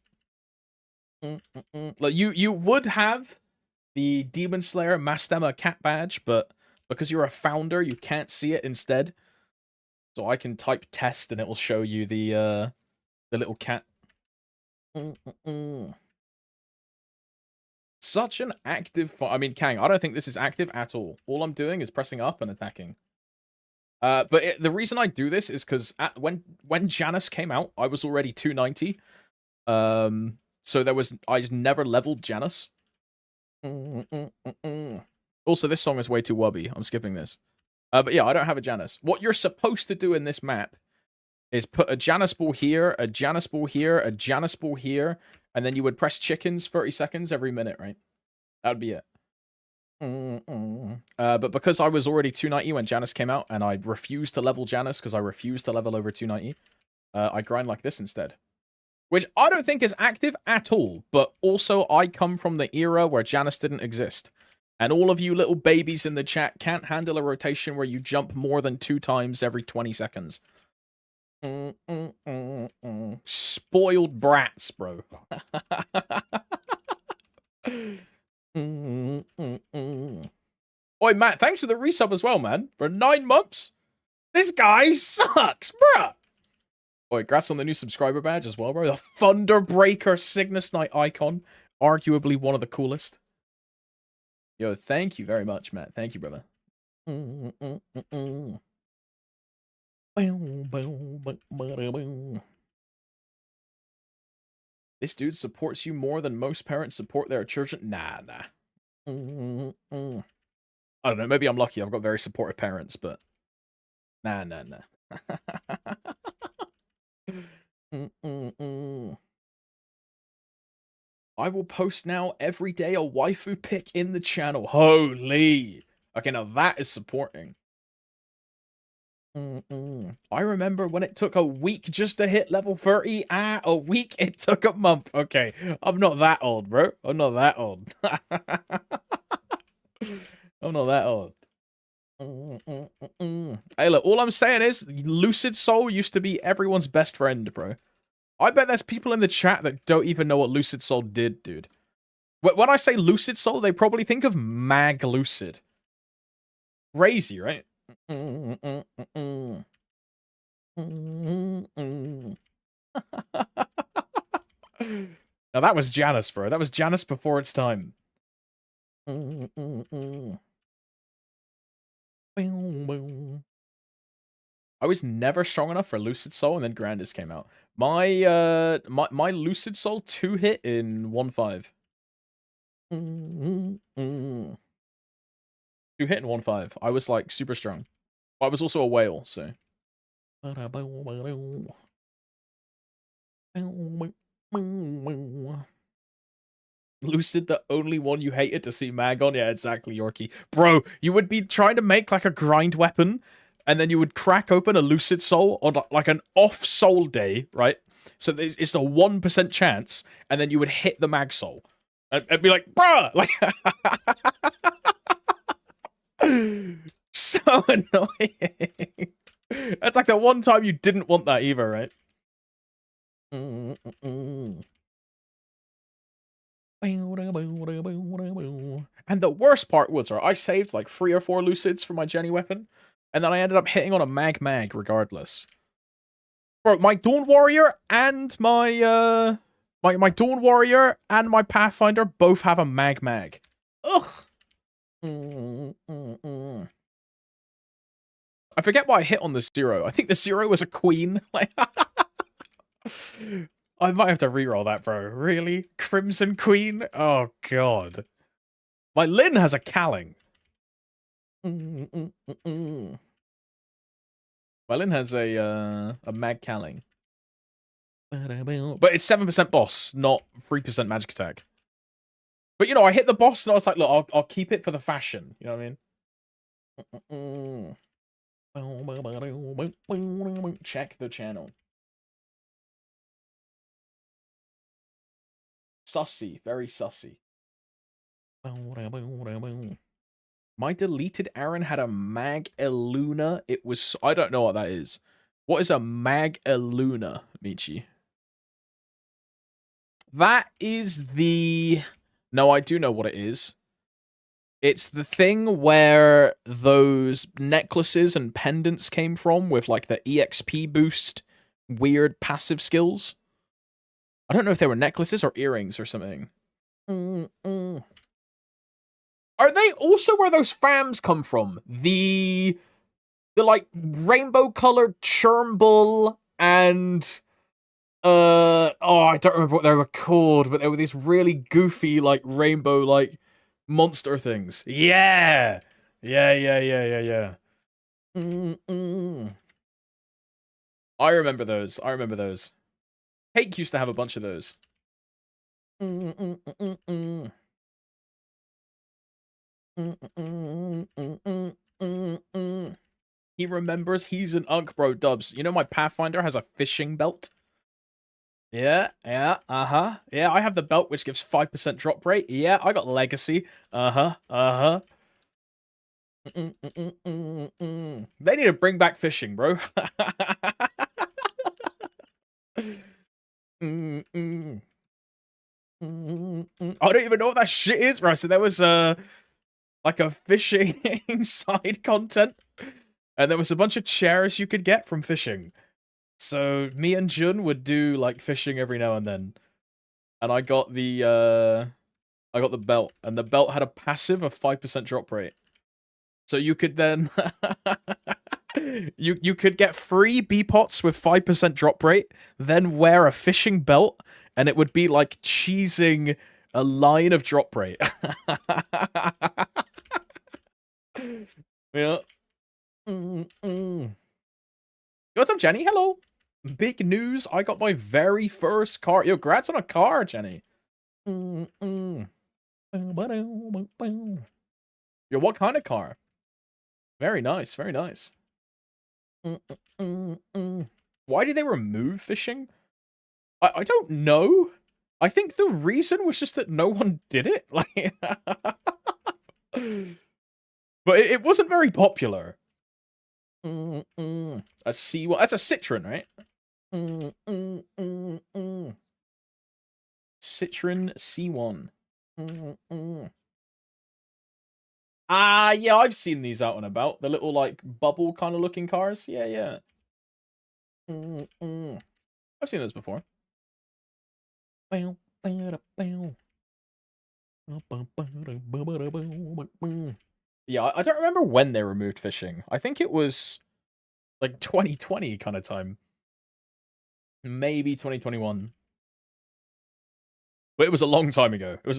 Like you would have the Demon Slayer Mastema cat badge, but because you're a founder, you can't see it instead. So I can type test and it will show you the little cat. Such an active I mean, Kang, I don't think this is active at all. All I'm doing is pressing up and attacking. But the reason I do this is because when Janus came out, I was already 290. So I just never leveled Janus. Also, this song is way too wubby. I'm skipping this. But yeah, I don't have a Janus. What you're supposed to do in this map is put a Janus ball here, a Janus ball here, a Janus ball here, and then you would press chickens 30 seconds every minute, right? That would be it. But because I was already 290 when Janus came out, and I refused to level Janus because I refused to level over 290, I grind like this instead. Which I don't think is active at all, but also I come from the era where Janus didn't exist. And all of you little babies in the chat can't handle a rotation where you jump more than 2 times every 20 seconds. Spoiled brats, bro. Oi, Matt, thanks for the resub as well, man. For 9 months. This guy sucks, bruh. Oi, congrats on the new subscriber badge as well, bro. The Thunderbreaker Cygnus Knight icon. Arguably one of the coolest. Yo, thank you very much, Matt. Thank you, brother. This dude supports you more than most parents support their children. Nah. I don't know. Maybe I'm lucky. I've got very supportive parents, but nah. I will post now every day a waifu pic in the channel. Holy. Okay, now that is supporting. I remember when it took a week just to hit level 30. A week? It took a month. Okay, I'm not that old, bro. I'm not that old. I'm not that old. Hey, look, all I'm saying is Lucid Soul used to be everyone's best friend, bro. I bet there's people in the chat that don't even know what Lucid Soul did, dude. When I say Lucid Soul, they probably think of Mag Lucid. Crazy, right? Now that was Janus, bro. That was Janus before its time. I was never strong enough for Lucid Soul, and then Grandis came out. My Lucid Soul 2 hit in 1.5. 2 hit in 1.5. I was like super strong. I was also a whale, so. Lucid, the only one you hated to see Mag on? Yeah, exactly, Yorkie. Bro, you would be trying to make like a grind weapon, and then you would crack open a Lucid Soul on like an off soul day, right? So it's a 1% chance, and then you would hit the Mag Soul. And be like, bruh! Like, so annoying. That's like the one time you didn't want that either, right? And the worst part was, I saved like 3 or 4 Lucids for my Jenny weapon, and then I ended up hitting on a Mag regardless. Bro, my Dawn Warrior and my Dawn Warrior and my Pathfinder both have a Mag. Ugh. I forget why I hit on the 0. I think the 0 was a queen. Like, I might have to reroll that, bro. Really? Crimson Queen? Oh, God. My Lin has a Calling. My Lin has a Mag Calling. But it's 7% boss, not 3% magic attack. But, you know, I hit the boss and I was like, look, I'll keep it for the fashion. You know what I mean? Check the channel. Sussy. Very sussy. My deleted Aaron had a Mag Eluna. It was... I don't know what that is. What is a Mag Eluna, Michi? That is the... No, I do know what it is. It's the thing where those necklaces and pendants came from with, like, the EXP boost weird passive skills. I don't know if they were necklaces or earrings or something. Are they also where those fams come from? The like rainbow-colored churnbull and oh, I don't remember what they were called, but they were these really goofy, like, rainbow, like, monster things. Yeah! Yeah. I remember those. Hake used to have a bunch of those. He remembers he's an unk, bro. Dubs, you know my Pathfinder has a fishing belt? Yeah, uh-huh. Yeah, I have the belt which gives 5% drop rate. Yeah, I got legacy. Uh-huh. They need to bring back fishing, bro. I don't even know what that shit is, bro. So there was like a fishing side content, and there was a bunch of chairs you could get from fishing. So me and Jun would do like fishing every now and then, and I got the belt, and the belt had a passive of 5% drop rate. So you could then you could get free bee pots with 5% drop rate, then wear a fishing belt, and it would be like cheesing a line of drop rate. Yeah. What's up, Jenny? Hello. Big news. I got my very first car. Yo, congrats on a car, Jenny. Yo, what kind of car? Very nice. Why did they remove fishing? I don't know. I think the reason was just that no one did it. Like, but it wasn't very popular. A C1. That's a Citroen, right? Citroen C1. Ah, yeah, I've seen these out and about. The little, like, bubble kind of looking cars. Yeah. I've seen those before. Yeah, I don't remember when they removed fishing. I think it was like 2020 kind of time. Maybe 2021. But it was a long time ago. I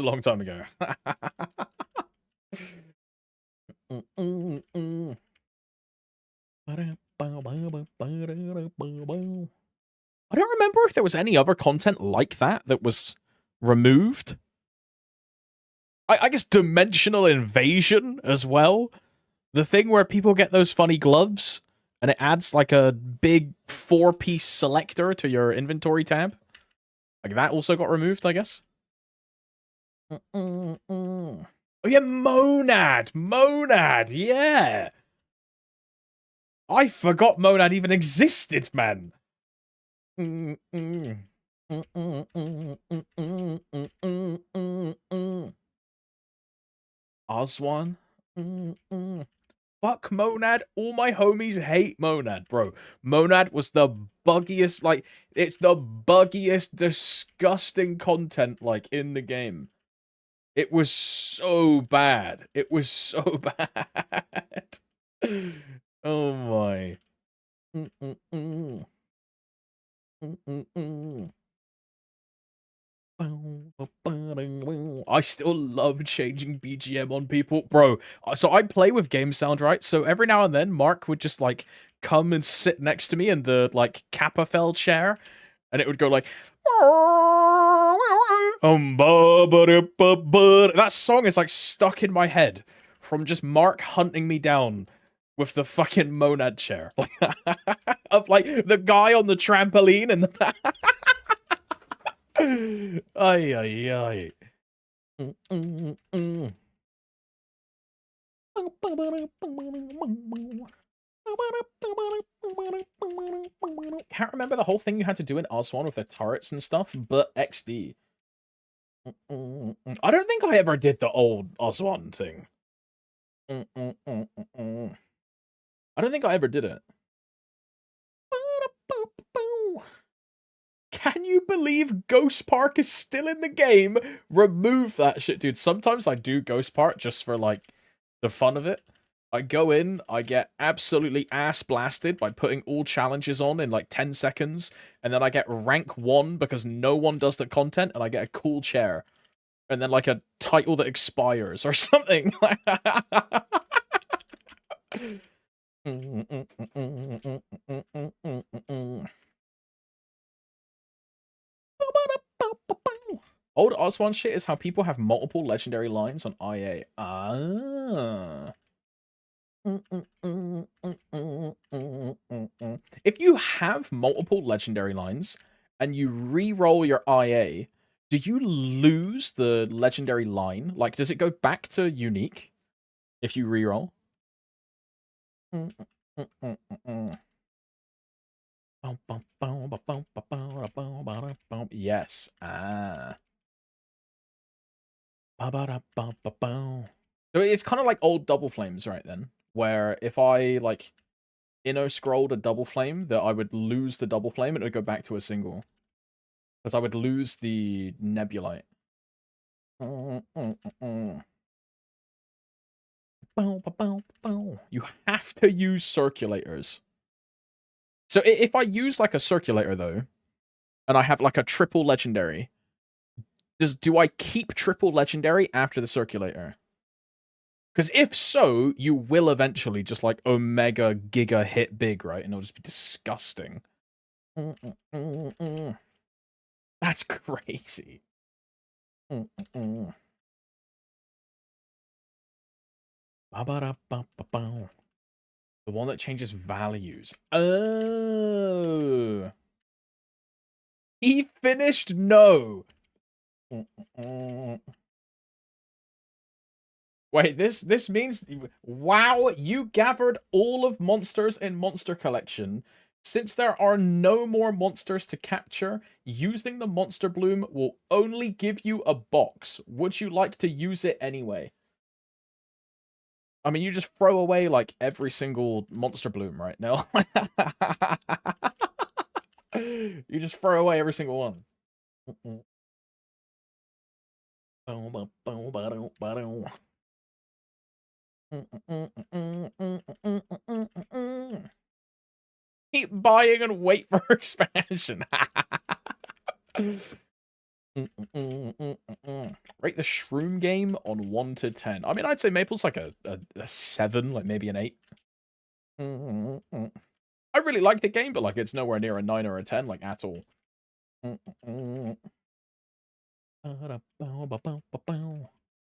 don't remember if there was any other content like that was removed. I guess Dimensional Invasion as well. The thing where people get those funny gloves and it adds like a big 4-piece selector to your inventory tab. Like that also got removed, I guess. Oh yeah, Monad, yeah. I forgot Monad even existed, man. Oswan. Fuck Monad. All my homies hate Monad, bro. Monad was the buggiest, like, it's the buggiest, disgusting content, like, in the game. It was so bad. It was so bad. Oh my. Mm-mm-mm. Mm-mm-mm. I still love changing BGM on people. Bro, so I play with game sound, right? So every now and then, Mark would just, like, come and sit next to me in the, like, Kappa chair, and it would go like... That song is, like, stuck in my head from just Mark hunting me down with the fucking monad chair. Of, like, the guy on the trampoline and the... Ay, ay, ay. Can't remember the whole thing you had to do in Oswan with the turrets and stuff, but XD. I don't think I ever did the old Oswan thing. I don't think I ever did it. Can you believe Ghost Park is still in the game? Remove that shit, dude. Sometimes I do Ghost Park just for, like, the fun of it. I go in, I get absolutely ass blasted by putting all challenges on in, like, 10 seconds, and then I get rank 1 because no one does the content, and I get a cool chair. And then, like, a title that expires or something. Old Oswan shit is how people have multiple legendary lines on IA. Ah. If you have multiple legendary lines and you re-roll your IA, do you lose the legendary line? Like, does it go back to unique if you re-roll? Yes. Ah. So it's kind of like old Double Flames, right then? Where if I, like, scrolled a Double Flame, that I would lose the Double Flame and it would go back to a single. Because I would lose the Nebulite. You have to use circulators. So if I use, like, a circulator, though, and I have, like, a triple legendary, do I keep triple legendary after the circulator? Because if so, you will eventually just, like, Omega Giga hit big, right? And it'll just be disgusting. That's crazy. The one that changes values. Oh. He finished? No. Wait, this means... Wow, you gathered all of monsters in Monster Collection. Since there are no more monsters to capture, using the Monster Bloom will only give you a box. Would you like to use it anyway? I mean, you just throw away, like, every single Monster Bloom right now. You just throw away every single one. Keep buying and wait for expansion. Rate the Shroom game on 1 to 10. I mean, I'd say Maple's like a 7, like maybe an 8. I really like the game, but, like, it's nowhere near a 9 or a 10, like, at all.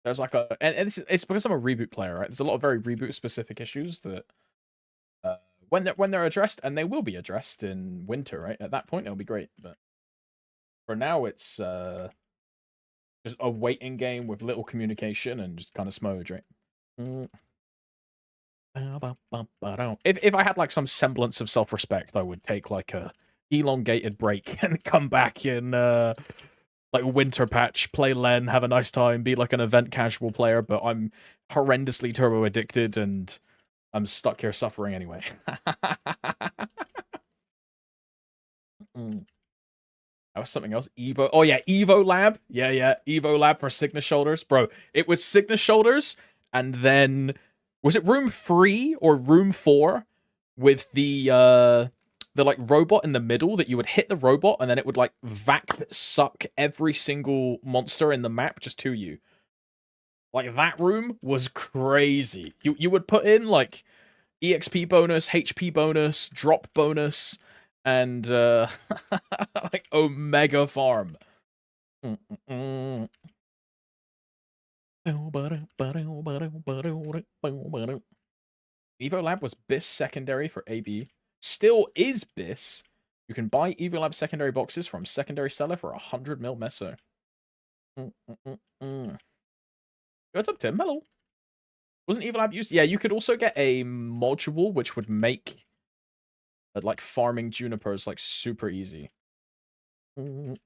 There's like a... And it's because I'm a reboot player, right? There's a lot of very reboot-specific issues that... when they're addressed, and they will be addressed in winter, right? At that point, it'll be great, but... For now, it's just a waiting game with little communication and just kind of smudge, right? If I had, like, some semblance of self-respect, I would take, like, a elongated break and come back in, like, winter patch, play Len, have a nice time, be, like, an event casual player, but I'm horrendously turbo addicted and I'm stuck here suffering anyway. That was something else. Evo. Oh yeah, Evo Lab. Yeah, yeah. Evo Lab for Cygnus Shoulders. Bro, it was Cygnus Shoulders, and then was it room 3 or room 4 with the like robot in the middle that you would hit the robot and then it would like vac suck every single monster in the map just to you. Like that room was crazy. You would put in like EXP bonus, HP bonus, drop bonus, and like Omega Farm. Evo Lab was BIS secondary for AB. Still is BIS. You can buy Evo Lab secondary boxes from secondary seller for 100 mil meso. What's up, Tim? Hello. Wasn't Evo Lab used? Yeah, you could also get a module which would make like farming junipers like super easy. And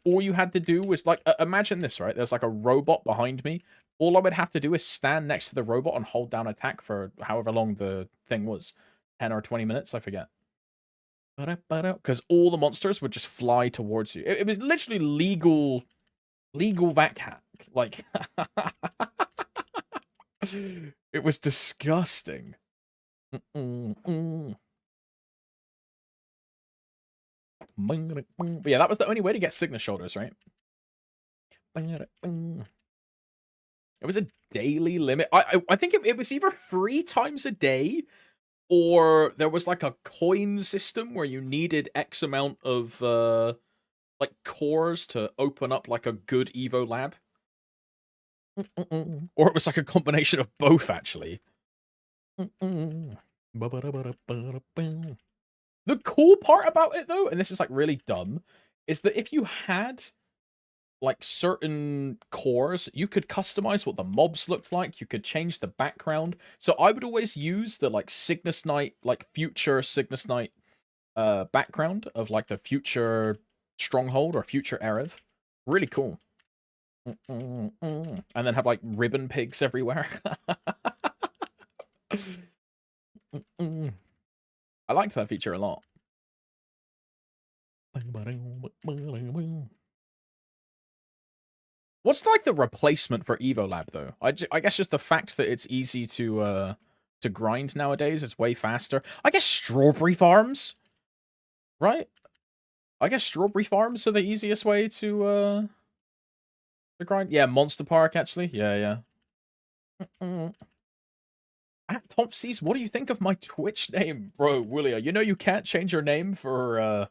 all you had to do was like imagine this, right? There's like a robot behind me. All I would have to do is stand next to the robot and hold down attack for however long the thing was, 10 or 20 minutes, I forget. Because all the monsters would just fly towards you. It was literally legal back hack. Like it was disgusting. But yeah, that was the only way to get Cygnus Shoulders, right? It was a daily limit. I think it was either 3 times a day, or there was like a coin system where you needed X amount of like cores to open up like a good Evo Lab. Or it was like a combination of both, actually. The cool part about it, though, and this is like really dumb, is that if you had like certain cores, you could customize what the mobs looked like. You could change the background. So I would always use the like Cygnus Knight, like future Cygnus Knight background of like the future Stronghold or future Erev. Really cool. And then have like ribbon pigs everywhere. I liked that feature a lot. What's like the replacement for Evo Lab though? I guess just the fact that it's easy to grind nowadays. It's way faster. I guess strawberry farms, right? I guess strawberry farms are the easiest way to grind. Yeah, Monster Park actually. Yeah, yeah. At Topsies, what do you think of my Twitch name, bro, Willia? You know you can't change your name for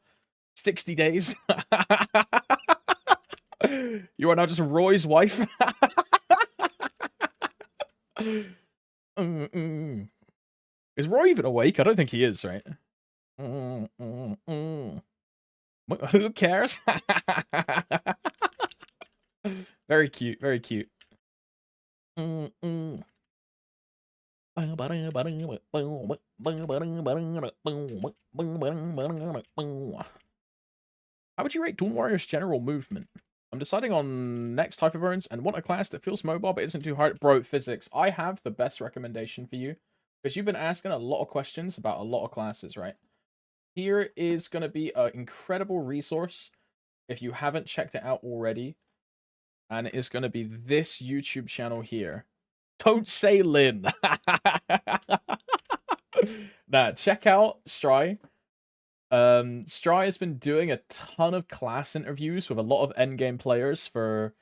60 days. You are now just Roy's wife. Is Roy even awake? I don't think he is, right? Who cares? Very cute, very cute. How would you rate Dawn Warrior's general movement? I'm deciding on next type of burns and want a class that feels mobile but isn't too hard. Bro, physics, I have the best recommendation for you. Because you've been asking a lot of questions about a lot of classes, right? Here is going to be an incredible resource if you haven't checked it out already. And it is going to be this YouTube channel here. Don't say Lynn. Nah, check out Stry. Stry has been doing a ton of class interviews with a lot of endgame players for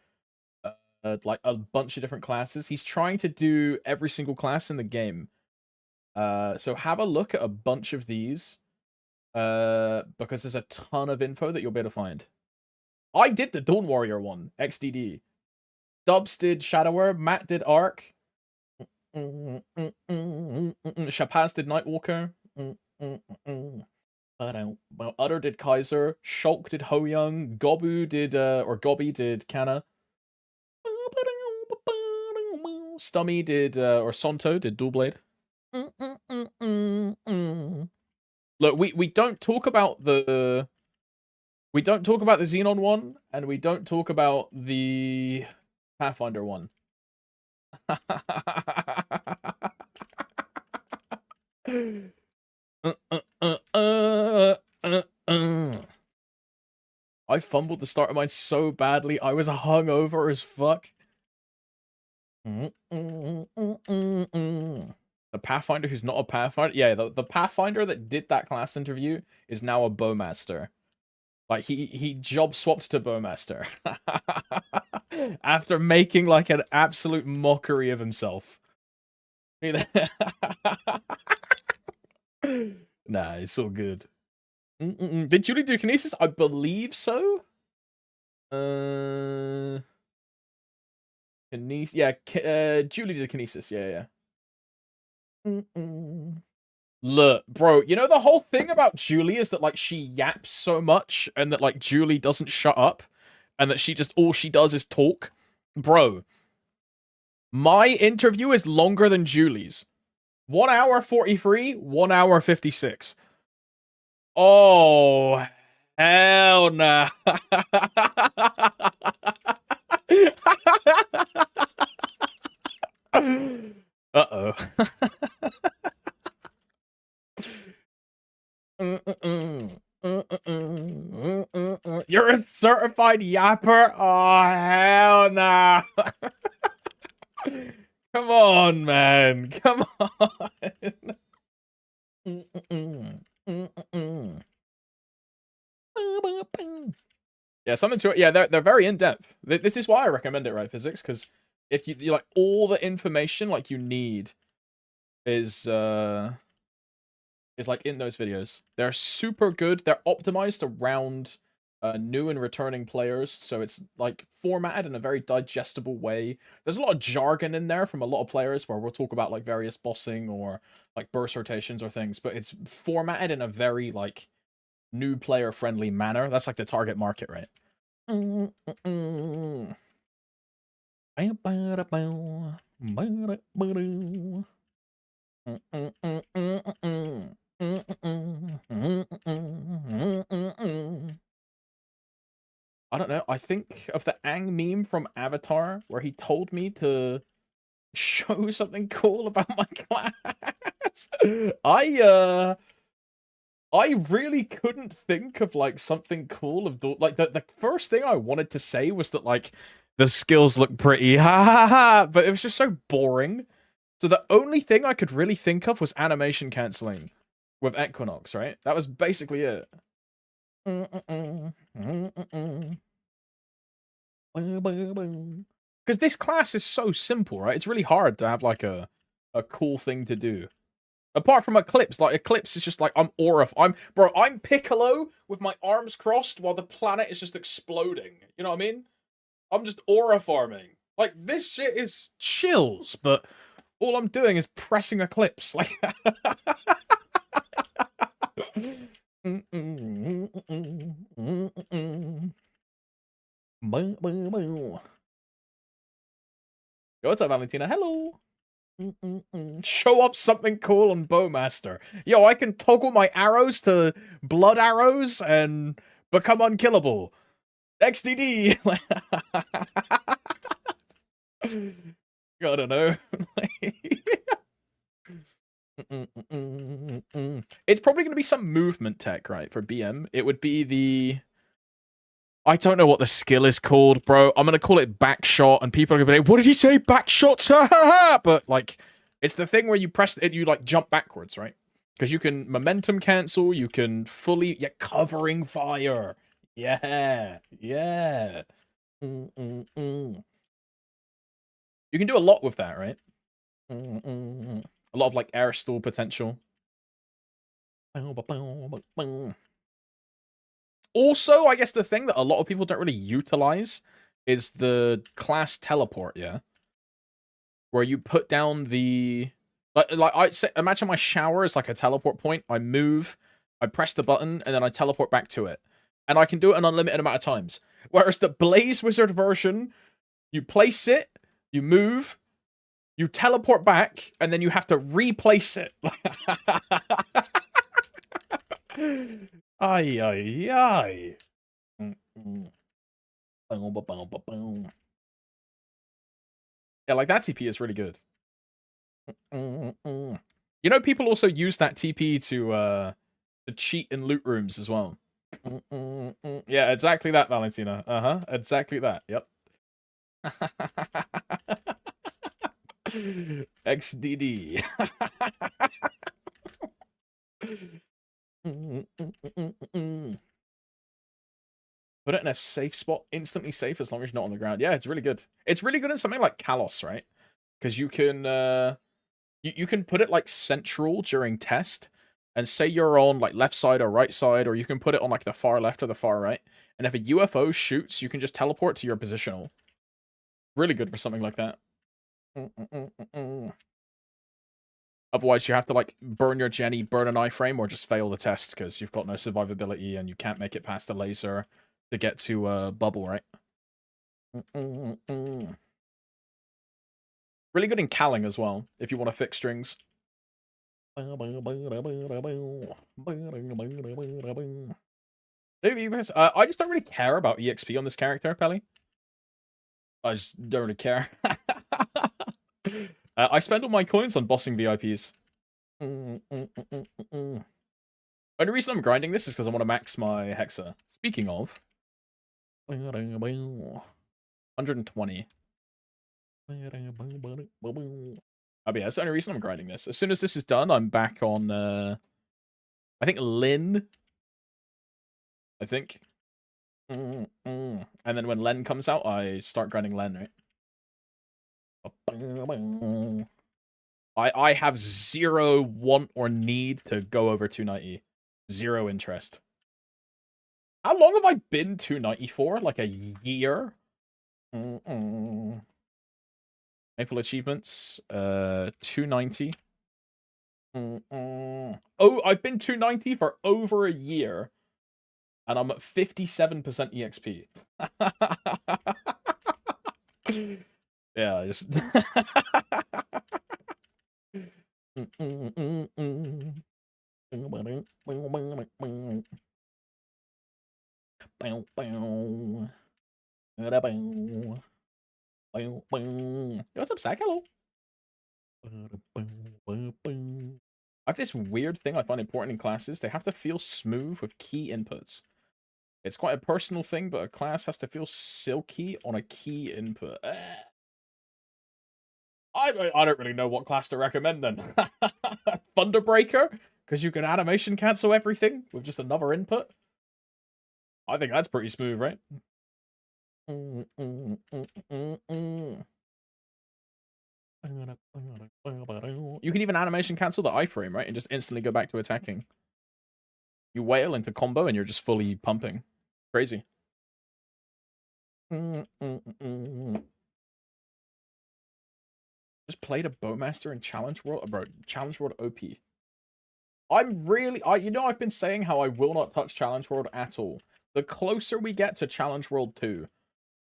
like a bunch of different classes. He's trying to do every single class in the game. So have a look at a bunch of these. Because there's a ton of info that you'll be able to find. I did the Dawn Warrior one, XDD. Dubs did Shadower, Matt did Arc. Chapaz did Nightwalker. Utter did Kaiser. Shulk did Ho Young. Gobu did, or Gobby did Kana. Stummy did, or Sonto did Dual Blade. Look, we don't talk about the Xenon one, and we don't talk about the Pathfinder one. I fumbled the start of mine so badly. I was hungover as fuck. The Pathfinder who's not a Pathfinder? Yeah, the Pathfinder that did that class interview is now a Bowmaster. Like, he job swapped to Bowmaster. After making, like, an absolute mockery of himself. Nah, it's all good. Did Julie do Kinesis? I believe so. Kinesis. Yeah, Julie did Kinesis. Yeah, yeah. Look, bro, you know the whole thing about Julie is that, like, she yaps so much and that, like, Julie doesn't shut up and that all she does is talk? Bro, my interview is longer than Julie's. 1 hour 43, 1 hour 56. Oh, hell nah. Uh-oh. You're a certified yapper? Oh, hell nah. Come on, man. Come on. Yeah, something to it. Yeah, they're very in depth. This is why I recommend it, right, physics? Because if you like all the information like you need is like in those videos. They're super good. They're optimized around new and returning players, so it's like formatted in a very digestible way. There's a lot of jargon in there from a lot of players where we'll talk about like various bossing or like burst rotations or things, but it's formatted in a very like new player friendly manner. That's like the target market, right? I don't know. I think of the Aang meme from Avatar where he told me to show something cool about my class. I really couldn't think of like something cool of the first thing I wanted to say was that like the skills look pretty, ha ha ha, but it was just so boring. So the only thing I could really think of was animation canceling with Equinox, right? That was basically it. Because this class is so simple, right? It's really hard to have like a cool thing to do. Apart from Eclipse, like Eclipse is just like I'm Piccolo with my arms crossed while the planet is just exploding. You know what I mean? I'm just aura farming. Like this shit is chills, but all I'm doing is pressing Eclipse. Like Yo, what's up, Valentina? Hello. Show up something cool on Bowmaster. Yo, I can toggle my arrows to blood arrows and become unkillable. XDD. I don't know. It's probably going to be some movement tech, right? For BM, it would be the. I don't know what the skill is called, bro. I'm gonna call it backshot, and people are gonna be like, "What did he say? Backshots?" But like, it's the thing where you press it, you like jump backwards, right? Because you can momentum cancel, you can covering fire. Yeah, yeah. You can do a lot with that, right? A lot of like air stall potential. Also, I guess the thing that a lot of people don't really utilize is the class teleport, yeah? Where you put down the like I say, imagine my shower is like a teleport point. I move, I press the button, and then I teleport back to it. And I can do it an unlimited amount of times. Whereas the Blaze Wizard version, you place it, you move, you teleport back, and then you have to replace it. Ay, ay, ay. Yeah, like that TP is really good. You know, people also use that TP to cheat in loot rooms as well. Yeah, exactly that, Valentina. Exactly that. Yep. XDD. Put it in a safe spot, instantly safe as long as you're not on the ground. Yeah, it's really good. It's really good in something like Kalos, right? Because you can you can put it like central during test, and say you're on like left side or right side, or you can put it on like the far left or the far right. And if a UFO shoots, you can just teleport to your positional. Really good for something like that. Otherwise, you have to like burn your Jenny, burn an iframe, or just fail the test because you've got no survivability and you can't make it past the laser to get to bubble, right? Really good in calling as well, if you want to fix strings. I just don't really care about EXP on this character, Pelly. I just don't really care. I spend all my coins on bossing VIPs. Only reason I'm grinding this is because I want to max my Hexa. Speaking of, 120. Oh, yeah, that's the only reason I'm grinding this. As soon as this is done, I'm back on, I think Lin. I think. And then when Len comes out, I start grinding Len, right? I have zero want or need to go over 290. Zero interest. How long have I been 290 for? Like a year? Maple achievements. 290. Oh, I've been 290 for over a year. And I'm at 57% EXP. Yeah, just... What's up, Sack? Hello. I have this weird thing I find important in classes. They have to feel smooth with key inputs. It's quite a personal thing, but a class has to feel silky on a key input. I don't really know what class to recommend then. Thunderbreaker? Because you can animation cancel everything with just another input? I think that's pretty smooth, right? You can even animation cancel the iframe, right? And just instantly go back to attacking. You wail into combo and you're just fully pumping. Crazy. Just played a Bowmaster in Challenge World, bro. Challenge World OP. I've been saying how I will not touch Challenge World at all. The closer we get to Challenge World 2,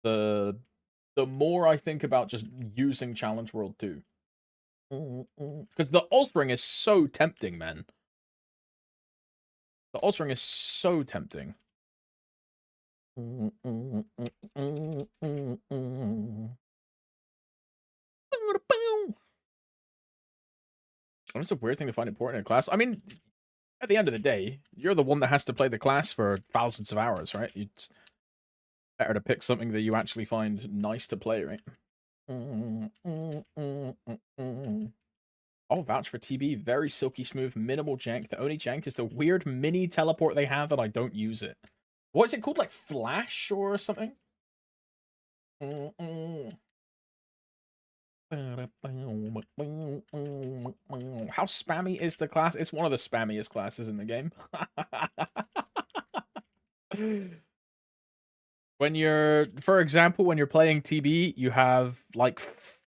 the more I think about just using Challenge World 2. Because the Ozring is so tempting, man. The Ozring is so tempting. It's a weird thing to find important in a class. I mean, at the end of the day, you're the one that has to play the class for thousands of hours, right? It's better to pick something that you actually find nice to play, right? I'll vouch for TB. Very silky smooth, minimal jank. The only jank is the weird mini teleport they have, and I don't use it. What is it called? Like Flash or something? How spammy is the class? It's one of the spammiest classes in the game. When you're, for example, when you're playing TB, you have like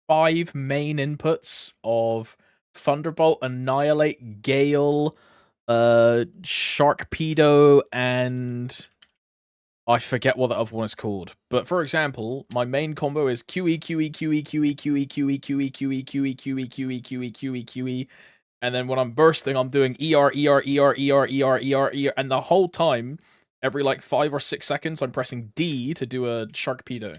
5 main inputs of Thunderbolt, Annihilate, Gale, Sharkpedo, and I forget what the other one is called. But for example, my main combo is QE, QE, QE, QE, QE, QE, QE, QE, QE, QE, QE, QE, QE, QE. And then when I'm bursting, I'm doing ER, ER, ER, ER, ER, ER, ER. And the whole time, every like 5 or 6 seconds, I'm pressing D to do a Sharkpedo.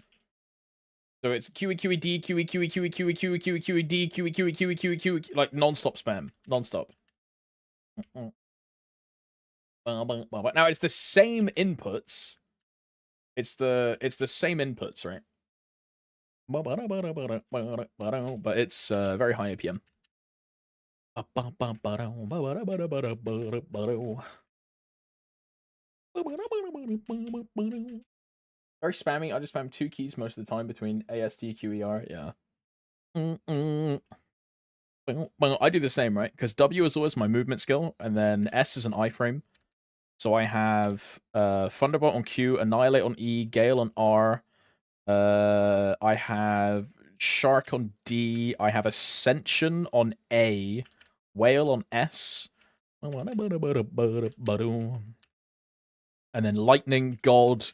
So it's QE QE D QE QE QE QE QE QE QE D QE QE QE QE QE like non-stop spam, non-stop. Now it's the same inputs. It's the same inputs, right? But it's very high APM. Very spammy. I just spam two keys most of the time between AST QER. Yeah. I do the same, right? Because W is always my movement skill, and then S is an iframe. So I have Thunderbolt on Q, Annihilate on E, Gale on R. I have Shark on D. I have Ascension on A, Whale on S. And then Lightning, God,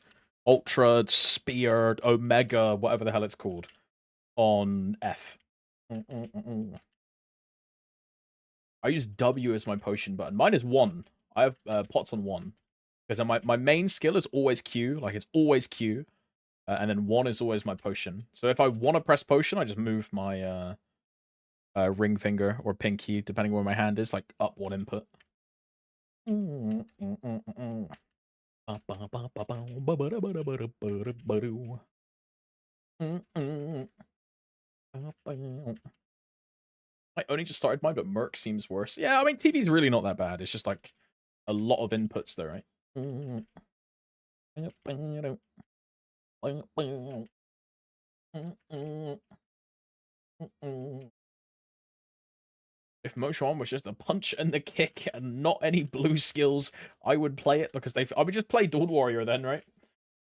Ultra, Spear, Omega, whatever the hell it's called, on F. I use W as my potion button. Mine is 1. I have pots on 1. Because my main skill is always Q. Like, it's always Q. And then 1 is always my potion. So if I want to press potion, I just move my ring finger or pinky, depending where my hand is, like, up 1 input. I only just started mine, but Merc seems worse. Yeah, I mean, TB's really not that bad. It's just, like, a lot of inputs there, right? If Moshuan was just a punch and the kick and not any blue skills, I would play it because I would just play Dawn Warrior then, right?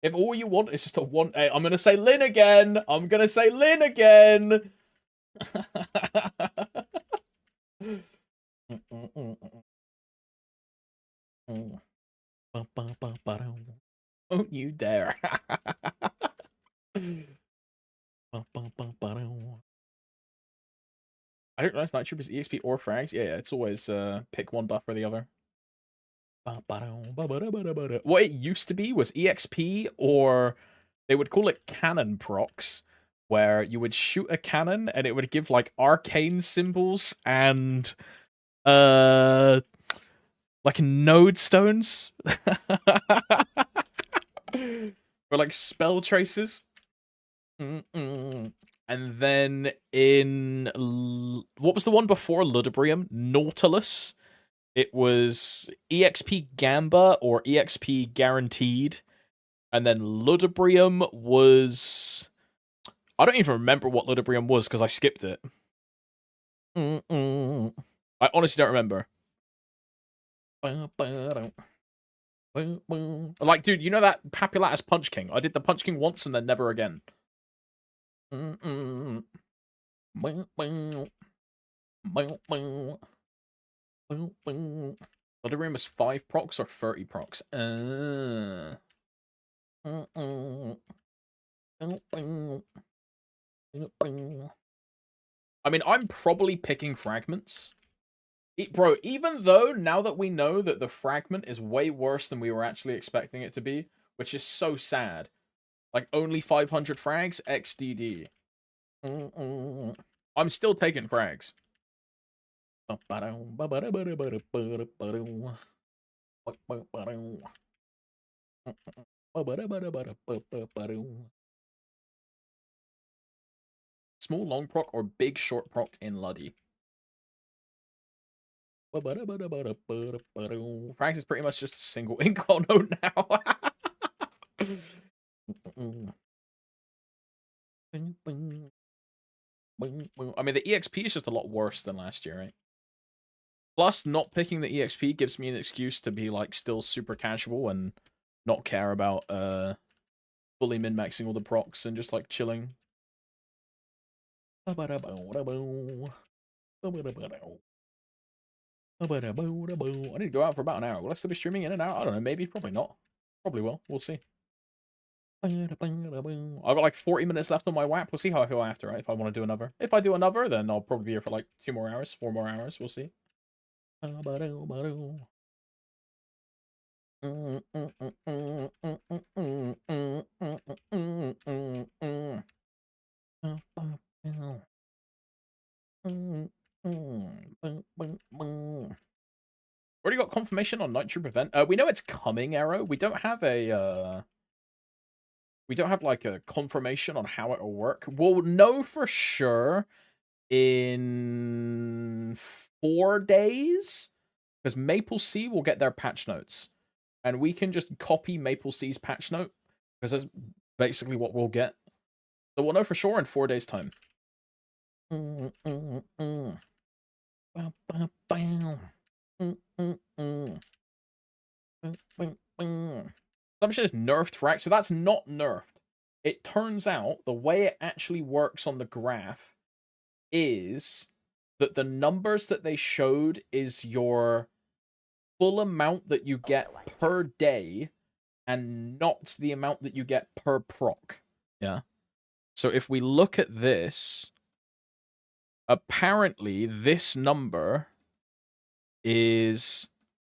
If all you want is just a one, hey, I'm gonna say Lin again. I'm gonna say Lin again. Don't you dare. I don't realize Night Troopers EXP or frags. Yeah, it's always pick one buff or the other. What it used to be was EXP, or they would call it cannon procs, where you would shoot a cannon and it would give like arcane symbols and like node stones or like spell traces. And then in what was the one before Ludibrium? Nautilus. It was EXP Gamba or EXP Guaranteed. And then Ludibrium was... I don't even remember what Ludibrium was because I skipped it. I honestly don't remember. Like, dude, you know that Papulatus Punch King? I did the Punch King once and then never again. Ludibrium is 5 procs or 30 procs? I mean, I'm probably picking fragments. Bro, even though now that we know that the fragment is way worse than we were actually expecting it to be, which is so sad. Like, only 500 frags? XDD. I'm still taking frags. Small long proc or big short proc in Luddy? Frags is pretty much just a single incarno now. I mean, the EXP is just a lot worse than last year, right? Plus, not picking the EXP gives me an excuse to be, like, still super casual and not care about, fully min-maxing all the procs and just, like, chilling. I need to go out for about an hour. Will I still be streaming in and out? I don't know. Maybe. Probably not. Probably will. We'll see. I've got like 40 minutes left on my WAP. We'll see how I feel after, right? If I want to do another. If I do another, then I'll probably be here for like 2 more hours, 4 more hours. We'll see. confirmation on Night Troop event? We know it's coming, Arrow. We don't have a we don't have like a confirmation on how it'll work. We'll know for sure in 4 days, because Maple Sea will get their patch notes, and we can just copy Maple Sea's patch note, because that's basically what we'll get. So we'll know for sure in 4 days' time. Some shit is nerfed, right? So that's not nerfed. It turns out the way it actually works on the graph is that the numbers that they showed is your full amount that you get per day and not the amount that you get per proc. Yeah. So if we look at this, apparently this number is,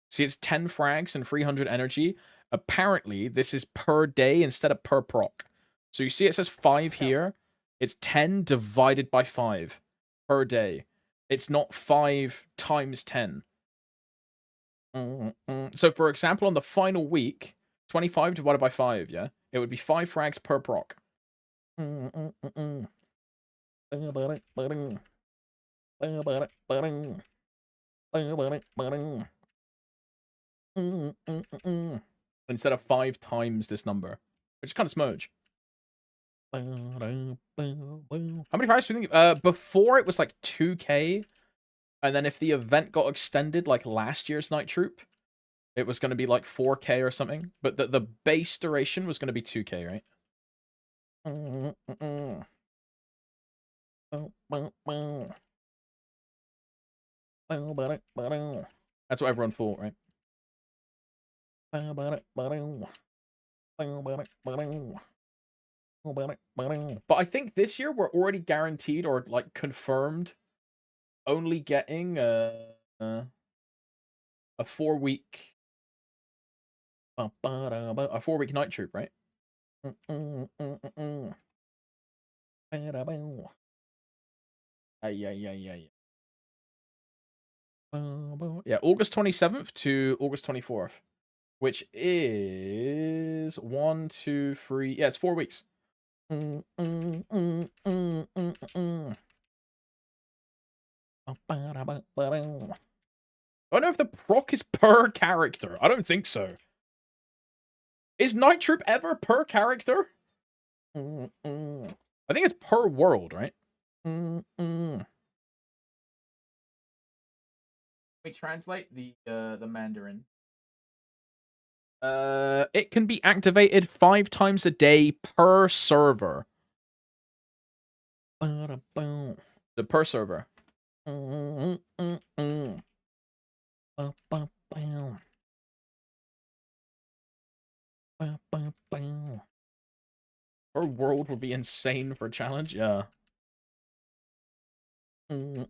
see, it's 10 frags and 300 energy. Apparently this is per day instead of per proc. So you see it says 5 here. It's 10 divided by 5 per day. It's not 5 times 10. So for example, on the final week, 25 divided by 5, yeah? It would be 5 frags per proc. Instead of 5 times this number, which is kind of smudge. How many frags do you think? Before it was like 2k, and then if the event got extended like last year's Night Troop, it was going to be like 4k or something. But the base duration was going to be 2k, right? That's what everyone thought, right? But I think this year we're already guaranteed or like confirmed only getting a 4-week a 4-week Night Troop, right? Yeah, August 27th to August 24th, which is 1, 2, 3. Yeah, it's 4 weeks. I don't know if the proc is per character. I don't think so. Is Night Troop ever per character? I think it's per world, right? We translate the Mandarin. It can be activated 5 times a day per server. The per server. Per world would be insane for challenge, yeah. Will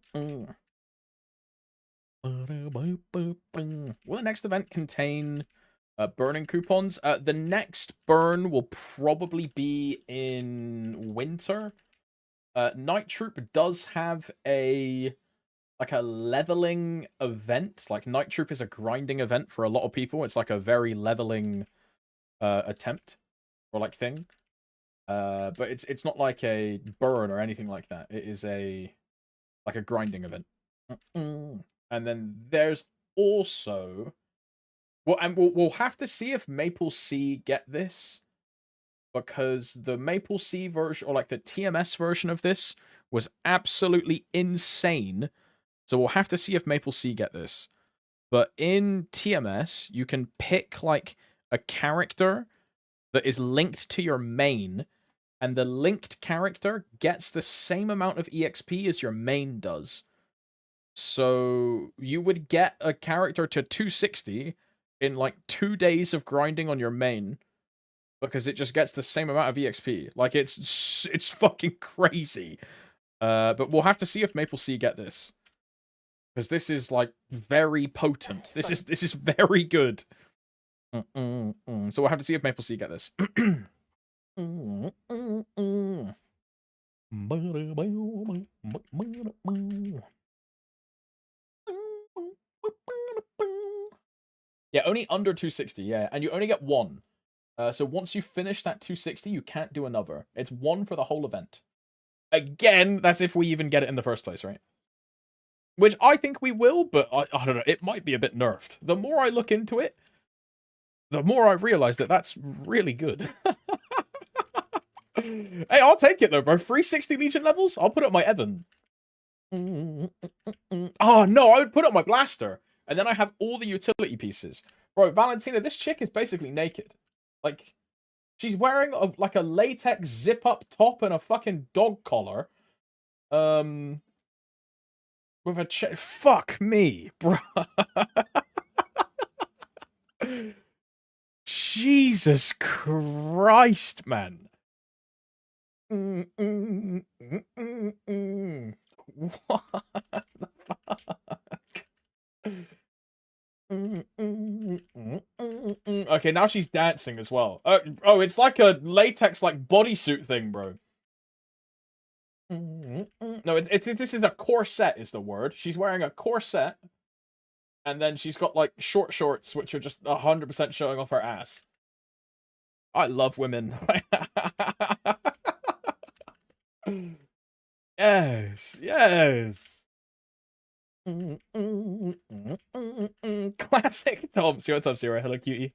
the next event contain burning coupons? The next burn will probably be in winter. Night Troop does have a leveling event. Like Night Troop is a grinding event for a lot of people. It's like a very leveling attempt or like thing. But it's not like a burn or anything like that. It is like a grinding event. And then there's also, well, and we'll have to see if Maple Sea get this, because the Maple Sea version, or like the TMS version of this, was absolutely insane. So we'll have to see if Maple Sea get this. But in TMS, you can pick like a character that is linked to your main, and the linked character gets the same amount of EXP as your main does. So you would get a character to 260 in like 2 days of grinding on your main, because it just gets the same amount of EXP. Like it's fucking crazy. But we'll have to see if Maple Sea get this, because this is like very potent. This is very good. So we'll have to see if Maple Sea get this. Only under 260, yeah, and you only get one. So once you finish that 260, you can't do another. It's one for the whole event. Again, that's if we even get it in the first place, right? Which I think we will, but I don't know. It might be a bit nerfed. The more I look into it, the more I realize that that's really good. Hey, I'll take it though, bro. 360 Legion levels? I'll put up my Evan. Oh, no, I would put up my Blaster. And then I have all the utility pieces. Bro, Valentina, this chick is basically naked. Like, she's wearing like a latex zip-up top and a fucking dog collar. With a fuck me, bro. Jesus Christ, man. What the fuck? Okay, now she's dancing as well. Oh, it's like a latex like bodysuit thing, bro. No, this is a corset is the word. She's wearing a corset, and then she's got like short shorts, which are just 100% showing off her ass. I love women. Yes, yes. Classic Tom. See what's up, Zero. Hello, cutie.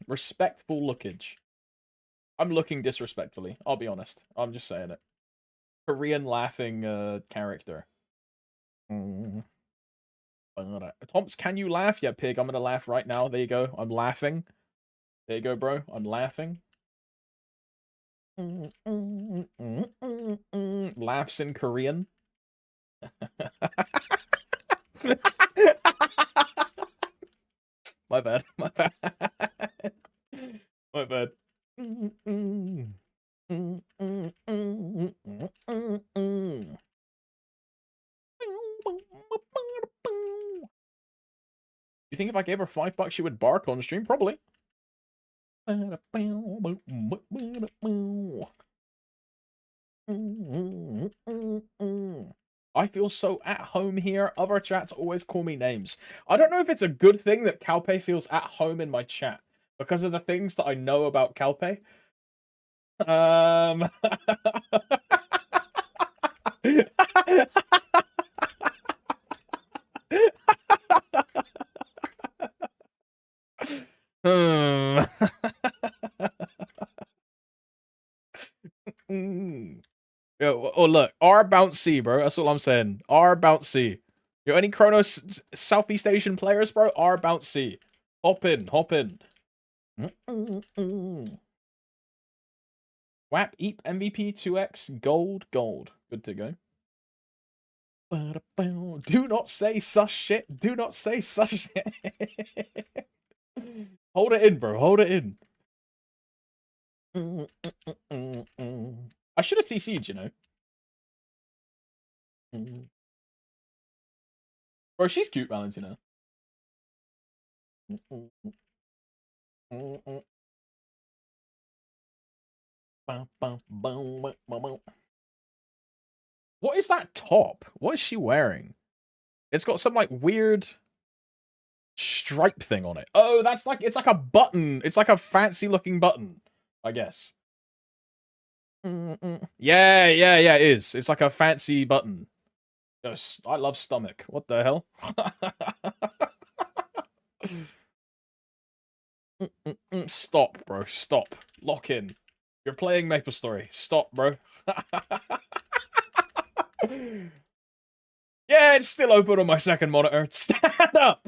Respectful lookage. I'm looking disrespectfully. I'll be honest. I'm just saying it. Korean laughing character. Tomps, can you laugh? Yeah, pig. I'm gonna laugh right now. There you go. I'm laughing. There you go, bro. I'm laughing. Laughs in Korean. My bad. My bad. My bad. You think if I gave her $5 she would bark on stream? Probably. I feel so at home here. Other chats always call me names. I don't know if it's a good thing that Calpe feels at home in my chat because of the things that I know about Calpe. Yo, oh look, R bouncy, bro. That's all I'm saying. R bouncy. Yo, any Kronos Southeast Asian players, bro? R bouncy. Hop in, hop in. WAP, EAP, MVP, 2x, gold, gold. Good to go. Do not say sus shit. Do not say sus shit. Hold it in, bro. Hold it in. I should have CC'd, you know. Bro, she's cute, Valentina. What is that top? What is she wearing? It's got some like weird stripe thing on it. Oh, that's like it's like a button. It's like a fancy looking button, I guess. Yeah, it is. It's like a fancy button. Yes, I love stomach. What the hell? Stop, bro. Stop. Lock in. You're playing MapleStory. Stop, bro. Yeah, it's still open on my second monitor. Stand up!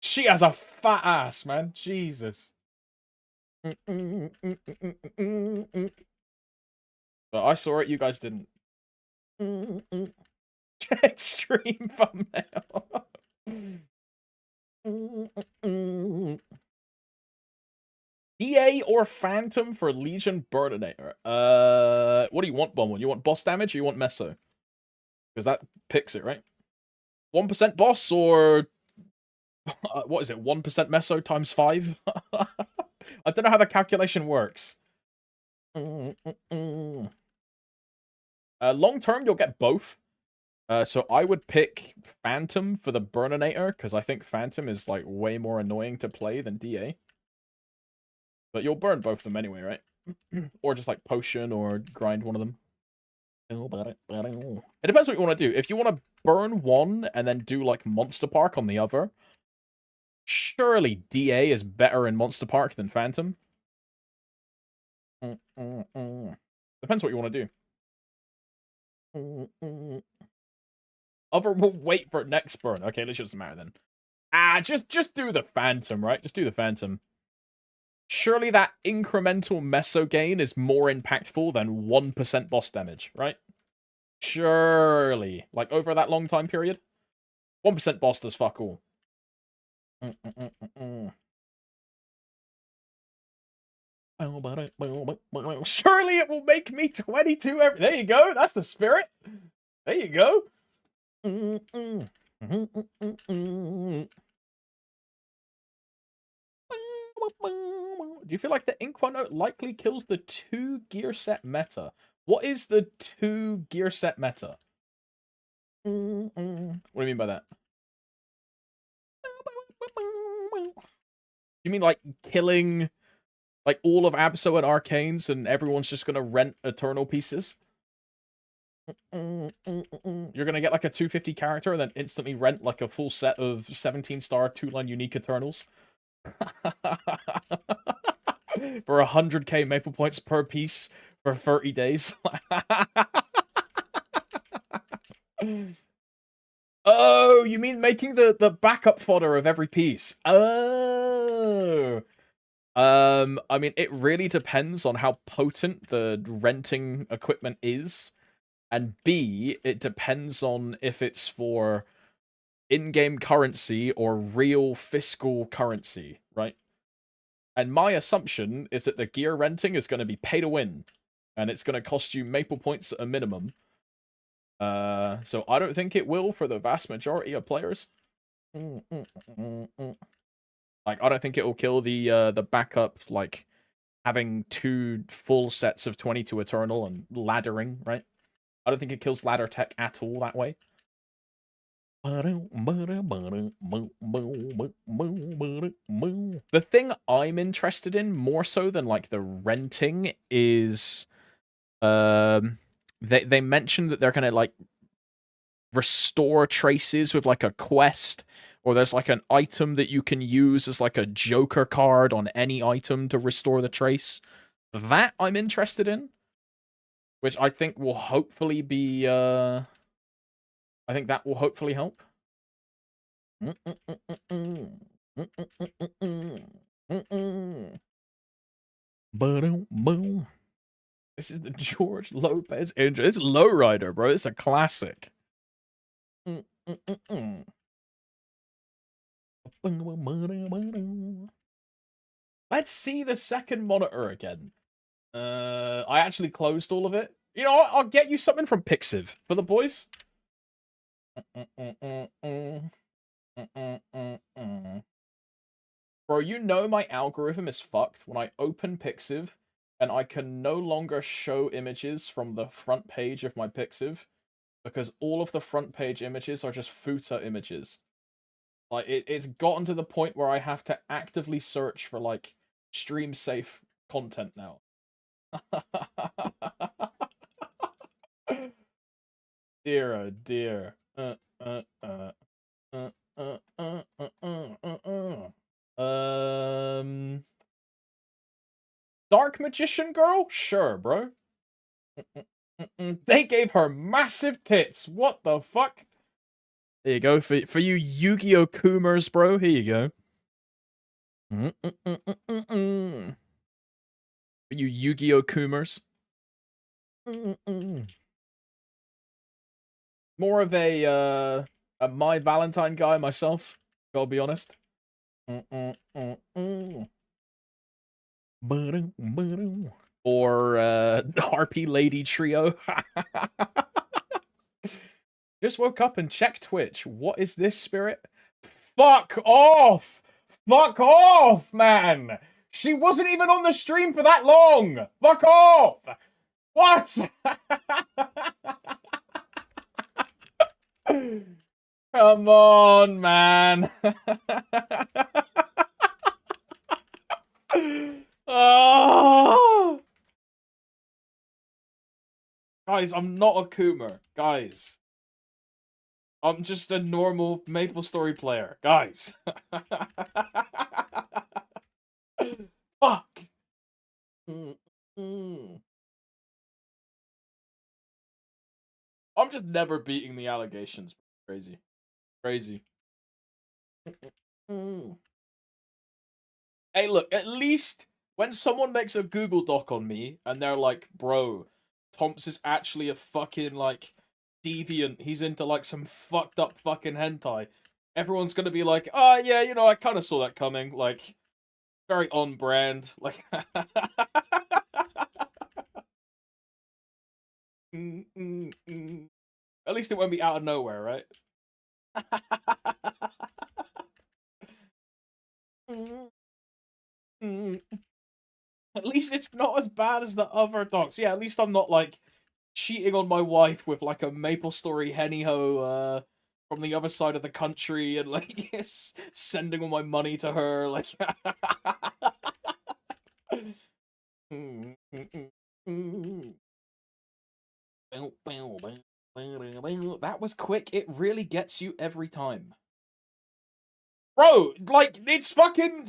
She has a fat ass, man. Jesus. But I saw it, you guys didn't. Extreme thumbnail. EA or Phantom for Legion Burninator? What do you want, Bomb? You want boss damage or you want Meso? Because that picks it, right? 1% boss or... what is it? 1% Meso times 5? I don't know how the calculation works. Long term, you'll get both. So I would pick Phantom for the Burninator, because I think Phantom is, like, way more annoying to play than DA. But you'll burn both of them anyway, right? Or just, like, Potion or grind one of them. It depends what you want to do. If you want to burn one and then do, like, Monster Park on the other, surely DA is better in Monster Park than Phantom. Depends what you want to do. Other will wait for next burn. Okay, let's just matter then. Just do the Phantom, right? Just do the Phantom. Surely that incremental meso gain is more impactful than 1% boss damage, right? Surely. Like, over that long time period? 1% boss does fuck all. Surely it will make me 22 every... There you go. That's the spirit. There you go. Do you feel like the Inqua note likely kills the 2 gear set meta? What is the 2 gear set meta? What do you mean by that? You mean like killing like all of Absol and Arcanes and everyone's just gonna rent Eternal pieces? You're gonna get like a 250 character and then instantly rent like a full set of 17-star 2-line unique Eternals? For 100k maple points per piece for 30 days. Oh, you mean making the backup fodder of every piece? Oh. I mean, it really depends on how potent the renting equipment is. And B, it depends on if it's for in-game currency or real fiscal currency, right? And my assumption is that the gear renting is going to be pay to win. And it's going to cost you maple points at a minimum. So I don't think it will for the vast majority of players. Like, I don't think it will kill the backup, like, having 2 full sets of 22 Eternal and laddering, right? I don't think it kills ladder tech at all that way. The thing I'm interested in, more so than, like, the renting, is... They mentioned that they're gonna, like, restore traces with, like, a quest, or there's, like, an item that you can use as, like, a joker card on any item to restore the trace. That I'm interested in, which I think will hopefully be, I think that will hopefully help. This is the George Lopez intro. It's Lowrider, bro. It's a classic. Let's see the second monitor again. I actually closed all of it. You know, I'll get you something from Pixiv for the boys. Bro, you know my algorithm is fucked when I open Pixiv and I can no longer show images from the front page of my Pixiv because all of the front page images are just footer images. Like, it's gotten to the point where I have to actively search for, like, stream safe content now. Dear, oh dear. Dark Magician Girl? Sure, bro. They gave her massive tits. What the fuck? There you go. For you Yu-Gi-Oh! Coomers, bro. Here you go. For you Yu-Gi-Oh! Coomers. More of a My Valentine guy myself. Gotta be honest. Or Harpy Lady Trio. Just woke up and checked Twitch. What is this, Spirit? Fuck off! Fuck off, man! She wasn't even on the stream for that long! Fuck off! What? Come on, man. Oh! Guys, I'm not a Coomer. Guys. I'm just a normal MapleStory player. Guys. Fuck. I'm just never beating the allegations. Crazy. Crazy. Hey, look, at least when someone makes a Google Doc on me and they're like, bro, Tomps is actually a fucking, like, deviant. He's into, like, some fucked up fucking hentai. Everyone's gonna be like, oh, yeah, you know, I kind of saw that coming. Like, very on brand. Like, At least it won't be out of nowhere, right? At least it's not as bad as the other docs. Yeah, at least I'm not, like, cheating on my wife with, like, a MapleStory henny-ho, from the other side of the country and, like, sending all my money to her, like... That was quick. It really gets you every time. Bro, like, it's fucking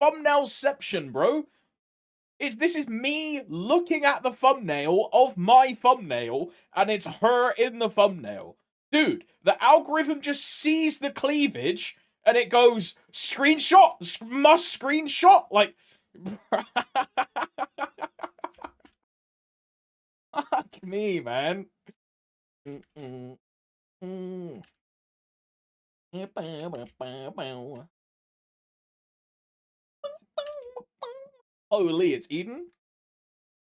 thumbnailception, bro. This is me looking at the thumbnail of my thumbnail, and it's her in the thumbnail. Dude, the algorithm just sees the cleavage, and it goes, screenshot, must screenshot, like... Fuck me, man. Holy, it's Eden?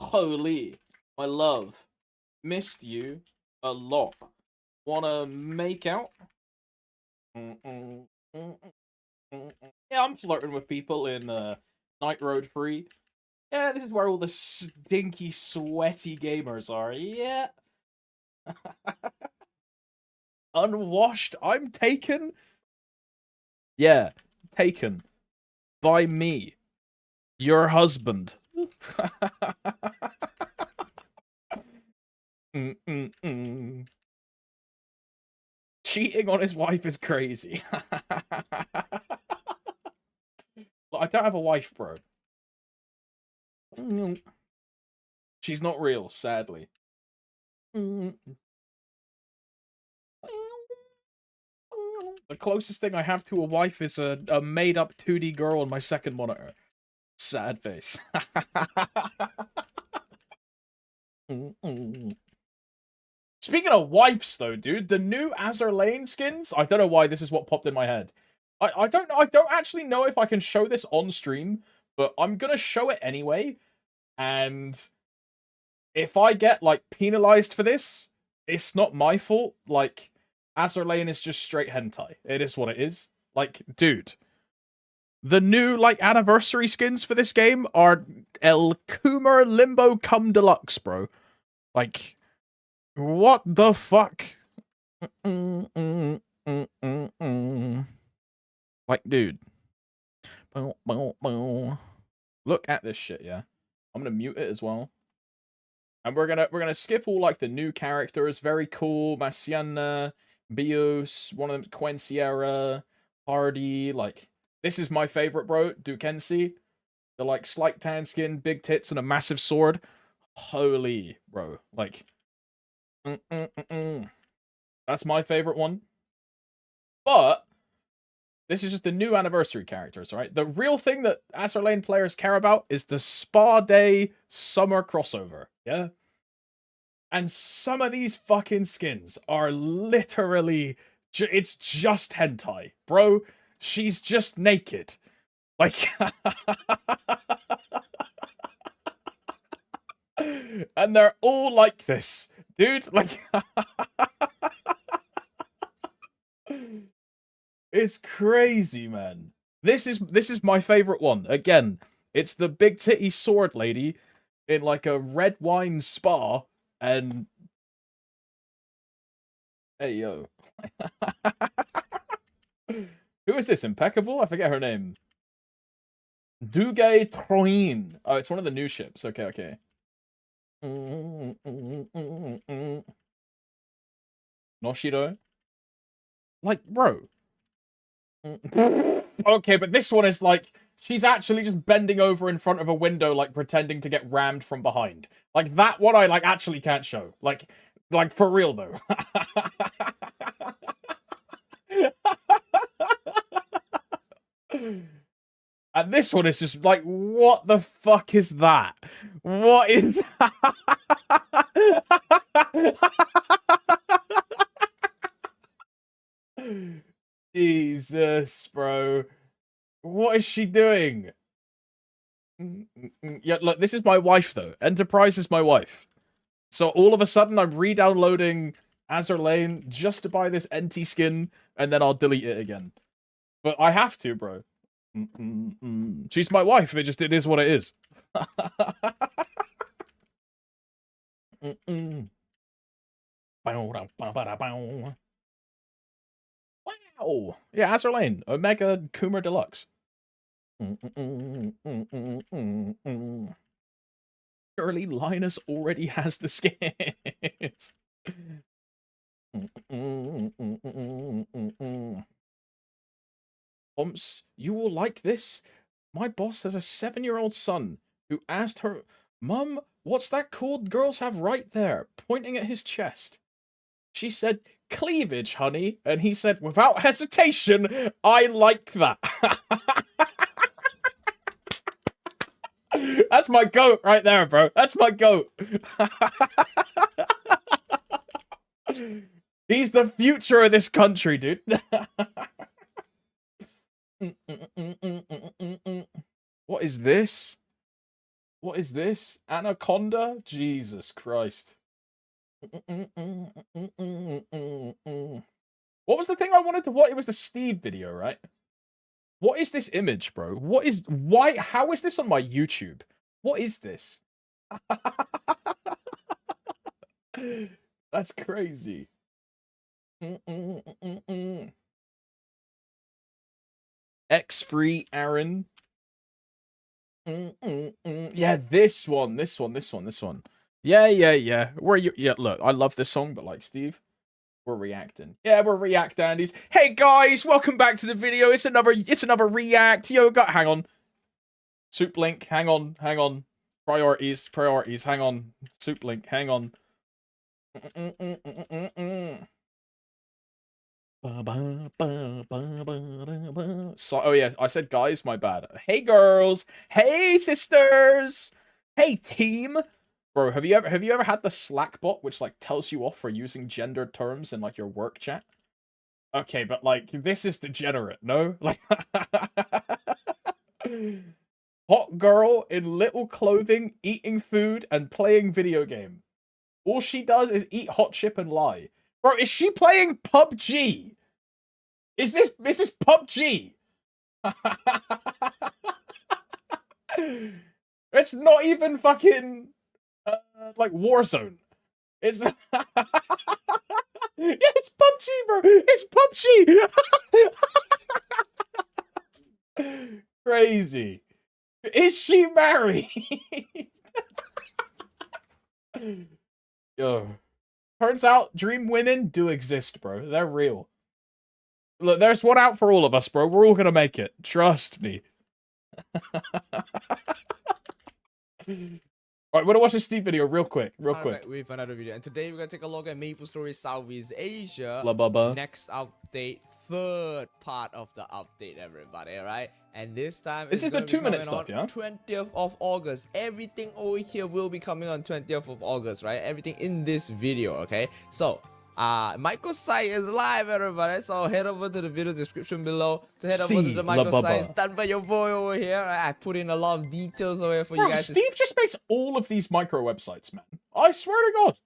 Holy, my love. Missed you a lot. Wanna make out? Yeah, I'm flirting with people in Night Road 3. Yeah, this is where all the stinky, sweaty gamers are. Yeah. Unwashed? I'm taken? Yeah, taken. By me. Your husband. Cheating on his wife is crazy. Well, I don't have a wife, bro. She's not real, sadly. The closest thing I have to a wife is a made-up 2D girl on my second monitor. Sad face. Speaking of wipes, though, dude, the new Azur Lane skins. I don't know why this is what popped in my head. I don't actually know if I can show this on stream, but I'm gonna show it anyway. And if I get, like, penalized for this, it's not my fault. Like, Azur Lane is just straight hentai. It is what it is. Like, dude. The new, like, anniversary skins for this game are El Coomer Limbo Cum Deluxe, bro. Like, what the fuck? Like, dude. Look at this shit, yeah. I'm gonna mute it as well. And we're gonna skip all, like, the new characters. Very cool. Masiana, Bios, one of them, Quenciera, Hardy, like, this is my favorite, bro. Dukensi. The, like, slight tan skin, big tits, and a massive sword. Holy, bro. Like, that's my favorite one. But this is just the new anniversary characters, right? The real thing that Azur Lane players care about is the Spa Day summer crossover, yeah? And some of these fucking skins are literally... it's just hentai, bro. She's just naked. Like... and they're all like this. Dude, like... it's crazy, man. This is my favorite one. Again, it's the big titty sword lady in like a red wine spa, and hey yo. Who is this? Impeccable? I forget her name. Dugai Troin. Oh, it's one of the new ships. Okay, okay. Noshiro? Like, bro. Okay, but this one is like, she's actually just bending over in front of a window, like, pretending to get rammed from behind. Like, that one I, like, actually can't show. Like for real, though. And this one is just like, what the fuck is that? What is Jesus, bro. What is she doing? Yeah, look, this is my wife, though. Enterprise is my wife. So all of a sudden, I'm re-downloading Azur Lane just to buy this NT skin, and then I'll delete it again. But I have to, bro. She's my wife. It is what it is. Wow. Yeah, Azur Lane. Omega Coomer Deluxe. Surely Linus already has the skins. You will like this. My boss has a 7-year-old son who asked her, Mum, what's that called girls have right there? Pointing at his chest. She said, cleavage, honey. And he said, without hesitation, I like that. That's my goat right there, bro. That's my goat. He's the future of this country, dude. What is this? What is this? Anaconda? Jesus Christ. What was the thing I wanted to watch? It was the Steve video, right? What is this image, bro? Why? How is this on my YouTube? What is this? That's crazy. X-Free Aaron. Yeah, this one. Yeah. Where you? Yeah, look, I love this song, but like Steve, we're reacting. Yeah, we're react Andy's. Hey guys, welcome back to the video. It's another react. Yo, hang on. Soup Link, hang on. Priorities, hang on. Soup Link, hang on. So, oh yeah, I said guys, my bad. Hey girls, hey sisters, hey team. Bro, have you ever had the Slack bot which like tells you off for using gendered terms in like your work chat? Okay, but like this is degenerate, no? Like hot girl in little clothing, eating food and playing video game. All she does is eat hot chip and lie. Bro, is she playing PUBG? Is this PUBG? It's not even fucking like Warzone. It's yeah, it's PUBG, bro. It's PUBG. Crazy. Is she married? Yo. Turns out dream women do exist, bro. They're real. Look, there's one out for all of us, bro. We're all gonna make it. Trust me. Alright, we're gonna watch this Steve video real quick. Alright, we have another video, and today we're gonna take a look at MapleStory Southeast Asia. Labuhbuh. Next update, third part of the update, everybody. Alright, and this time this is the 2-minute stuff, yeah. 20th of August. Everything over here will be coming on 20th of August, right? Everything in this video, okay? So microsite is live, everybody. So head over to the video description below to head over to the microsite. It's done by your boy over here. I put in a lot of details over here for you guys. Steve just makes all of these micro websites, man. I swear to God.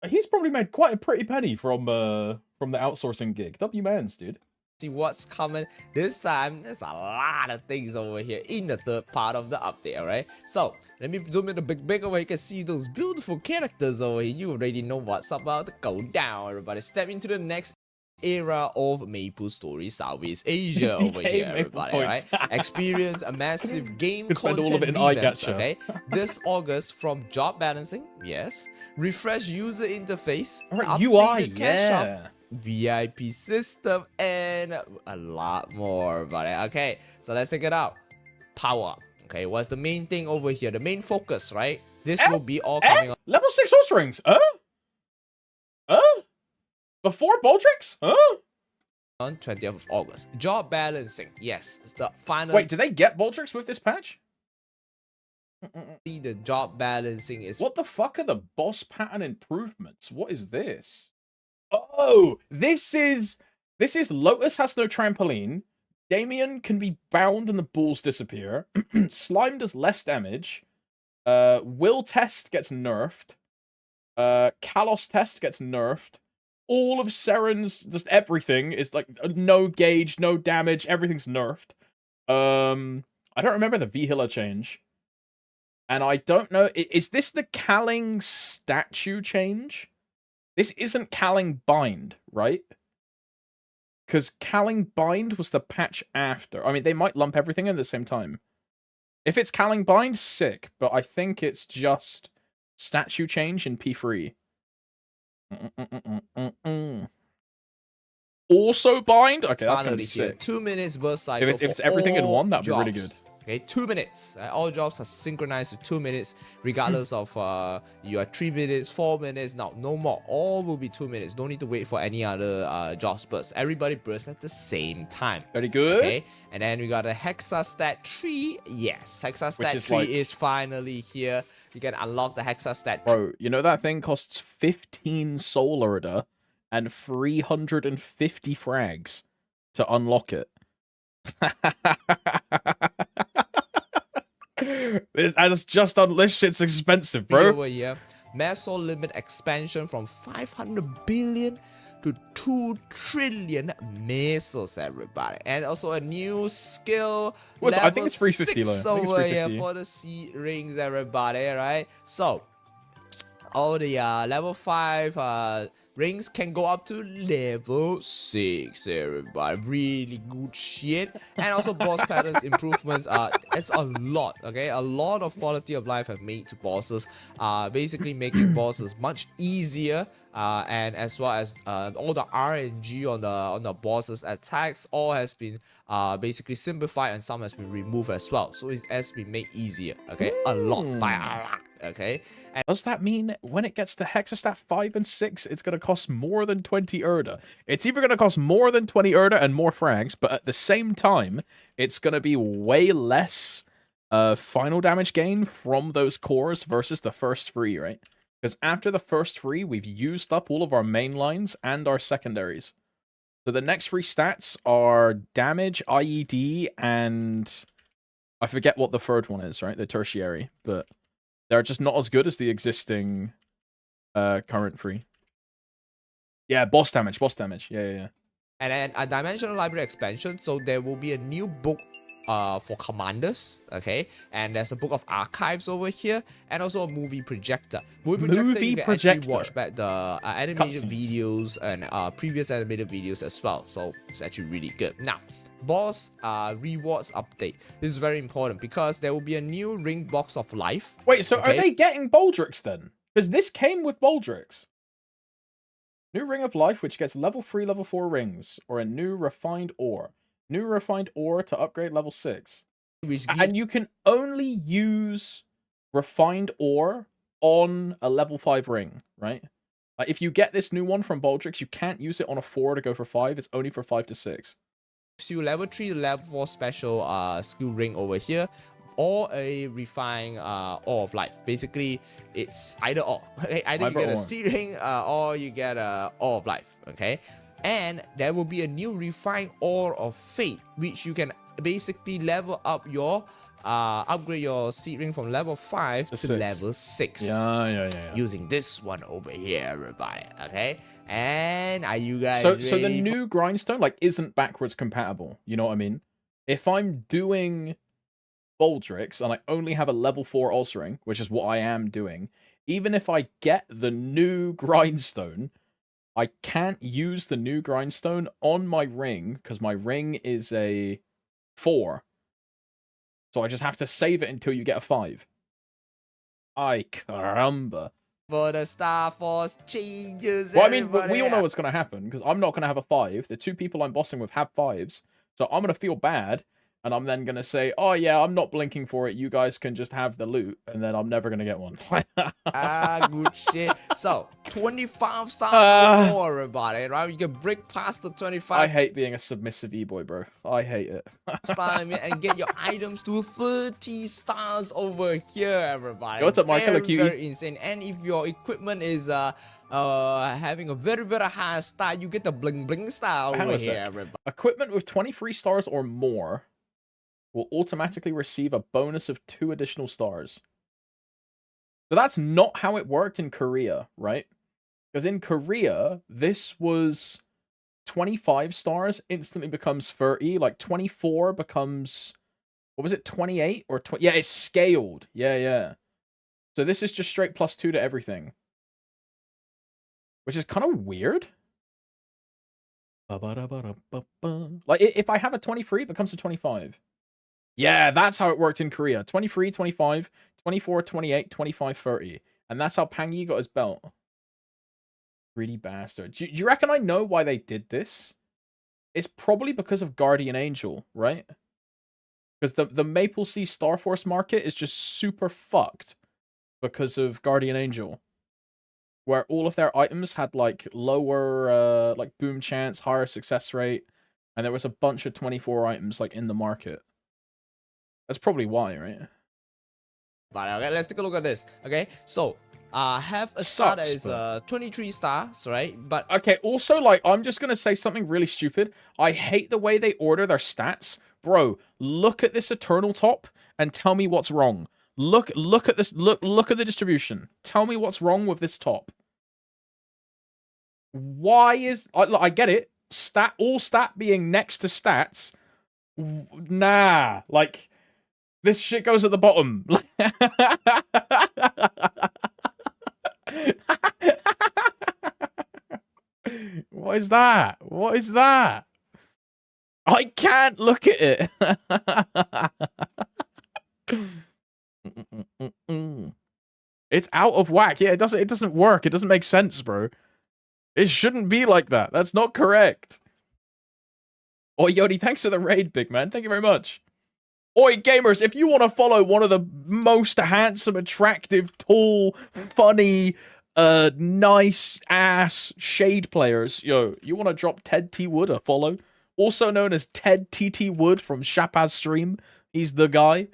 He's probably made quite a pretty penny from the outsourcing gig. W-mans, dude. see what's coming this time. There's a lot of things over here in the third part of the update. All right, so let me zoom in a big over. You can see those beautiful characters over here. You already know what's about to go down. Everybody, step into the next era of MapleStory Southeast Asia over here, everybody. Right, experience a massive game content all of it in revamps, okay, this August from job balancing, yes, refresh user interface, Alright, UI, cash yeah. up, VIP system, and a lot more, buddy. Okay, so let's take it out. Power. Okay, what's the main thing over here? The main focus, right? This will be all coming on level 6 horse rings. Before Baldrix? on 20th of August. Job balancing. Yes, it's the final. Wait, do they get Baldrix with this patch? The job balancing is What the fuck are the boss pattern improvements? What is this? Oh, this is Lotus has no trampoline. Damien can be bound and the balls disappear. Slime does less damage. Will test gets nerfed. Kalos test gets nerfed. All of Seren's, just everything is like no gauge, no damage, everything's nerfed. I don't remember the V-Healer change. And I don't know, is this the Calling statue change? This isn't Calling Bind, right? Because Calling Bind was the patch after. I mean, they might lump everything in at the same time. If it's Calling Bind, sick. But I think it's just statue change in P3. Also bind? Okay, that's gonna be sick. 2 minutes burst cycle. If it's everything in one, that'd be really good. Okay, 2 minutes. All jobs are synchronized to 2 minutes, regardless of you are 3 minutes, 4 minutes. No more. All will be 2 minutes. Don't need to wait for any other jobs burst. Everybody burst at the same time. Very good. Okay, and then we got a Hexastat 3. Yes, Hexastat 3 is finally here. You can unlock the Hexastat. Bro, you know that thing costs 15 soul order and 350 frags to unlock it. That's just on this shit's expensive, bro. Over here, Meso limit expansion from 500 billion to 2 trillion mesos, everybody, and also a new skill. I think it's 350 over here for the seed rings, everybody. Right, so all the level 5 rings can go up to level 6, everybody. Really good shit. And also boss patterns improvements. It's a lot, okay? A lot of quality of life have made to bosses, basically making bosses much easier, and as well as all the RNG on the bosses attacks all has been basically simplified, and some has been removed as well, so it has been made easier, okay? A lot, by a lot, okay? And does that mean when it gets to Hexastat 5 and 6, it's going to cost more than 20 Erda? It's either going to cost more than 20 Erda and more frags, but at the same time, it's going to be way less final damage gain from those cores versus the first 3, right? Because after the first 3, we've used up all of our main lines and our secondaries. So the next 3 stats are damage, IED, and I forget what the third one is, right? The tertiary, but they're just not as good as the existing current 3. Yeah, boss damage. Yeah. And then a dimensional library expansion, so there will be a new book for commanders, okay? And there's a book of archives over here, and also a movie projector. Movie projector, you can actually watch back the animated videos and previous animated videos as well. So it's actually really good. Now, boss rewards update. This is very important because there will be a new ring box of life. Wait, so are they getting Baldrix then? Because this came with Baldrix. New ring of life, which gets level 3, level 4 rings, or a new refined ore. New refined ore to upgrade level 6. And you can only use refined ore on a level 5 ring, right? Like if you get this new one from Baldrix, you can't use it on a 4 to go for 5. It's only for 5 to 6. You level 3 to level 4 special skill ring over here, or a refined ore of life. Basically, it's either or. Okay? Either you get a seed ring or you get a ore of life. Okay. And there will be a new refined ore of fate, which you can basically level up your upgrade your seed ring from level 5 to 6. level 6. Yeah. Using this one over here, everybody. Okay? And are you guys So ready the new grindstone like isn't backwards compatible. You know what I mean? If I'm doing Baldrix and I only have a level 4 ulcering, which is what I am doing, even if I get the new grindstone, I can't use the new grindstone on my ring because my ring is a 4. So I just have to save it until you get a 5. Ay caramba. for the Star Force changes? Well, I mean, everybody? we all know what's going to happen because I'm not going to have a 5. The 2 people I'm bossing with have 5s. So I'm going to feel bad. And I'm then going to say, oh, yeah, I'm not blinking for it. You guys can just have the loot. And then I'm never going to get one. Good shit. So, 25 stars or more, everybody, right? You can break past the 25 I hate being a submissive e-boy, bro. I hate it. star limit and get your items to 30 stars over here, everybody. Yo, what's up, Mike? Hello, cutie. Very insane. And if your equipment is having a very, very high star, you get the bling bling star over here, everybody. Equipment with 23 stars or more will automatically receive a bonus of 2 additional stars. So that's not how it worked in Korea, right? Because in Korea, this was 25 stars instantly becomes 30. Like 24 becomes, what was it, 28 or 20? Yeah, it's scaled. Yeah. So this is just straight +2 to everything, which is kind of weird. Like if I have a 23, it becomes a 25. Yeah, that's how it worked in Korea. 23, 25, 24, 28, 25, 30. And that's how Pang Yi got his belt. Greedy bastard. Do you reckon I know why they did this? It's probably because of Guardian Angel, right? Because the Maple Sea Star Force market is just super fucked because of Guardian Angel. Where all of their items had like lower like boom chance, higher success rate. And there was a bunch of 24 items like in the market. That's probably why, right? But okay, let's take a look at this. Okay, so have a star that is 23 stars, right? But okay, also like I'm just gonna say something really stupid. I hate the way they order their stats, bro. Look at this Eternal top and tell me what's wrong. Look at this. Look at the distribution. Tell me what's wrong with this top. Why is I get it? All stat being next to stats. Nah, like. This shit goes at the bottom. What is that? What is that? I can't look at it. It's out of whack. Yeah, it doesn't work. It doesn't make sense, bro. It shouldn't be like that. That's not correct. Oh, Yodi, thanks for the raid, big man. Thank you very much. Oi, gamers, if you want to follow one of the most handsome, attractive, tall, funny, nice-ass shade players, yo, you want to drop Ted T. Wood a follow? Also known as Ted T.T. Wood from Shapaz Stream. He's the guy.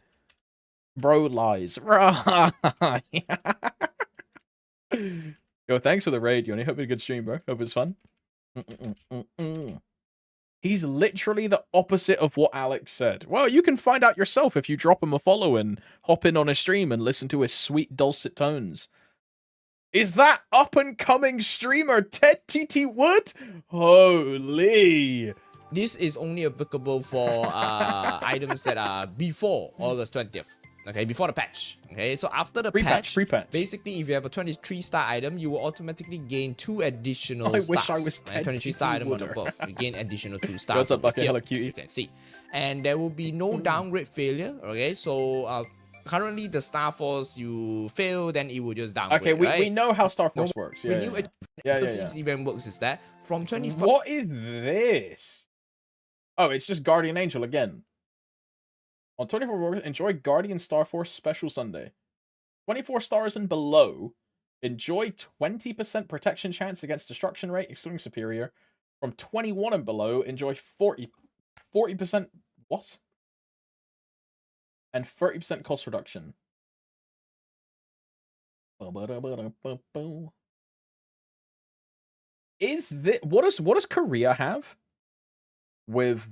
Bro lies. Right. Yo, thanks for the raid, Yoni. Hope it's a good stream, bro. Hope it's fun. He's literally the opposite of what Alex said. Well, you can find out yourself if you drop him a follow and hop in on a stream and listen to his sweet dulcet tones. Is that up-and-coming streamer Ted T.T. Wood? Holy. This is only applicable for items that are before August 20th. Okay, before the patch. Okay, so after the patch, basically, if you have a 23-star item, you will automatically gain 2 additional stars. I wish I was 23-star item on above. You gain additional 2 stars. What's up, Bucket? Hello, cutie. You can see. And there will be no downgrade failure. Okay, so currently the Star Force, you fail, then it will just downgrade. Okay, we know how Star Force works. Yeah, this event works is that from 25. What is this? Oh, it's just Guardian Angel again. On 24 August, enjoy Guardian Star Force Special Sunday. 24 stars and below, enjoy 20% protection chance against destruction rate, excluding superior. From 21 and below, enjoy 40% what? And 30% cost reduction. Is this what does Korea have with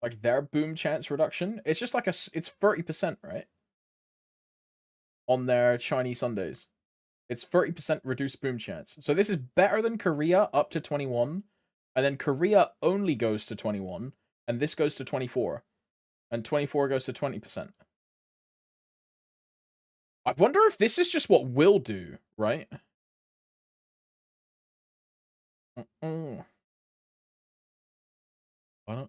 like their boom chance reduction, it's just like it's 30%, right? On their Chinese Sundays. It's 30% reduced boom chance. So this is better than Korea up to 21. And then Korea only goes to 21. And this goes to 24. And 24 goes to 20%. I wonder if this is just what we'll do, right?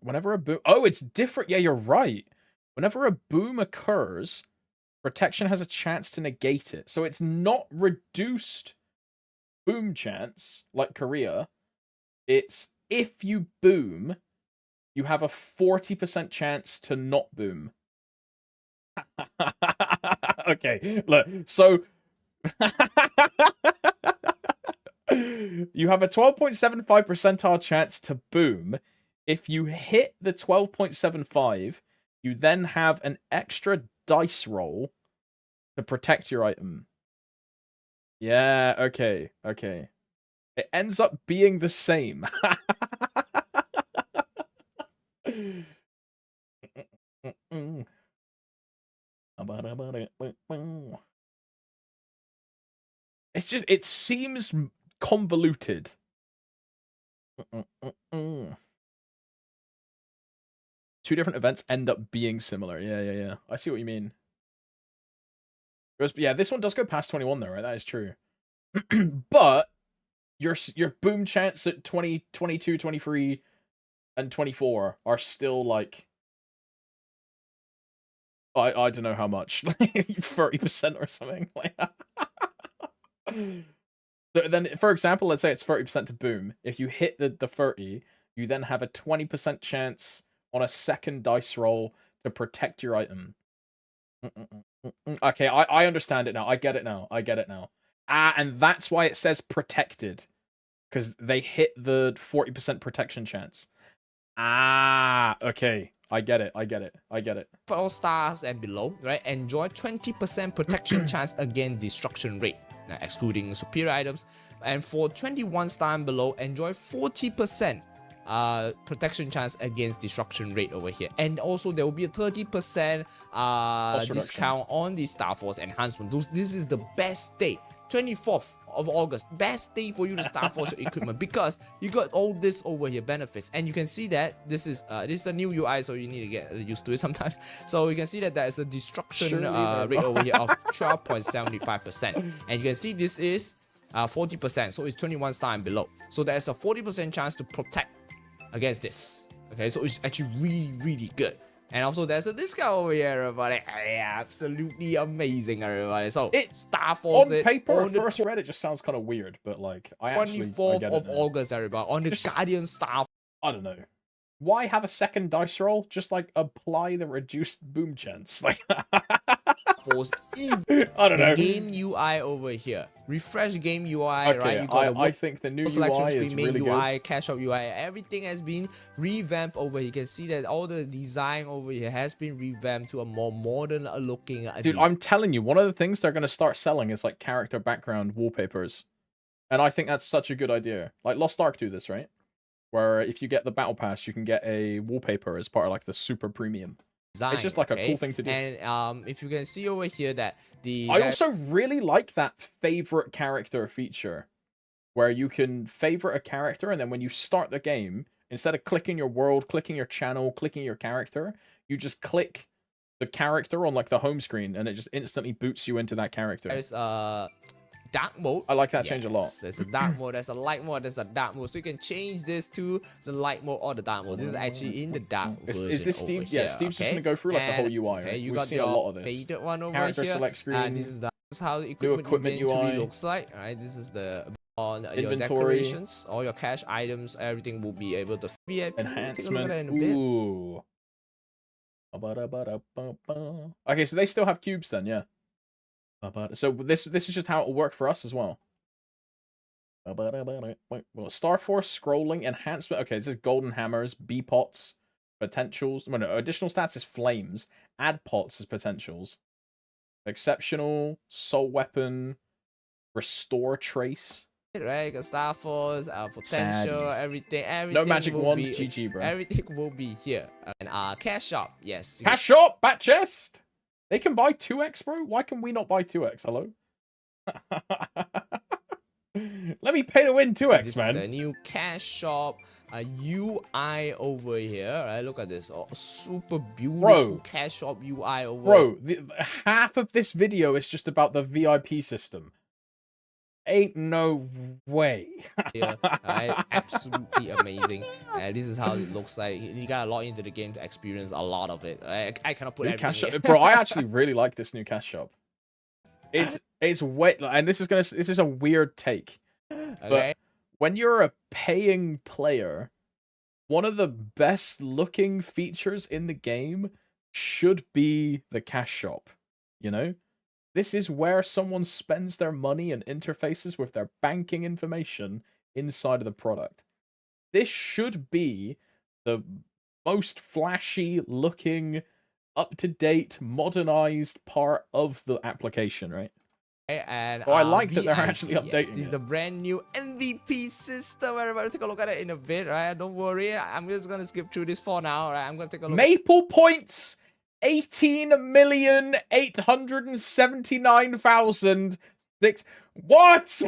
Whenever a boom... Oh, it's different. Yeah, you're right. Whenever a boom occurs, protection has a chance to negate it. So it's not reduced boom chance like Korea. It's if you boom, you have a 40% chance to not boom. Okay, look, so you have a 12.75 percentile chance to boom. If you hit the 12.75, you then have an extra dice roll to protect your item. Yeah, okay. It ends up being the same. It's just, it seems convoluted. Two different events end up being similar. Yeah. I see what you mean. Yeah, this one does go past 21 though, right? That is true. But your boom chance at 20, 22, 23, and 24 are still like, I don't know how much, like 30% or something. Like then, for example, let's say it's 30% to boom. If you hit the 30, you then have a 20% chance on a second dice roll to protect your item. Okay, I understand it now. I get it now. And that's why it says protected. Because they hit the 40% protection chance. Okay. I get it. For all stars and below, right, enjoy 20% protection chance against destruction rate, excluding superior items. And for 21 star and below, enjoy 40% protection chance against destruction rate over here. And also there will be a 30% discount on the Star Force enhancement. This is the best day. 24th of August, best day for you to Star Force your equipment, because you got all this over here benefits. And you can see that this is a new UI, so you need to get used to it sometimes. So you can see that there is a destruction rate over here of 12.75%, and you can see this is 40%, so it's 21 star and below. So there's a 40% chance to protect against this. Okay, so it's actually really good. And also there's a discount over here, everybody. Absolutely amazing, everybody. So it's Star Force on paper. On first read, it just sounds kind of weird, but like I actually 24th of August, everybody, on the Guardian Star. I don't know. Why have a second dice roll? Just like apply the reduced boom chance. Like Force I don't know. Game UI over here. Refresh game UI, okay, right? You got I think the new UI is really UI, cash out UI, everything has been revamped over here. You can see that all the design over here has been revamped to a more modern looking. Dude, I'm telling you, one of the things they're going to start selling is like character background wallpapers. And I think that's such a good idea. Like Lost Ark do this, right? Where if you get the battle pass, you can get a wallpaper as part of like the super premium. Design, it's just like a cool thing to do. And if you can see over here that I also really like that favorite character feature, where you can favorite a character, and then when you start the game, instead of clicking your world, clicking your channel, clicking your character, you just click the character on like the home screen, and it just instantly boots you into that character. There's dark mode. I like that change a lot. There's a dark mode, there's a light mode, there's a dark mode. So you can change this to the light mode or the dark mode. This is actually in the dark version. Is this Steve? Yeah, Steve's just gonna go through like the whole UI. Okay, you We've got seen a lot of this. Faded one over Character here. select screen. And this is how the equipment UI looks like. Alright, this is the inventory, your decorations, all your cash items, everything will be able to VIP. Enhancement. Ooh. Okay, so they still have cubes then, yeah. So this is just how it will work for us as well. Star Force scrolling enhancement. Okay, this is golden hammers, B pots, potentials. No, additional stats is flames. Add pots as potentials. Exceptional soul weapon, restore trace. right? You got Star Force, potential, Saddies. everything No magic will wand, be, GG, bro. everything will be here. And cash shop, yes. Cash shop, bat chest. They can buy 2x, bro. Why can we not buy 2x? Hello. Let me pay to win 2x, this man. is the new cash shop UI over here. Right? Look at this, super beautiful cash shop UI over. Bro, half of this video is just about the VIP system. Ain't no way. Yeah, right? Absolutely amazing. And this is how it looks like. You gotta log into the game to experience a lot of it. Right? I cannot put everything in. Bro, I actually really like this new cash shop. It's way, and this is a weird take. Okay. But when you're a paying player, one of the best looking features in the game should be the cash shop. You know? This is where someone spends their money and interfaces with their banking information inside of the product. This should be the most flashy looking, up-to-date, modernized part of the application, right? And I like that they're VIP, actually updating This is the brand new MVP system. Everybody take a look at it in a bit, right? Don't worry. I'm just gonna skip through this for now, right? I'm gonna take a look. Maple points, 18,879,006. What?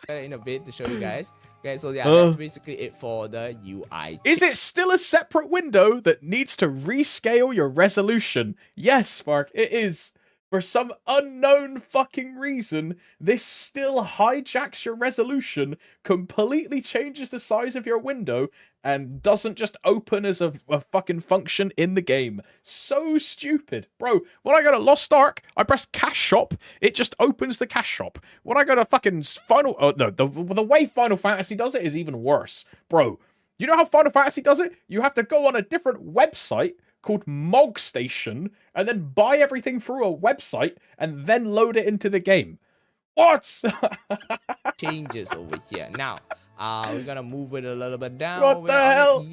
In a bit to show you guys. Okay, so yeah, that's basically it for the UI. Is it still a separate window that needs to rescale your resolution? Yes, Spark, it is. For some unknown fucking reason, this still hijacks your resolution, completely changes the size of your window, and doesn't just open as a fucking function in the game. So stupid. Bro, when I go to Lost Ark, I press Cash Shop, it just opens the Cash Shop. When I go to fucking Final... Oh, no, the way Final Fantasy does it is even worse. Bro, you know how Final Fantasy does it? You have to go on a different website called Mog Station, and then buy everything through a website, and then load it into the game. What? Changes over here. Now, we're gonna move it a little bit down. What the hell?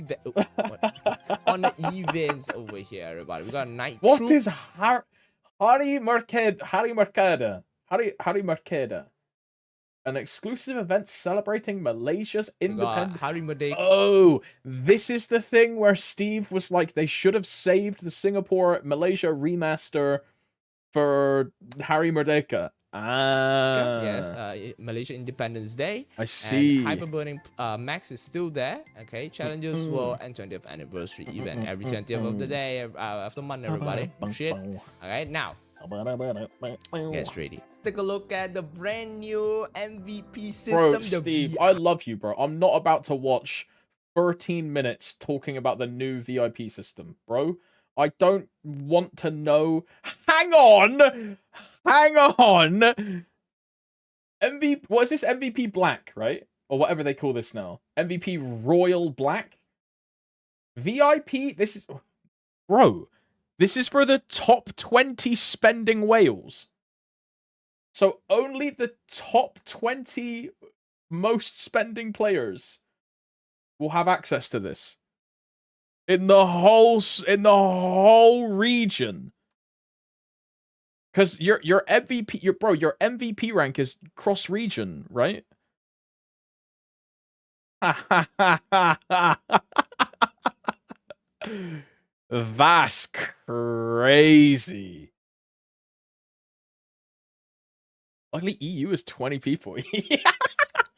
On the events over here, everybody. We got Night What Troop. is Harry Mercada? An exclusive event celebrating Malaysia's independence. Oh, this is the thing where Steve was like, they should have saved the Singapore Malaysia remaster for Harry Merdeka. Ah, yes, Malaysia Independence Day. I see. And Hyperburning Max is still there. Okay, challenges will and 20th anniversary event every 20th of the day of the month, everybody. Shit. All right, now. Get ready. Take a look at the brand new MVP system. Bro, Steve, I love you, bro. I'm not about to watch 13 minutes talking about the new VIP system, bro. I don't want to know. Hang on! Hang on! MVP, what is this? MVP Black, right? Or whatever they call this now. MVP Royal Black? VIP? This is... Bro, this is for the top 20 spending whales. So only the top 20 most spending players will have access to this. In the whole region. Cuz your MVP, your MVP rank is cross region, right? That's crazy. Only EU is 20 people. Yeah,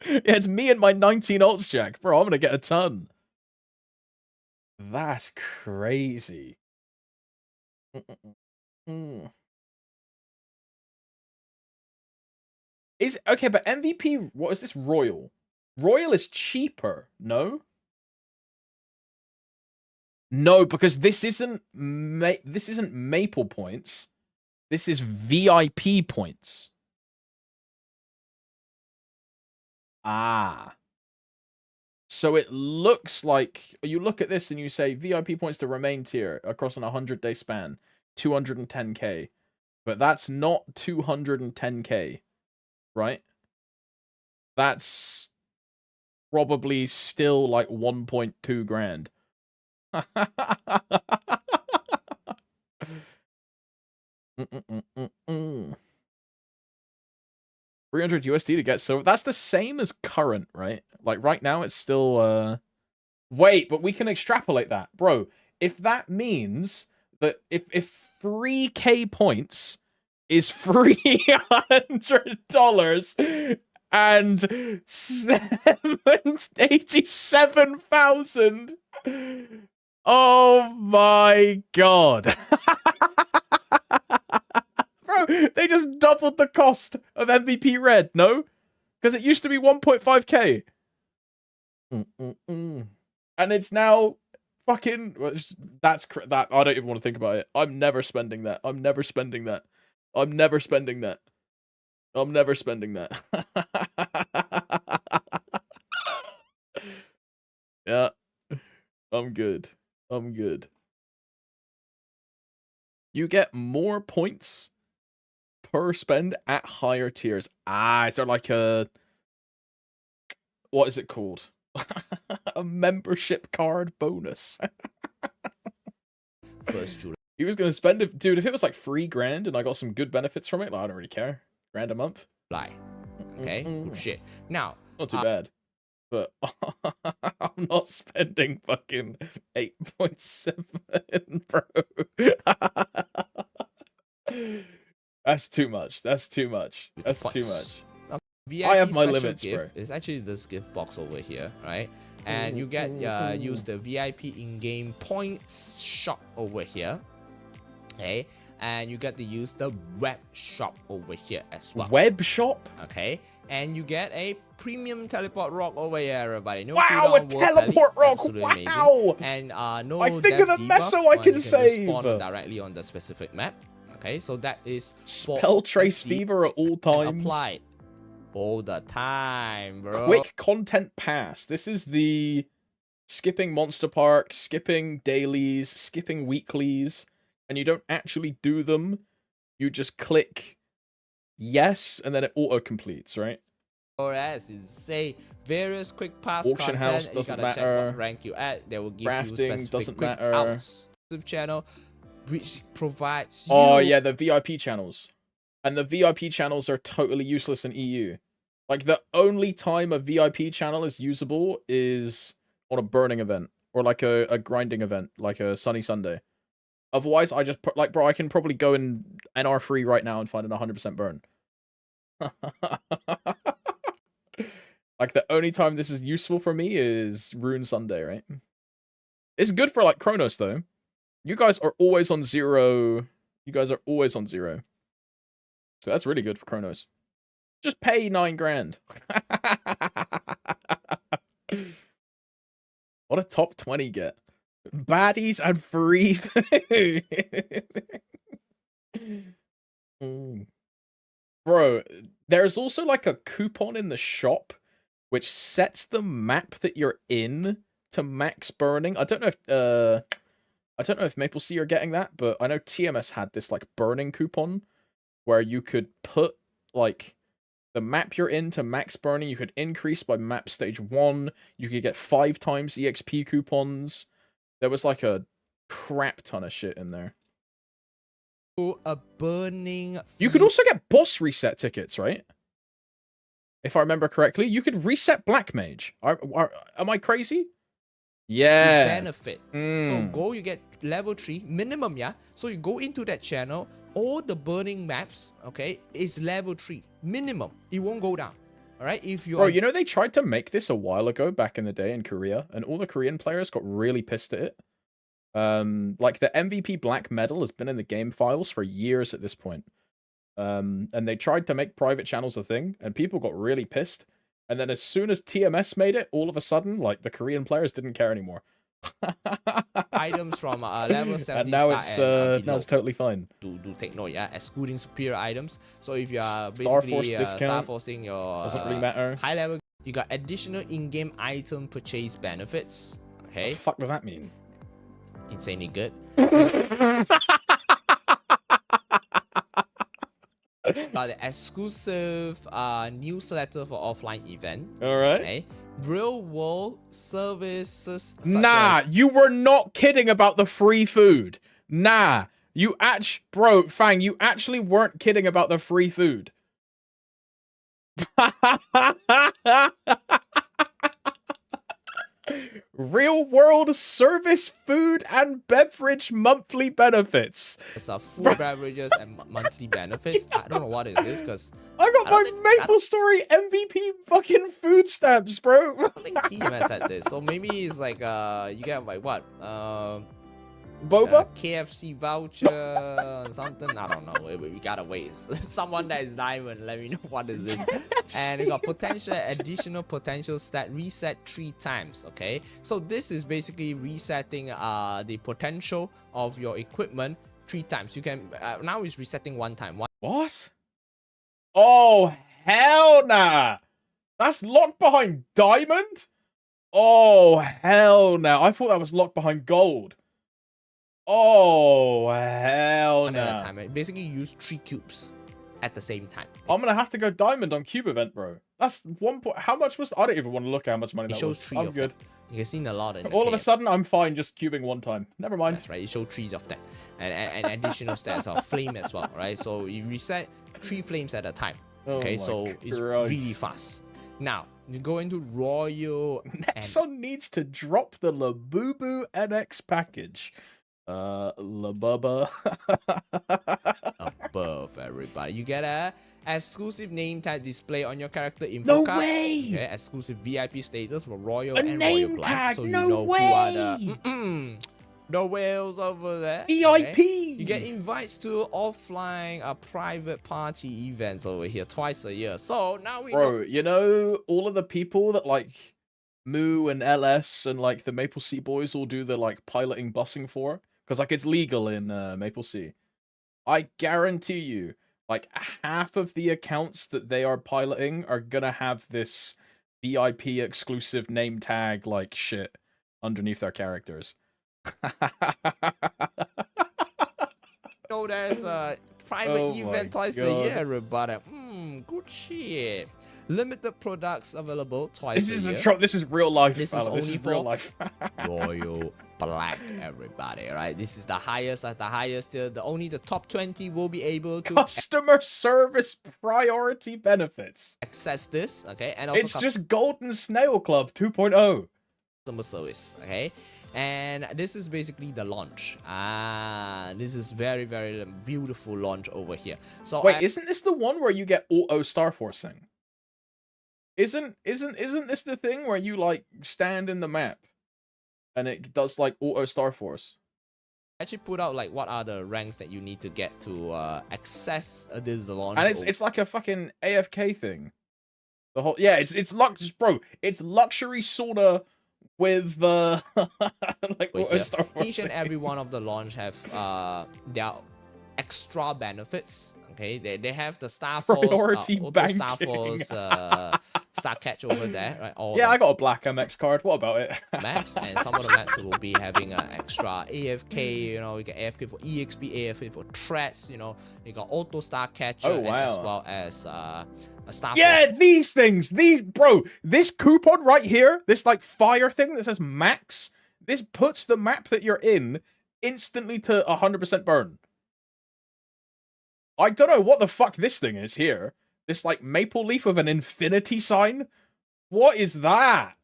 it's me and my 19 alts, Jack. Bro, I'm gonna get a ton. That's crazy. Is okay, but MVP, what is this? Royal. Royal is cheaper, no? No, because this isn't Maple points. This is VIP points. Ah. So it looks like you look at this and you say VIP points to remain tier across an 100-day span, 210k. But that's not 210k, right? That's probably still like 1.2 grand. 300 USD to get silver. That's the same as current, right? Like right now it's still wait, but we can extrapolate that. Bro, if that means that if 3k points is $300 and 87,000. Oh my god. Bro, they just doubled the cost of MVP Red, no? Because it used to be 1.5k. And it's now fucking... That I don't even want to think about it. I'm never spending that. I'm never spending that. I'm never spending that. I'm never spending that. Yeah. I'm good. I'm good. You get more points per spend at higher tiers. Ah, is there like a... What is it called? A membership card bonus. First July. He was gonna spend it, dude. If it was like $3,000 and I got some good benefits from it, like, I don't really care. $1,000 a month. Okay, good shit. Now, not too bad, but I'm not spending fucking 8.7, bro. That's too much. That's too much. That's too much. VIP I have my special limits, gift bro. It's actually this gift box over here, right? And you get use the VIP in-game points shop over here, okay? And you get to use the web shop over here as well. Web shop? Okay. And you get a premium teleport rock over here, everybody. No wow, a teleport rock! Absolutely Wow! Amazing. And no I think of the meso I can save. Spawn directly on the specific map. Okay, so that is spell trace fever at all times. Applied all the time, bro. Quick content pass. This is the skipping Monster Park, skipping dailies, skipping weeklies, and you don't actually do them. You just click yes, and then it auto completes, right? Or as is say various quick pass auction content, house doesn't you gotta matter. Check what rank you at. They will give Crafting you specific doesn't quick matter. outs channel, which provides you. Oh yeah, the VIP channels. And the VIP channels are totally useless in EU. Like, the only time a VIP channel is usable is on a burning event. Or, like, a grinding event. Like a Sunny Sunday. Otherwise, I just... Like, bro, I can probably go in NR3 right now and find an 100% burn. Like, the only time this is useful for me is Rune Sunday, right? It's good for, like, Kronos, though. You guys are always on 0. You guys are always on 0. So that's really good for Kronos. Just pay $9,000. What a top 20 get. Baddies and free food. Bro, there's also like a coupon in the shop which sets the map that you're in to max burning. I don't know if Maple Sea are getting that, but I know TMS had this like burning coupon where you could put like the map you're in to max burning. You could increase by map stage 1. You could get 5 times EXP coupons. There was like a crap ton of shit in there. A burning. You could also get boss reset tickets, right? If I remember correctly, you could reset Black Mage. Am I crazy? Yeah. Benefit. So go, you get level 3 minimum, yeah. So you go into that channel. All the burning maps, okay, is level 3 minimum. It won't go down. All right. If you bro, you know they tried to make this a while ago back in the day in Korea, and all the Korean players got really pissed at it. Like the MVP Black Medal has been in the game files for years at this point. And they tried to make private channels a thing, and people got really pissed. And then as soon as TMS made it, all of a sudden, like the Korean players didn't care anymore. Items from level 17 and now it's now it's totally fine. Do take note, yeah, excluding superior items. So if you are basically star forcing your doesn't really matter. High level, you got additional in-game item purchase benefits. Okay. What the fuck does that mean? Insanely good. Got the exclusive newsletter for offline event. All right. Okay. Real world services. Nah, you were not kidding about the free food. Nah, bro, Fang, you actually weren't kidding about the free food. Real world service, food, and beverage monthly benefits. It's food, beverages, and monthly benefits. I don't know what it is because I got my MapleStory MVP fucking food stamps, bro. I don't think TMS had this. So maybe it's like you get like what? Boba? KFC voucher or something. I don't know. We gotta wait. Someone that is diamond, let me know what is this. And we got additional potential stat reset 3 times. Okay, so this is basically resetting the potential of your equipment 3 times. You can now it's resetting 1 time. What? Oh hell nah! That's locked behind diamond? Oh hell no! I thought that was locked behind gold. Oh hell no! At a time. Basically, you use 3 cubes at the same time. I'm gonna have to go diamond on cube event, bro. That's 1 point. How much was? I don't even want to look at how much money it that shows was. 3 I'm of good. them. You can see a lot in All of a sudden, I'm fine just cubing 1 time. Never mind. That's right. It shows 3 of that, and additional stats of flame as well, right? So you reset 3 flames at a time. Okay, so it's really fast. Now you go into Royal. Nexon needs to drop the labuhbuh NX package. Labuhbuh. Above everybody, you get a exclusive name tag display on your character info card. No way! Okay, exclusive VIP status for Royal A and name Royal Black. tag? So you No know way! who are the whales over there. VIP! Okay? You get invites to offline private party events over here twice a year. So now we Bro, you know all of the people that like Moo and LS and like the Maple Sea boys all do the like piloting busing for? Because like it's legal in Maple Sea. I guarantee you, like half of the accounts that they are piloting are gonna have this VIP exclusive name tag like shit underneath their characters. know there's a private event twice a year, everybody. Good shit. Limited products available twice a year. This is real life. This is only for real life. Royal Black, everybody, right? This is the highest at the highest tier. Only the top 20 will be able to customer service priority benefits. Access this, okay? And also it's just Golden Snail Club 2.0. Customer service, okay? And this is basically the launch. This is very, very beautiful launch over here. So wait, isn't this the one where you get auto star forcing? Isn't this the thing where you like stand in the map and it does like auto star force? Actually put out like what are the ranks that you need to get to access this launch. And it's like a fucking AFK thing. The whole bro, it's luxury sorta with like auto star forcing. Each and every one of the launch have their extra benefits. Okay, they have the Star Force, Star Force, Star Catch over there, right? I got a black MX card. What about it? Maps, and some of the maps will be having an extra AFK. You know, you get AFK for EXP, AFK for threats. You know, you got Auto Star Catcher, as well as a Star Force. These things, this coupon right here, this like fire thing that says max, this puts the map that you're in instantly to 100% burn. I don't know what the fuck this thing is here. This like maple leaf with an infinity sign. What is that?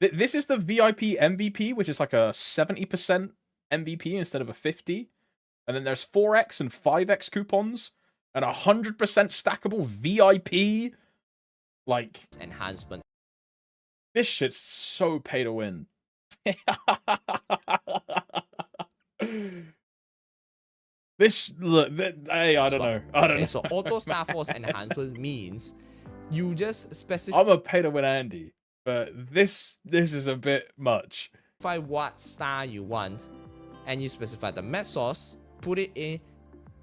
This is the VIP MVP, which is like a 70% MVP instead of a 50. And then there's 4x and 5x coupons and 100% stackable VIP. Like enhancement. This shit's so pay to win. Hey, I don't know. I don't know. So Auto Star Force enhancement means you just specify. I'm a pay to win Andy, but this is a bit much. What star you want, and you specify the map source. Put it in.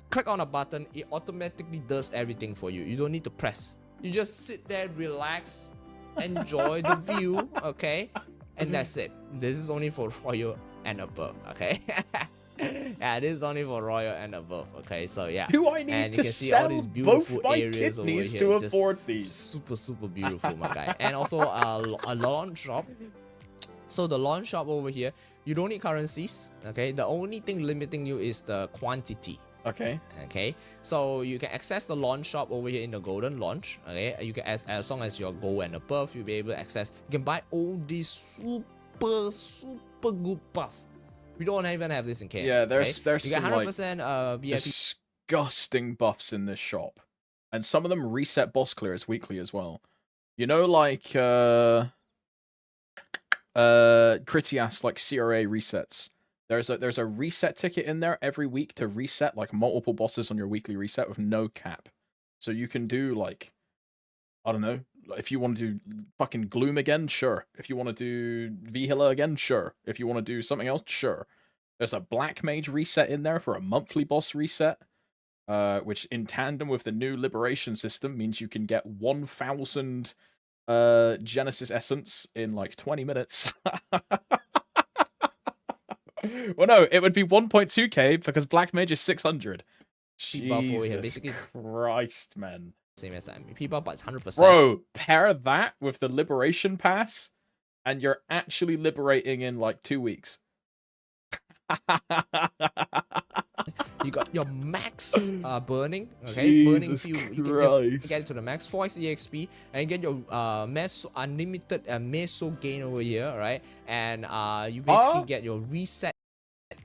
Click on a button. It automatically does everything for you. You don't need to press. You just sit there, relax, enjoy the view. Okay, and that's it. This is only for Royal and above. Okay. Yeah, this is only for Royal and above. Okay, so yeah. Do I need to sell both my kidneys to afford these? Super beautiful, my guy. And also a launch shop. So the launch shop over here, you don't need currencies. Okay, the only thing limiting you is the quantity. Okay. Okay, so you can access the launch shop over here in the golden launch. Okay, you can as long as you're gold and above, you'll be able to access. You can buy all these super good buff. We don't even have this in Cairns. Yeah, there's you get some 100% like VIP. disgusting buffs in this shop, and some of them reset boss clears weekly as well. You know, like Critias, like CRA resets. There's a reset ticket in there every week to reset like multiple bosses on your weekly reset with no cap. So you can do like, I don't know, if you want to do fucking Gloom again, sure. If you want to do Vihila again, sure. If you want to do something else, sure. There's a Black Mage reset in there for a monthly boss reset, which in tandem with the new Liberation system means you can get 1,000 Genesis Essence in like 20 minutes. Well, no, it would be 1.2k because Black Mage is 600. Jesus Christ, man. Same as the MVP buff, but it's 100%. Bro, pair that with the Liberation Pass, and you're actually liberating in like 2 weeks. You got your max burning, okay? Burning Jesus you can just get it to the max 4x EXP, and you get your meso unlimited meso gain over here, right? And you basically get your reset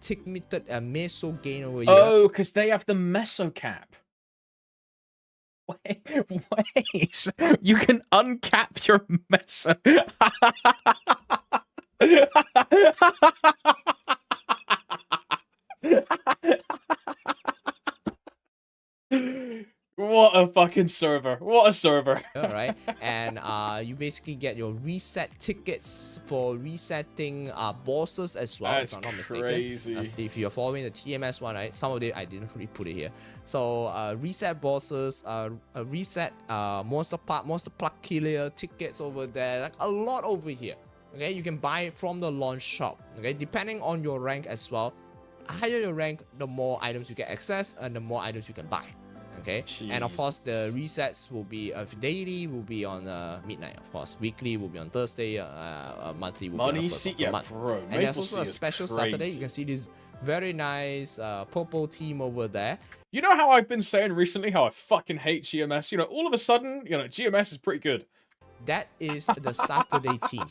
ticketed meso gain over here. Oh, because they have the meso cap. Wait, you can uncap your meso. What a fucking server. What a server. Right? And you basically get your reset tickets for resetting bosses as well. That's if I'm not crazy. mistaken. If you're following the TMS one, right? Some of it I didn't really put it here. So reset bosses, reset monster plug killer tickets over there. Like a lot over here. Okay, you can buy it from the launch shop. Okay, depending on your rank as well. Higher your rank, the more items you get access and the more items you can buy. Okay, and of course the resets will be daily will be on midnight, of course. Weekly will be on Thursday. Monthly will be on the first of the month. Bro, and there's also a special Saturday. You can see this very nice purple team over there. You know how I've been saying recently how I fucking hate GMS? You know, all of a sudden, you know, GMS is pretty good. That is the Saturday team.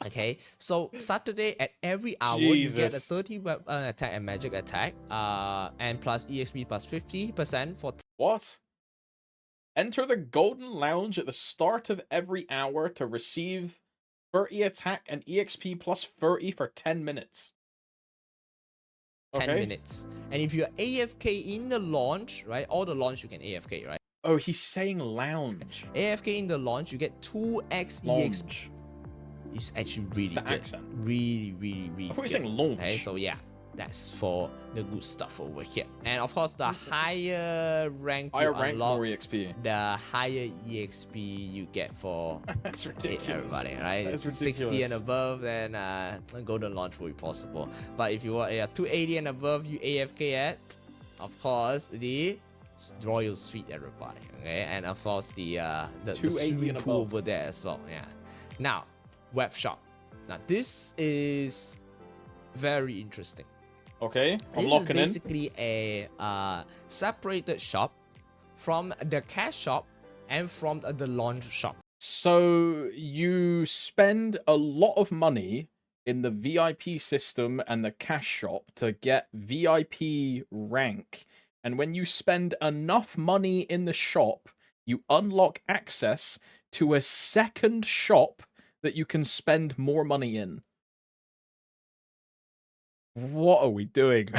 Okay, so Saturday at every hour you get a 30 weapon attack and magic attack, and plus EXP plus 50% for. What? Enter the Golden Lounge at the start of every hour to receive 30 attack and EXP plus 30 for 10 minutes. 10 minutes. And if you're AFK in the launch, right? All the launch you can AFK, right? Oh, he's saying lounge. AFK in the launch, you get 2x Launch. EXP. It's actually really It's the good. accent. Really I thought you were good. saying launch. Okay, so yeah, that's for the good stuff over here. And of course, the higher rank you unlock, more EXP. the higher EXP you get for That's ridiculous. everybody, right? That's 60 ridiculous. and above, then golden launch will be possible. But if you want 280 and above, you AFK at, of course, the Royal Suite, everybody. Okay, and of course the swimming pool over there as well. Yeah. Now, web shop. Now this is very interesting. Okay, I'm This locking is basically a separated shop from the cash shop and from the launch shop. So you spend a lot of money in the VIP system and the cash shop to get VIP rank. And when you spend enough money in the shop, you unlock access to a second shop that you can spend more money in. What are we doing?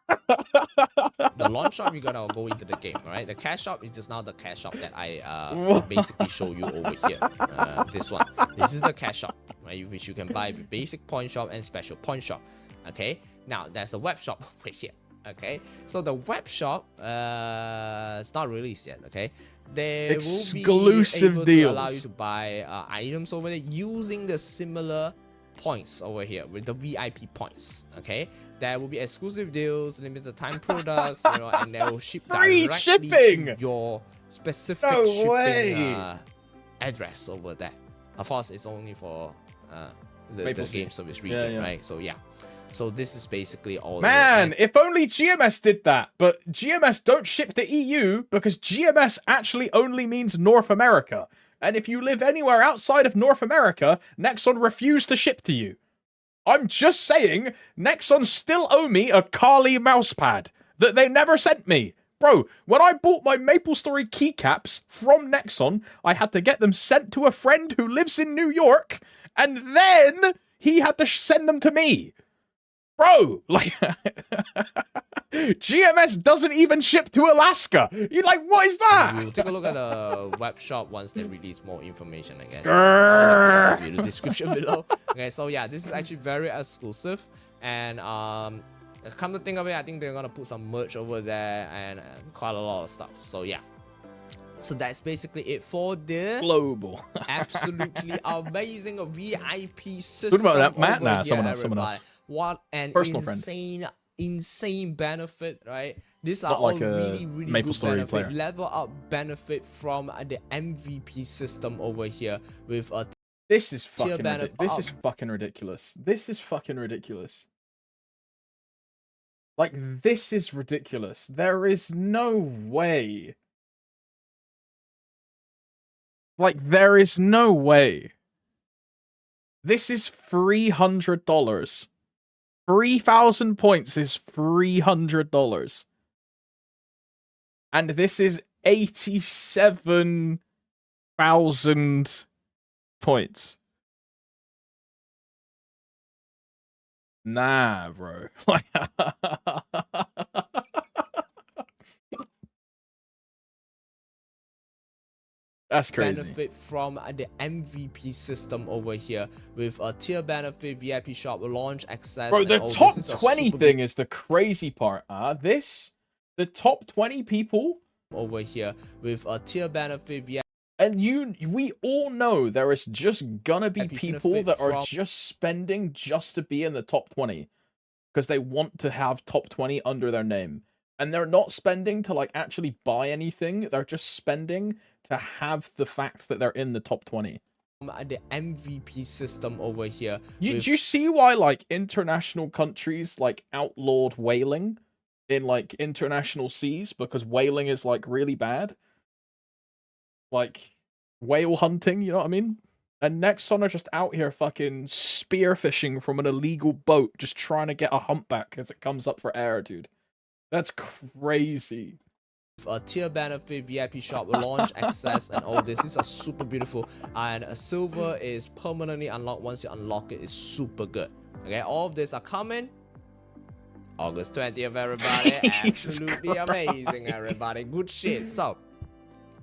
The launch shop, you're gonna go into the game, right? The cash shop is just now the cash shop that I basically show you over here. This one. This is the cash shop, right? Which you can buy basic point shop and special point shop. Okay. Now there's a web shop over here. Okay. So the web shop, it's not released yet. Okay. There Exclusive will be able deals to allow you to buy items over there using the similar points over here with the VIP points. Okay. There will be exclusive deals, limited time products, you know, and they will ship directly to your specific shipping address over there. Of course, it's only for the game service region, right? So yeah. So this is basically all. Man, if only GMS did that. But GMS don't ship to EU because GMS actually only means North America. And if you live anywhere outside of North America, Nexon refused to ship to you. I'm just saying, Nexon still owe me a Kali mousepad that they never sent me. Bro, when I bought my MapleStory keycaps from Nexon, I had to get them sent to a friend who lives in New York, and then he had to send them to me. Bro, like, GMS doesn't even ship to Alaska. You're like, what is that? We'll take a look at the web shop once they release more information, I guess. I'll link it in the description below. Okay, so yeah, this is actually very exclusive. And come to think of it, I think they're gonna put some merch over there and quite a lot of stuff. So yeah. So that's basically it for the global, absolutely amazing VIP system. What about that, Matt? Nah, someone else. What an personal insane benefit, right? These are like all really good benefit, player. level up benefit from the MVP system over here with a this is fucking this is fucking ridiculous. This is fucking ridiculous. Like, this is ridiculous. There is no way. Like, there is no way. This is $300. 3,000 points is $300. And this is 87,000 points. Nah, bro. That's crazy. Benefit from the MVP system over here with a tier benefit, VIP shop, launch access. Bro, the top 20 thing is the crazy part. The top 20 people over here with a tier benefit, VIP. And we all know there is just gonna be people that are just spending just to be in the top 20 because they want to have top 20 under their name. And they're not spending to like actually buy anything. They're just spending to have the fact that they're in the top 20. The MVP system over here. Do you see why like international countries like outlawed whaling in like international seas because whaling is like really bad? Like whale hunting, you know what I mean? And Nexon are just out here fucking spearfishing from an illegal boat, just trying to get a humpback as it comes up for air, dude. That's crazy. A tier benefit, VIP shop, launch access, and all this. These are super beautiful. And a silver is permanently unlocked. Once you unlock it, it's super good. Okay, all of this are coming August 20th, everybody. Absolutely amazing, everybody. Good shit. So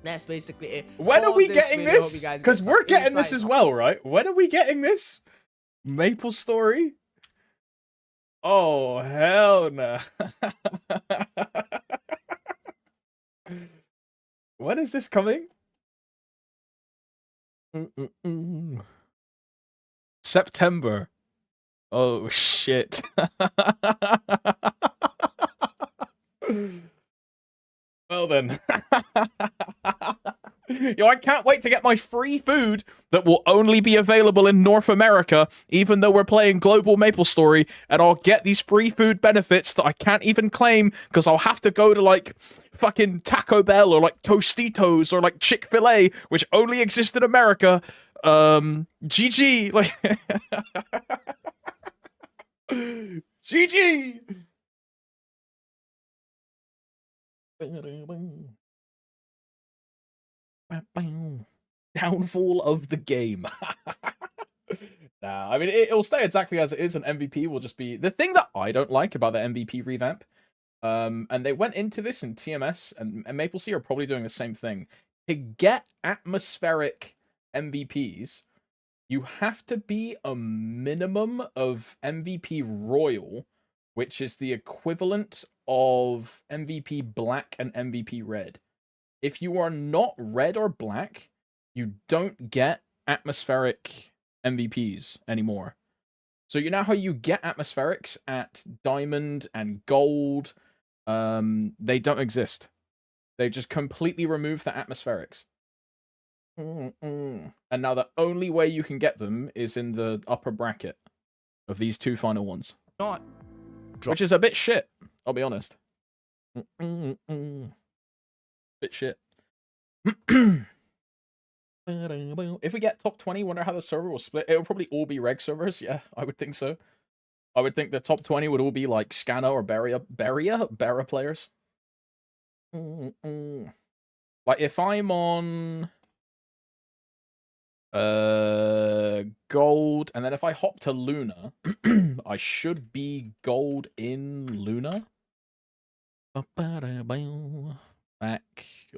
that's basically it. When are we getting this? Because we're getting this as well, right? When are we getting this? MapleStory? Oh, hell no. When is this coming? September. Oh, shit. Well then. Yo, I can't wait to get my free food that will only be available in North America, even though we're playing Global MapleStory, and I'll get these free food benefits that I can't even claim because I'll have to go to like fucking Taco Bell or like Tostitos or like Chick-fil-A, which only exist in America. GG, like GG. Downfall of the game. Nah, I mean, it'll stay exactly as it is, and MVP will just be... The thing that I don't like about the MVP revamp, and they went into this in TMS, and MapleSea are probably doing the same thing. To get atmospheric MVPs, you have to be a minimum of MVP Royal, which is the equivalent of MVP Black and MVP Red. If you are not red or black, you don't get atmospheric MVPs anymore. So you know how you get atmospherics at diamond and gold? They don't exist. They just completely remove the atmospherics. And now the only way you can get them is in the upper bracket of these two final ones. not. Which is a bit shit, I'll be honest. Bit shit. If we get top 20, wonder how the server will split. It'll probably all be reg servers. Yeah, I would think so. I would think the top 20 would all be like Scanner or Barrier players. Like if I'm on gold, and then if I hop to Luna, I should be gold in Luna. Back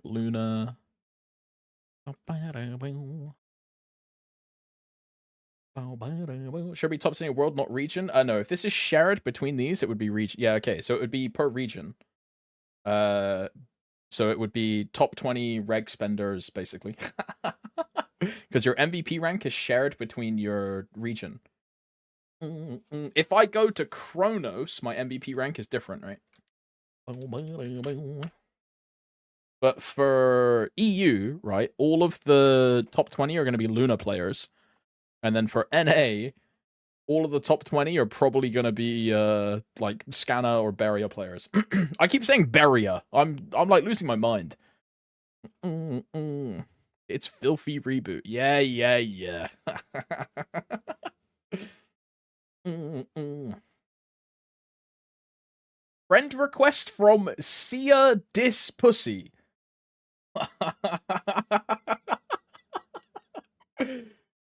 Luna. Should be top 20 world, not region. No, if this is shared between these, it would be region. Yeah, okay, so it would be per region. So it would be top 20 reg spenders, basically. Because your MVP rank is shared between your region. If I go to Kronos, my MVP rank is different, right? But for EU, right, all of the top 20 are going to be Luna players. And then for NA, all of the top 20 are probably going to be like Scanner or Barrier players. I keep saying Barrier. I'm like losing my mind. It's filthy reboot. Yeah. Friend request from Sia Dis Pussy.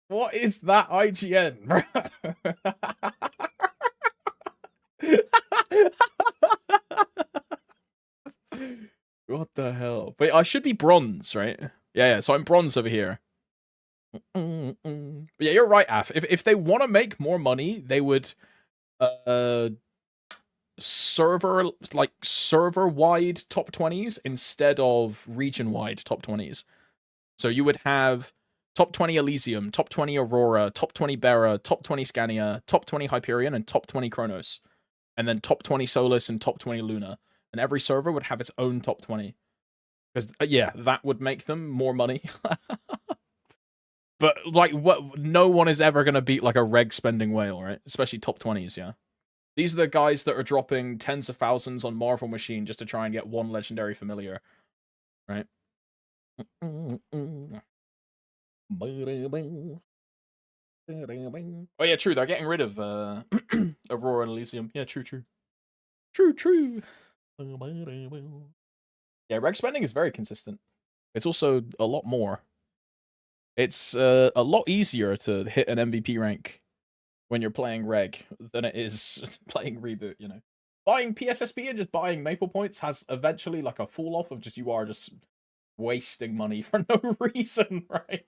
What is that IGN, bro? What the hell? But I should be bronze, right? Yeah, so I'm bronze over here. But yeah, you're right, Af. If they want to make more money, they would server-wide top 20s instead of region-wide top 20s. So you would have top 20 Elysium, top 20 Aurora, top 20 Bera, top 20 Scania, top 20 Hyperion, and top 20 Kronos. And then top 20 Solus and top 20 Luna. And every server would have its own top 20. Because, yeah, that would make them more money. But, like, no one is ever going to beat, like, a reg spending whale, right? Especially top 20s, yeah. These are the guys that are dropping tens of thousands on Marvel Machine just to try and get one legendary familiar. Right? Oh yeah, true. They're getting rid of Aurora and Elysium. Yeah, true. Yeah, reg spending is very consistent. It's also a lot more. It's a lot easier to hit an MVP rank when you're playing reg than it is playing reboot, you know. Buying PSSP and just buying Maple points has eventually like a fall off of you are just wasting money for no reason, right?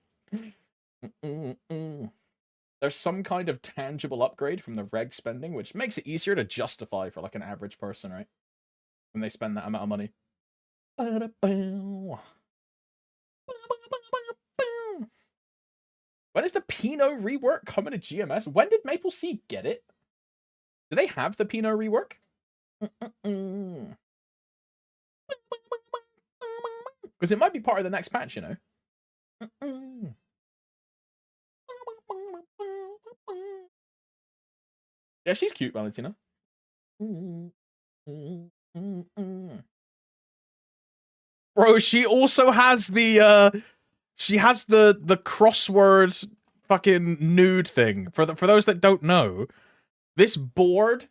There's some kind of tangible upgrade from the reg spending, which makes it easier to justify for like an average person, right? When they spend that amount of money. When is the Pinot rework coming to GMS? When did Maple Sea get it? Do they have the Pinot rework? Because it might be part of the next patch, you know? Yeah, she's cute, Valentina. Bro, she also has the she has the crossword fucking nude thing. For those that don't know, this board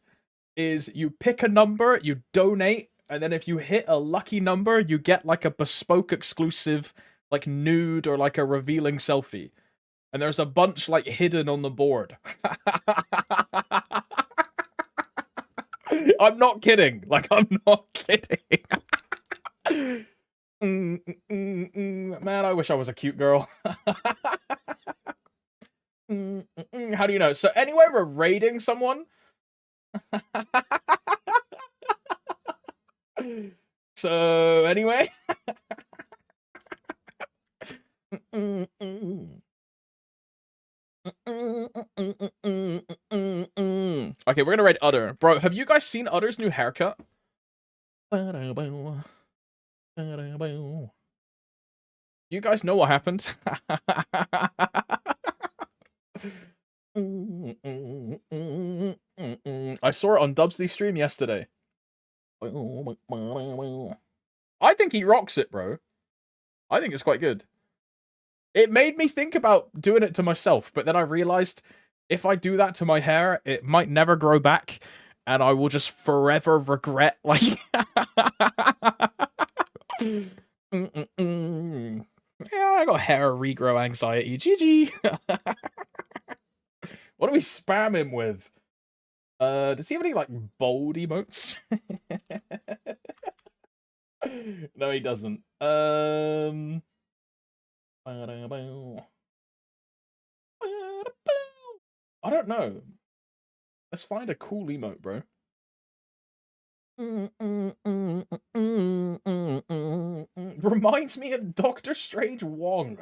is you pick a number, you donate, and then if you hit a lucky number, you get like a bespoke exclusive like nude or like a revealing selfie. And there's a bunch like hidden on the board. I'm not kidding. Like, I'm not kidding. Man, I wish I was a cute girl. How do you know? So anyway, we're raiding someone. So anyway. Okay, we're gonna raid Udder. Bro, have you guys seen Udder's new haircut? Do you guys know what happened? I I saw it on Dubsley's stream yesterday. I think he rocks it, bro. I think it's quite good. It made me think about doing it to myself, but then I realized if I do that to my hair, it might never grow back, and I will just forever regret, like... Yeah, I got hair regrow anxiety. GG. What do we spam him with? Does he have any, like, bold emotes? No, he doesn't. I don't know. Let's find a cool emote, bro. Reminds me of Doctor Strange Wong.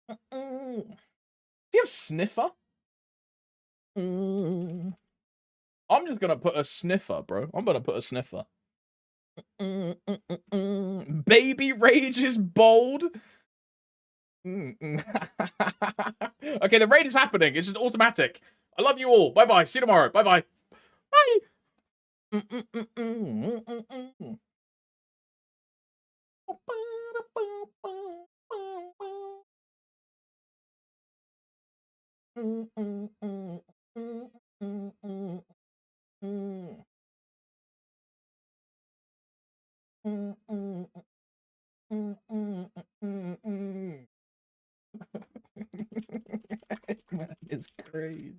Do you have sniffer? I'm just gonna put a sniffer, bro. I'm gonna put a sniffer. Baby rage is bold. Okay, the raid is happening. It's just automatic. I love you all. Bye bye. See you tomorrow. Bye bye. Bye. Man, it's crazy.